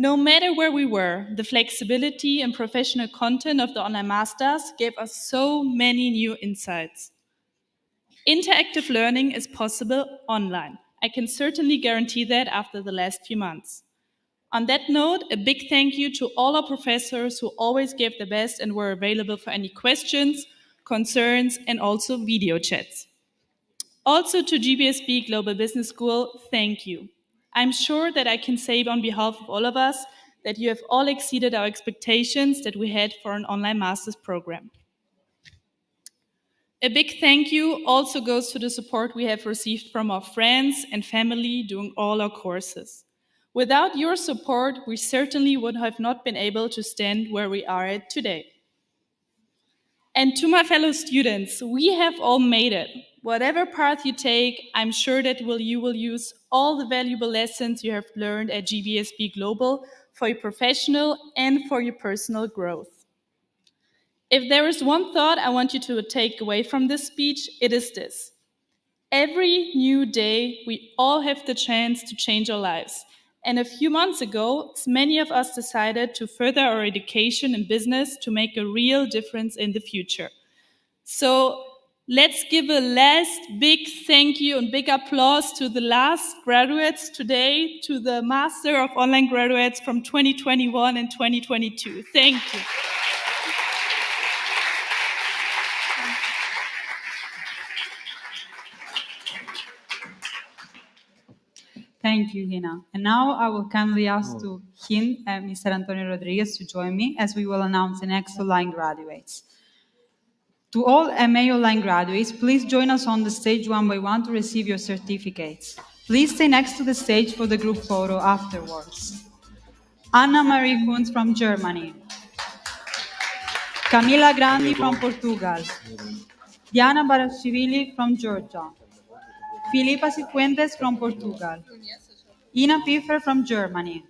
No matter where we were, the flexibility and professional content of the online masters gave us so many new insights. Interactive learning is possible online. I can certainly guarantee that after the last few months. On that note, a big thank you to all our professors who always gave the best and were available for any questions, concerns, and also video chats. Also to GBSB Global Business School, thank you. I'm sure that I can say on behalf of all of us that you have all exceeded our expectations that we had for an online master's program. A big thank you also goes to the support we have received from our friends and family during all our courses. Without your support, we certainly would have not been able to stand where we are at today. And to my fellow students, we have all made it. Whatever path you take, I'm sure that you will use all the valuable lessons you have learned at GBSB Global for your professional and for your personal growth. If there is one thought I want you to take away from this speech, it is this. Every new day, we all have the chance to change our lives. And a few months ago, many of us decided to further our education in business to make a real difference in the future. So let's give a last big thank you and big applause to the last graduates today, to the Master of Online Graduates from 2021 and 2022. Thank you.
Thank you, Hina. And now I will kindly ask to Hin and Mr. Antonio Rodriguez to join me as we will announce the next online graduates. To all MA Online graduates, please join us on the stage one by one to receive your certificates. Please stay next to the stage for the group photo afterwards. Anna Marie Kunz from Germany. Camila Grandi from Portugal. Diana Barashvili from Georgia. Filipa Cifuentes from Portugal. Ina Piffer from Germany.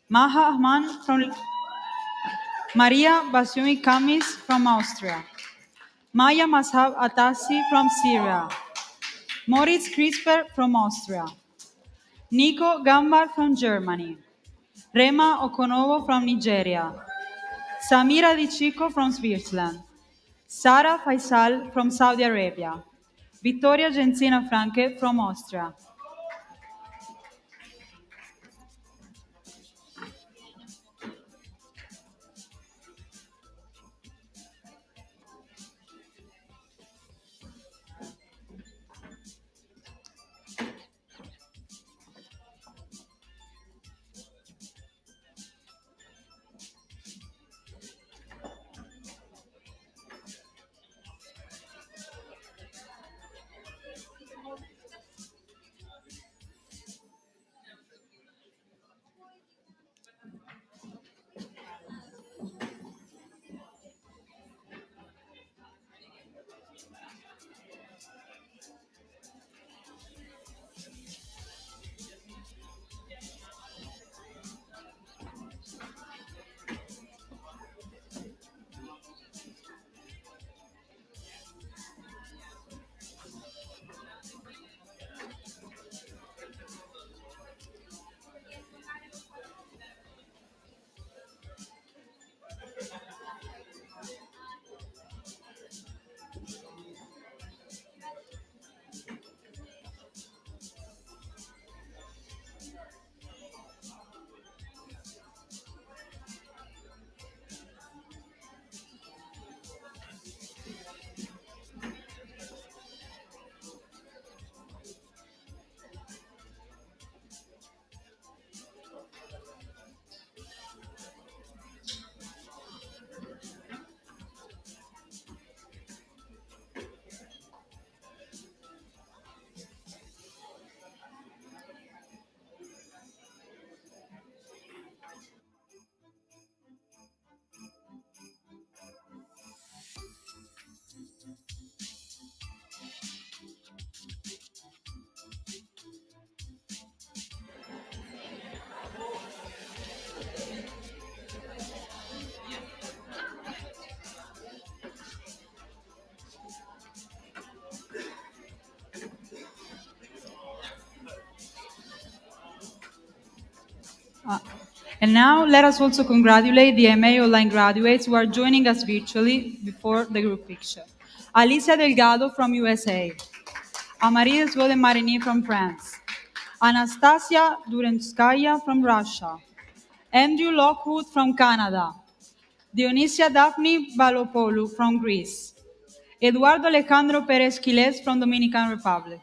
Maha Ahman from Maria Basumi Kamis from Austria. Maya Mashab Atassi from Syria. Moritz Crisper from Austria. Nico Gambar from Germany. Rema Okonowo from Nigeria. Samira Di Chico from Switzerland. Sara Faisal from Saudi Arabia. Vittoria Genzina Franke from Austria. And now let us also congratulate the MA online graduates who are joining us virtually before the group picture. Alicia Delgado from USA, Amarie Desvaux Marigny from France, Anastasia Durenskaya from Russia, Andrew Lockwood from Canada, Dionysia Daphne Balopoulou from Greece, Eduardo Alejandro Perez Quiles from Dominican Republic,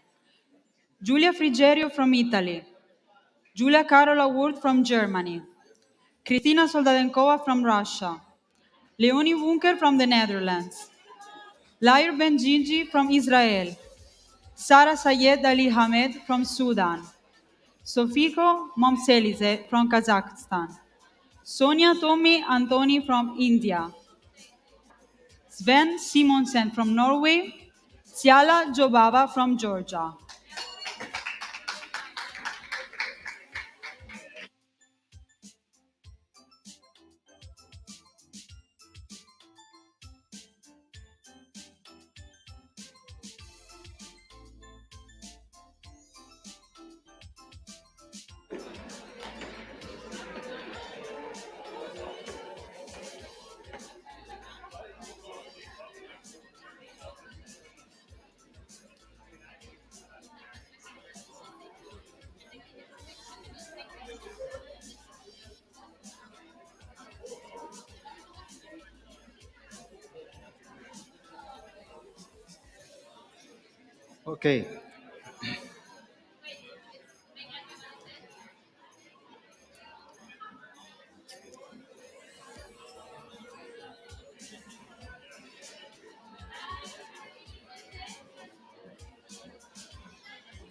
Giulia Frigerio from Italy, Julia Carola Wurth from Germany, Kristina Soldadenkova from Russia, Leonie Wunker from the Netherlands, Lair Benjinji from Israel, Sarah Sayed Ali Hamed from Sudan, Sofiko Momselize from Kazakhstan, Sonia Tomi Antoni from India, Sven Simonsen from Norway, Tsiala Jobava from Georgia.
Okay.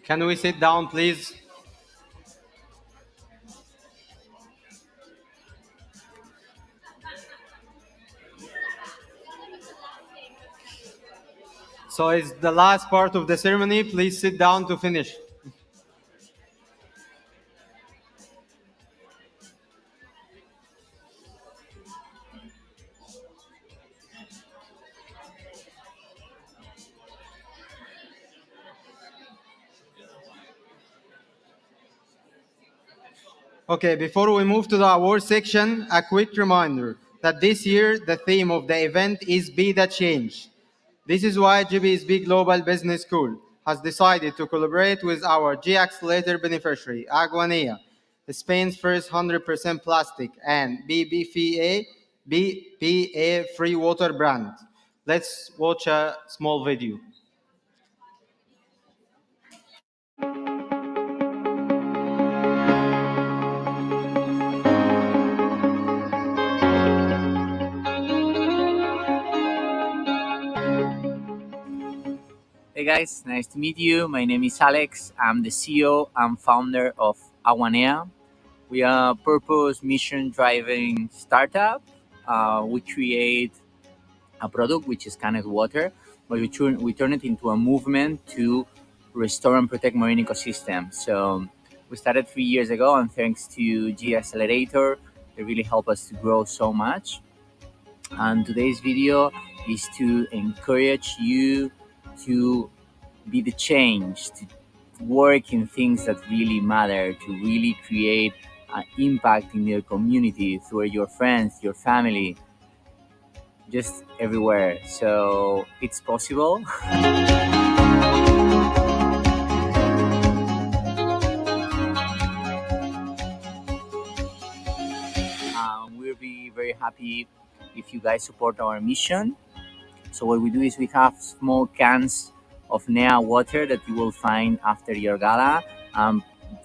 Can we sit down, please? So it's the last part of the ceremony. Please sit down to finish. Okay, before we move to the award section, a quick reminder that this year the theme of the event is Be the Change. This is why GBSB Global Business School has decided to collaborate with our G Accelerator beneficiary, Aguanea, Spain's first 100% plastic and BPA free water brand. Let's watch a small video.
Hey guys, nice to meet you. My name is Alex. I'm the CEO and founder of Aguanea. We are a purpose mission driving startup. We create a product which is canned water, but we turn it into a movement to restore and protect marine ecosystems. So we started 3 years ago, and thanks to G Accelerator, they really helped us to grow so much. And today's video is to encourage you to be the change, to work in things that really matter, to really create an impact in your community through your friends, your family, just everywhere. So it's possible. We'll be very happy if you guys support our mission. So what we do is we have small cans of NEA water that you will find after your gala.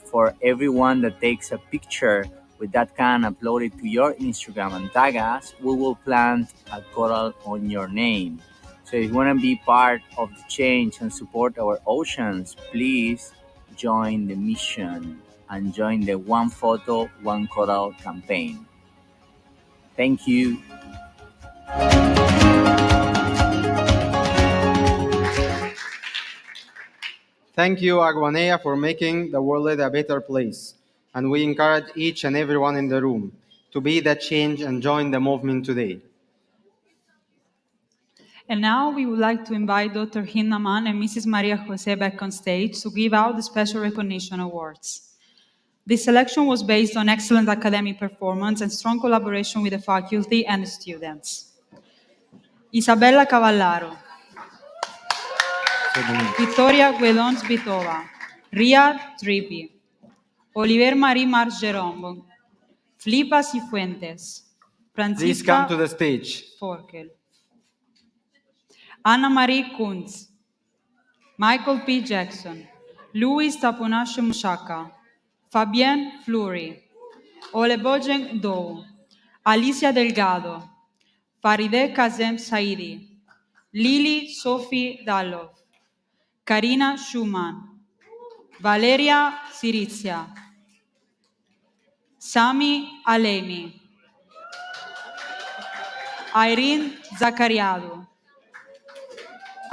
For everyone that takes a picture with that can uploaded to your Instagram and tag us, we will plant a coral on your name. So if you want to be part of the change and support our oceans, please join the mission and join the One Photo, One Coral campaign. Thank you.
Thank you, Aguanea, for making the world a better place. And we encourage each and everyone in the room to be that change and join the movement today.
And now we would like to invite Dr. Hinnaman and Mrs. Maria Jose back on stage to give out the special recognition awards. This selection was based on excellent academic performance and strong collaboration with the faculty and the students. Isabella Cavallaro, Victoria Guedons Bitova, Ria Tripi, Oliver Marie Margerombo, Flipa Cifuentes,
Please come to
Francisca
the stage.
Forkel, Anna Marie Kuntz, Michael P. Jackson, Louis Tapunashe Mushaka, Fabienne Fleury, Olebogen Dou, Alicia Delgado, Farideh Kazem Saidi, Lily Sophie Dalov, Karina Schumann, Valeria Sirizia, Sami Alemi, Irene Zacariado,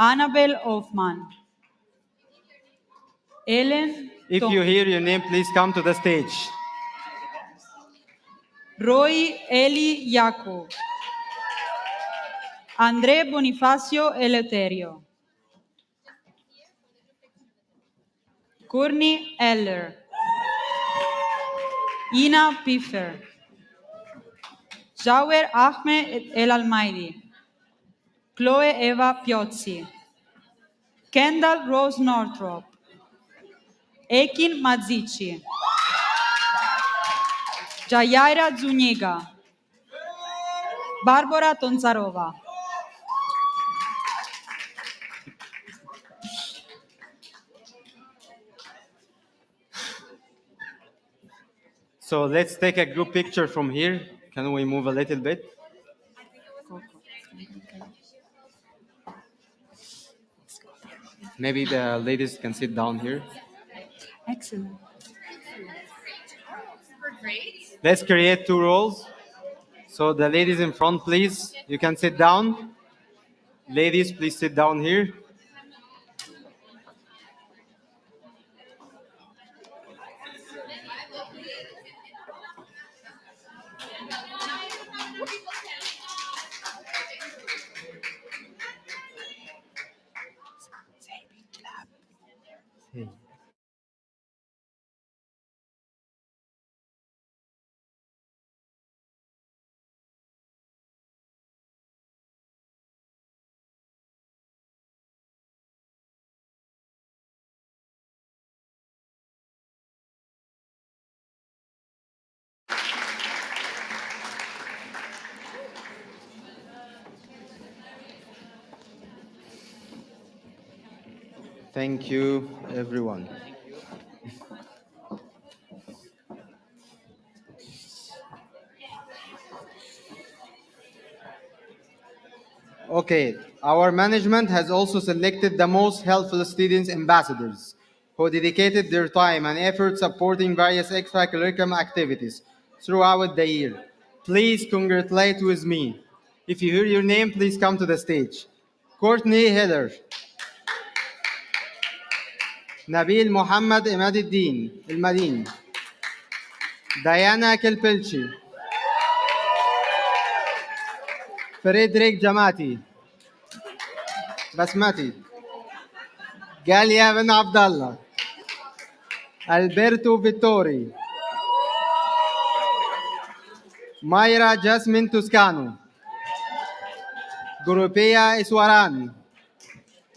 Annabel Hoffman, Ellen
If
Tom,
you hear your name, please come to the stage.
Roy Eli Jacob, André Bonifacio Eleuterio, Courtney Eller, Ina Piffer, Jawer Ahmed El Almaidi, Chloe Eva Piozzi, Kendall Rose Northrop, Ekin Mazici, Jayaira Zuniga, Barbara Tonzarova.
So let's take a group picture from here. Can we move a little bit? Maybe the ladies can sit down here.
Excellent.
Let's create two rows. So the ladies in front, please. You can sit down. Ladies, please sit down here. Thank you, everyone. Okay, our management has also selected the most helpful students ambassadors who dedicated their time and effort supporting various extracurricular activities throughout the year. Please congratulate with me. If you hear your name, please come to the stage. Courtney Heller, Nabil Muhammad Imaduddin Ilmadin, Diana Kelpelchi, Frederick Jamati, Basmati, Galia Ben Abdallah, Alberto Vittori, Mayra Jasmine Toscano, Gurupea Iswaran,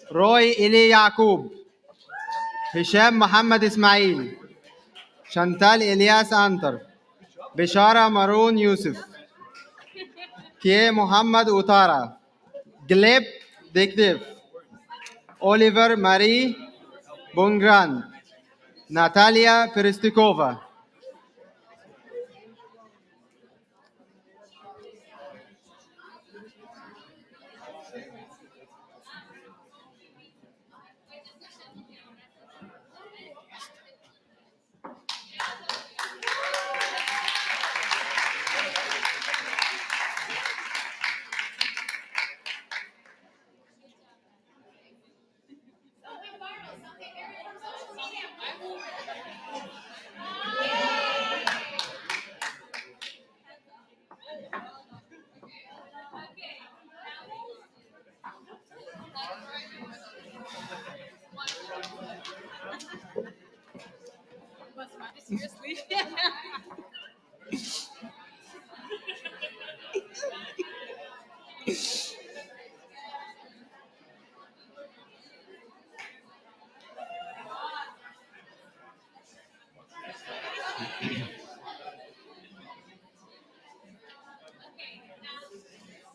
Roy Ili Yaqub, Hisham Muhammad Ismail, Chantal Elias Antar, Bishara Maroon Yusuf, Kie Muhammad Utara, Gleb Dikdev, Oliver Marie Bongran, Natalia Perestikova.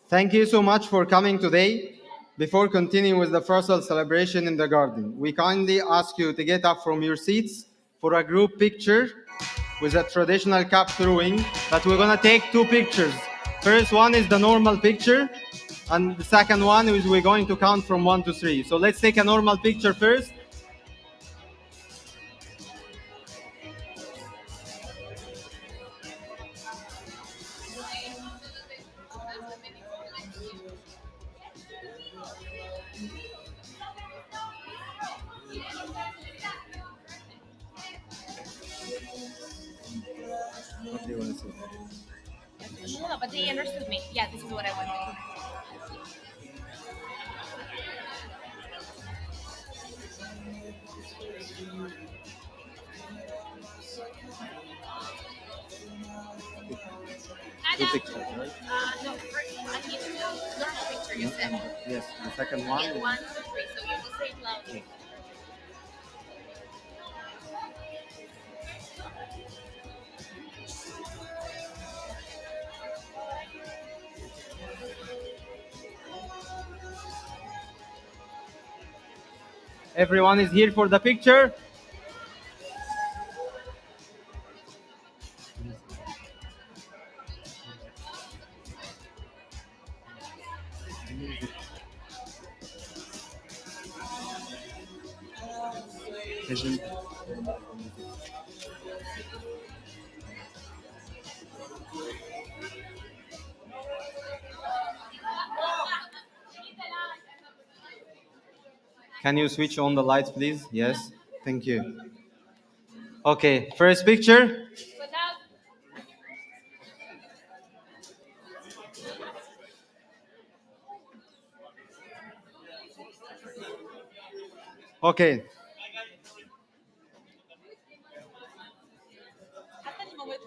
Thank you so much for coming today. Before continuing with the first celebration in the garden, we kindly ask you to get up from your seats for a group picture with a traditional cap throwing, but we're gonna take two pictures. First one is the normal picture, and the second one is we're going to count from 1 to 3. So let's take a normal picture first. What do you want to say?
No, but they understood me. Yeah, this is what I wanted.
Two pictures, right?
No, first I need to do normal picture. You said.
Yes, the second one.
And 1, 2, 3. So you will say it loudly.
Everyone is here for the picture. Can you switch on the lights, please? Yes, thank you. Okay, first picture. Okay.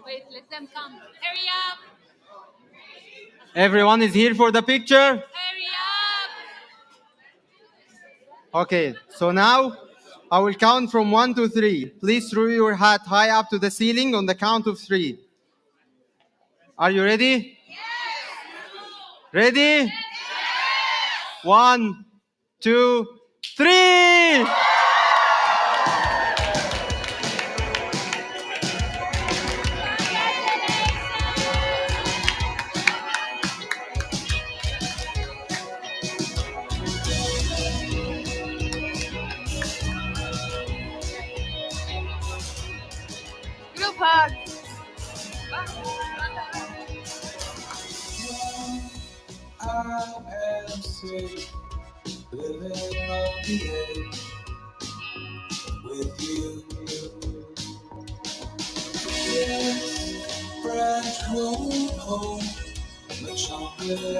Wait, let them come. Hurry up!
Everyone is here for the picture?
Hurry up!
Okay, so now I will count from 1 to 3. Please throw your hat high up to the ceiling on the count of 3. Are you ready? Yes. Ready? Yes. 1, 2, 3!
Group hug.
I am safe, living on the edge with you. Yes, branch road home, the chocolate.